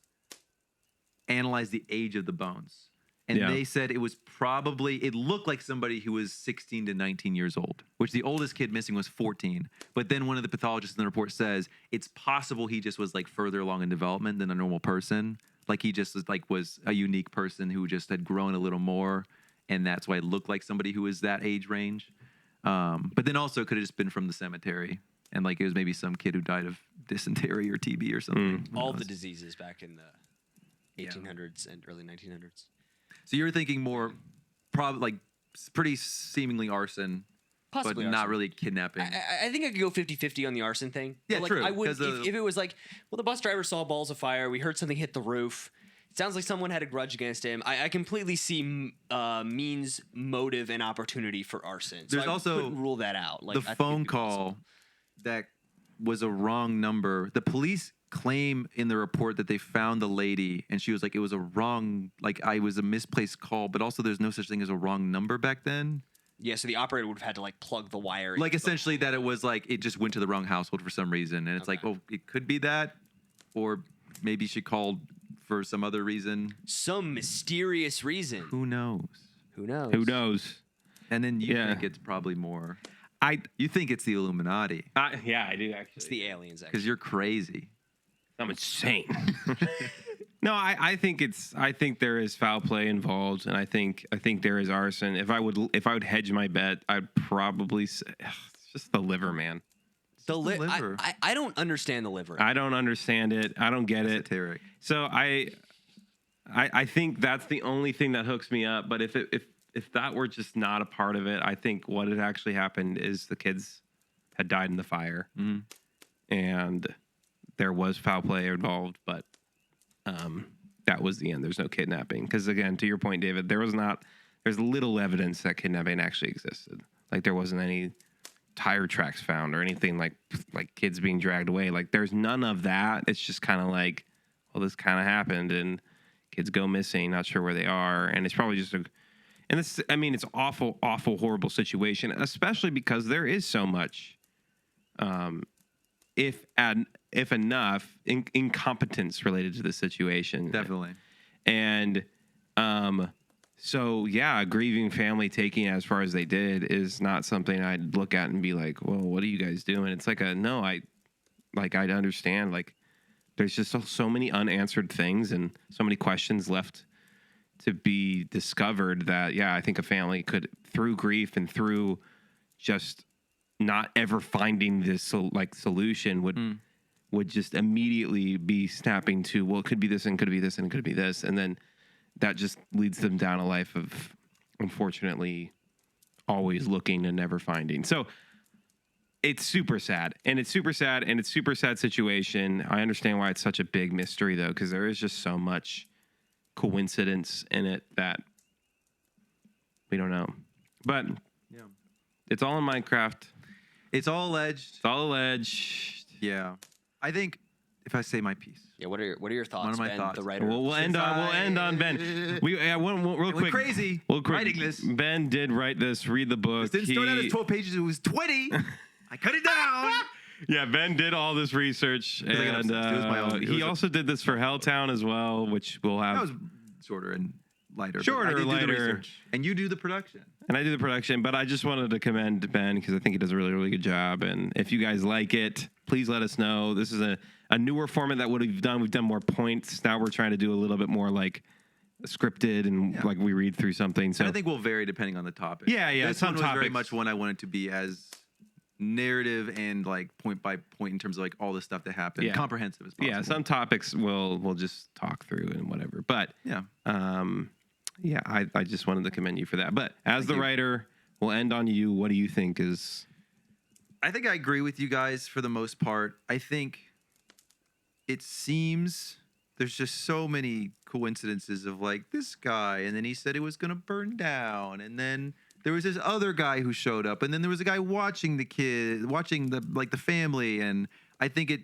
analyzed the age of the bones, and Yeah. they said it was probably. It looked like somebody who was 16 to 19 years old, which the oldest kid missing was 14. But then one of the pathologists in the report says it's possible he just was like further along in development than a normal person. Like he just was a unique person who just had grown a little more, and that's why it looked like somebody who was that age range. But then also it could have just been from the cemetery, and like it was maybe some kid who died of dysentery or TB or something. Who All the knows? diseases back in the 1800s and early 1900s. So you're thinking more, probably like pretty seemingly arson, Possibly but not arson. really kidnapping. I think I could go 50-50 on the arson thing. Yeah, But, like, true, I would 'cause if it was like, well, the bus driver saw balls of fire. We heard something hit the roof. It sounds like someone had a grudge against him. I completely see means, motive, and opportunity for arson. So There's I also couldn't rule that out. Like, I the think phone it'd be possible. call that was a wrong number. The police claim in the report that they found the lady, and she was like, it was a wrong, like I was a misplaced call, but also there's no such thing as a wrong number back then. Yeah, so the operator would have had to like plug the wire. Like into the- essentially that it was like it just went to the wrong household for some reason, and it's like, Okay. oh, it could be that, or maybe she called for some other reason. some mysterious reason. Who knows? Who knows? Who knows? And then you Yeah. think it's probably more. I You think it's the Illuminati yeah, I do actually. It's the aliens. because Actually. you're crazy. I'm insane. No, I think there is foul play involved, and I think there is arson. If I would hedge my bet, I'd probably say it's just the liver, man. The liver. I don't understand the liver. I don't understand it. I don't get it. Esoteric. So I think that's the only thing that hooks me up. But if that were just not a part of it, I think what had actually happened is the kids had died in the fire, and there was foul play involved, but that was the end. There's no kidnapping. Because again, to your point, David, there's little evidence that kidnapping actually existed. Like there wasn't any tire tracks found or anything like kids being dragged away. Like there's none of that. It's just kind of like, well, this kind of happened and kids go missing, not sure where they are. And it's probably just it's awful, horrible situation, especially because there is so much, if enough, incompetence related to the situation. Definitely. And So yeah, a grieving family taking it as far as they did is not something I'd look at and be like, well, what are you guys doing? It's like I'd understand, like, there's just so many unanswered things and so many questions left to be discovered that, yeah, I think a family could, through grief and through just not ever finding this solution, would just immediately be snapping to, well, it could be this and could be this and could be this. And then that just leads them down a life of, unfortunately, always looking and never finding. So it's super sad, and it's super sad, and it's super sad situation. I understand why it's such a big mystery, though, because there is just so much coincidence in it that we don't know. But Yeah. it's all in Minecraft. It's all alleged. It's all alleged. Yeah. I think if I say my piece. Yeah, what are your thoughts, One of my Ben, thoughts. the writer? We'll end on Ben. One real It went quick. crazy Real quick. writing this. Ben did write this. Read the book. It didn't start out as 12 pages. It was 20. I cut it down. Yeah, Ben did all this research, I got and obsessed. It was my own- it he was a- also did this for Helltown as well, which we'll have. That was shorter and lighter. but Shorter, I did do the lighter. research. And you do the production. And I do the production, but I just wanted to commend Ben because I think he does a really, really good job. And if you guys like it, please let us know. This is a newer format that we've done. We've done more points. Now we're trying to do a little bit more like scripted and like we read through something. So And I think we'll vary depending on the topic. Yeah, yeah, This some one was very topics- much one I wanted to be as narrative and like point by point in terms of like all the stuff that happened, Yeah. comprehensive as possible. yeah, some topics we'll just talk through and whatever. But Yeah. yeah, I just wanted to commend you for that. But as the you. writer, we'll end on you. What do you think is? I think I agree with you guys for the most part. I think it seems there's just so many coincidences of like this guy, and then he said it was going to burn down, and then there was this other guy who showed up, and then there was a guy watching the family, and I think it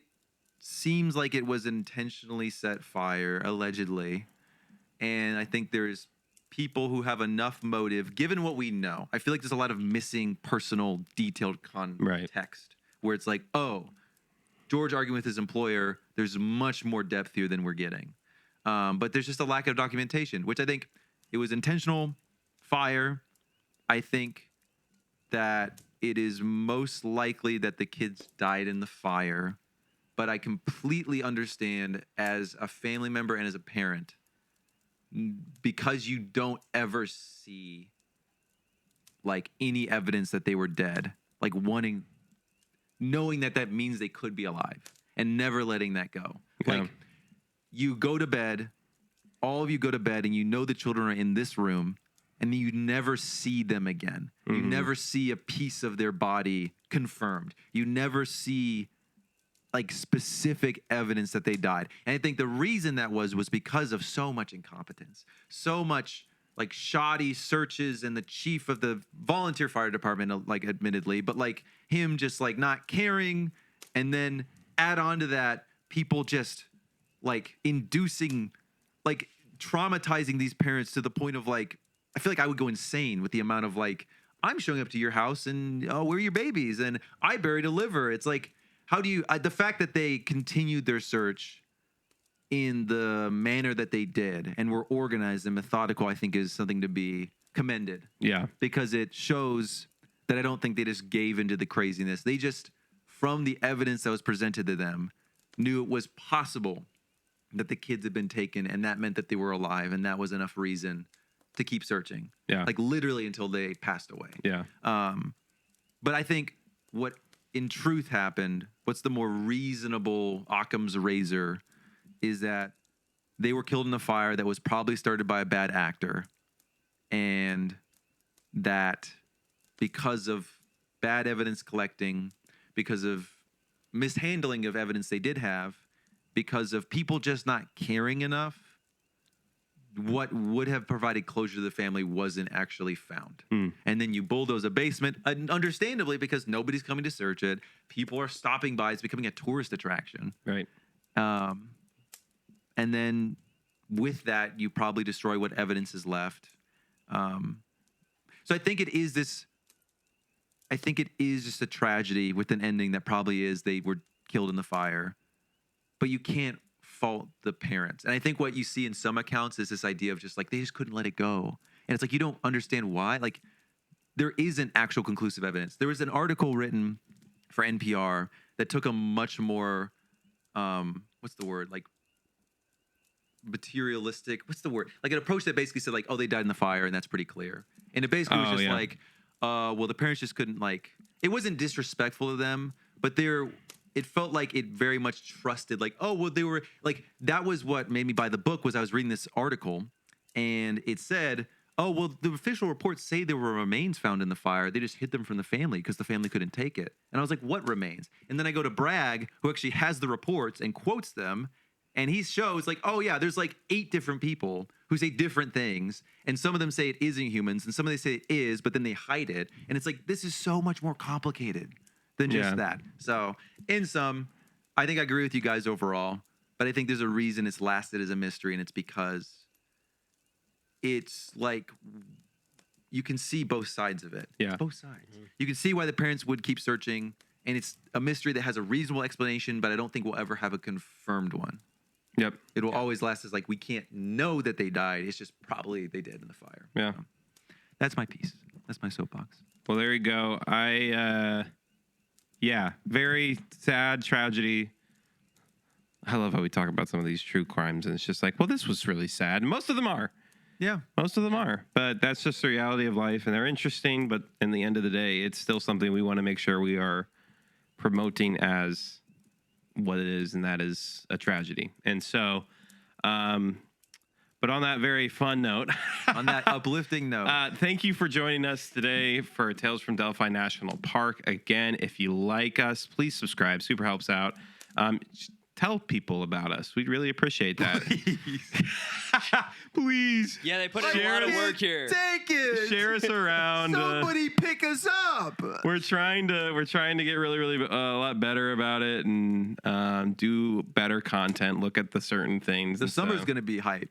seems like it was intentionally set fire, allegedly. And I think there's people who have enough motive, given what we know. I feel like there's a lot of missing personal, detailed context where it's like, oh, George arguing with his employer, there's much more depth here than we're getting. But there's just a lack of documentation, which I think it was intentional fire. I think that it is most likely that the kids died in the fire. But I completely understand as a family member and as a parent, because you don't ever see like any evidence that they were dead, like knowing that means they could be alive and never letting that go. Yeah. Like you go to bed, all of you go to bed and you know the children are in this room and then you never see them again. You never see a piece of their body confirmed. You never see like specific evidence that they died. And I think the reason that was because of so much incompetence, so much like shoddy searches, and the chief of the volunteer fire department, like admittedly, but like him just like not caring. And then add on to that, people just like inducing, like traumatizing these parents to the point of like, I feel like I would go insane with the amount of like, I'm showing up to your house and oh, where are your babies? And I buried a liver. It's like, how do you, the fact that they continued their search in the manner that they did and were organized and methodical, I think is something to be commended. Yeah. Because it shows that I don't think they just gave into the craziness. They just, from the evidence that was presented to them, knew it was possible that the kids had been taken, and that meant that they were alive, and that was enough reason to keep searching. Yeah. Like literally until they passed away. Yeah. But I think what in truth happened, what's the more reasonable Occam's razor, is that they were killed in a fire that was probably started by a bad actor. And that because of bad evidence collecting, because of mishandling of evidence they did have, because of people just not caring enough, what would have provided closure to the family wasn't actually found. And then you bulldoze a basement, understandably, because nobody's coming to search it. People are stopping by. It's becoming a tourist attraction. Right. And then with that, you probably destroy what evidence is left. So I think it is just a tragedy with an ending that probably is they were killed in the fire. But you can't fault the parents. And I think what you see in some accounts is this idea of just like, they just couldn't let it go. And it's like, you don't understand why. Like, there isn't actual conclusive evidence. There was an article written for NPR that took a much more, what's the word? Like, materialistic, what's the word? Like an approach that basically said like, oh, they died in the fire and that's pretty clear. And it basically was just like, well, the parents just couldn't like, it wasn't disrespectful to them, but it felt like it very much trusted like, oh, well, they were like, that was what made me buy the book was I was reading this article and it said, oh, well, the official reports say there were remains found in the fire. They just hid them from the family because the family couldn't take it. And I was like, what remains? And then I go to Bragg, who actually has the reports and quotes them. And he shows like, oh yeah, there's like 8 different people who say different things. And some of them say it isn't humans and some of them say it is, but then they hide it. And it's like, this is so much more complicated than just that. So in sum, I think I agree with you guys overall, but I think there's a reason it's lasted as a mystery. And it's because it's like, you can see both sides of it. Yeah. It's both sides. You can see why the parents would keep searching. And it's a mystery that has a reasonable explanation, but I don't think we'll ever have a confirmed one. Yep. It will always last as like, we can't know that they died. It's just probably they did in the fire. Yeah. So, that's my piece. That's my soapbox. Well, there you go. Yeah, very sad tragedy. I love how we talk about some of these true crimes, and it's just like, well, this was really sad. And most of them are. Yeah. Most of them are. But that's just the reality of life, and they're interesting. But in the end of the day, it's still something we want to make sure we are promoting as what it is, and that is a tragedy. And so, but on that very fun note, On that uplifting note, thank you for joining us today for Tales from Delphi National Park. Again, if you like us, please subscribe. Super helps out. Tell people about us. We'd really appreciate that. Please. Yeah, they put in a lot of work here. Take it. Share us around. Somebody pick us up. We're trying to get really a lot better about it and do better content. Look at the certain things. The summer's going to be hype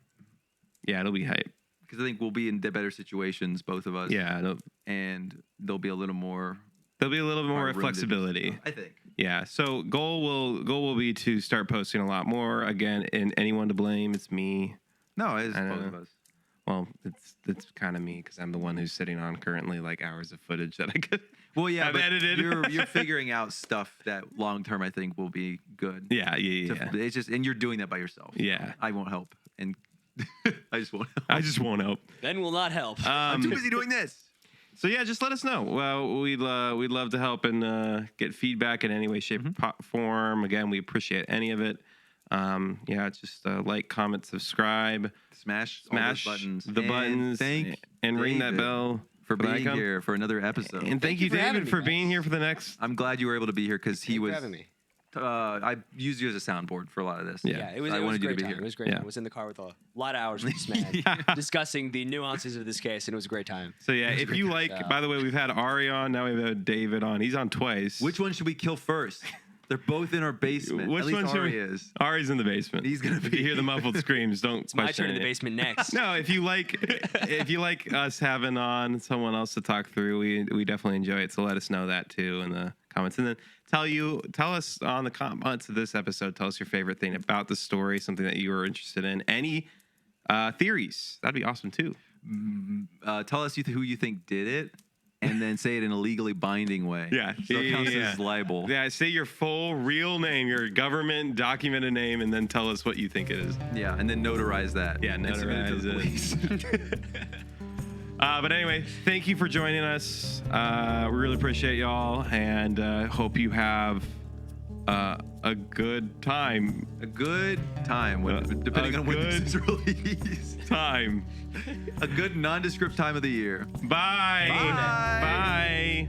Yeah, it'll be hype. because I think we'll be in better situations, both of us. Yeah, and there'll be a little more. there'll be a little more room to do flexibility. stuff, I think. Yeah. So goal will be to start posting a lot more. Again, and anyone to blame? It's me. No, it's I both know. of us. Well, it's kind of me because I'm the one who's sitting on currently like hours of footage that I could. Well, yeah, I've but edited. you're figuring out stuff that long term I think will be good. Yeah. It's just, and you're doing that by yourself. Yeah. I won't help, and I just won't help. I just won't help. Ben will not help. I'm too busy doing this. So yeah, just let us know. Well, we'd love to help and get feedback in any way, shape, or form. Again, we appreciate any of it. Yeah, just like, comment, subscribe, Smash all those buttons. the And buttons, Thank and ring that David bell for the being icon. here for another episode. And thank you, you for having David, me, for guys. being here for the next. I'm glad you were able to be here because he Thank you was. for having me. I used you as a soundboard for a lot of this. Yeah. Yeah, it was, I it was a wanted you to great be time. here. It was great. Yeah. I was in the car with a lot of hours with this man discussing the nuances of this case, and it was a great time. So yeah, if you like, by the way, we've had Ari on. Now we've had David on. He's on twice. Which one should we kill first? They're both in our basement. Which At least one should Ari we? is. Ari's in the basement. He's gonna If be you hear the muffled screams, don't It's my question turn in the it. basement next. No, if you like us having on someone else to talk through, we definitely enjoy it. So let us know that too in the comments, and then tell us on the comments of this episode. Tell us your favorite thing about the story, something that you were interested in. Any theories? That'd be awesome too. Tell us who you think did it, and then say it in a legally binding way. Yeah. So it counts Yeah. as libel. Yeah, say your full real name, your government documented name, and then tell us what you think it is. Yeah, and then notarize that. Yeah, and submit it to the notarize police. But anyway, thank you for joining us. We really appreciate y'all, and hope you have a good time. A good time, depending on when this is released. Time. A good nondescript time of the year. Bye. Bye. Bye.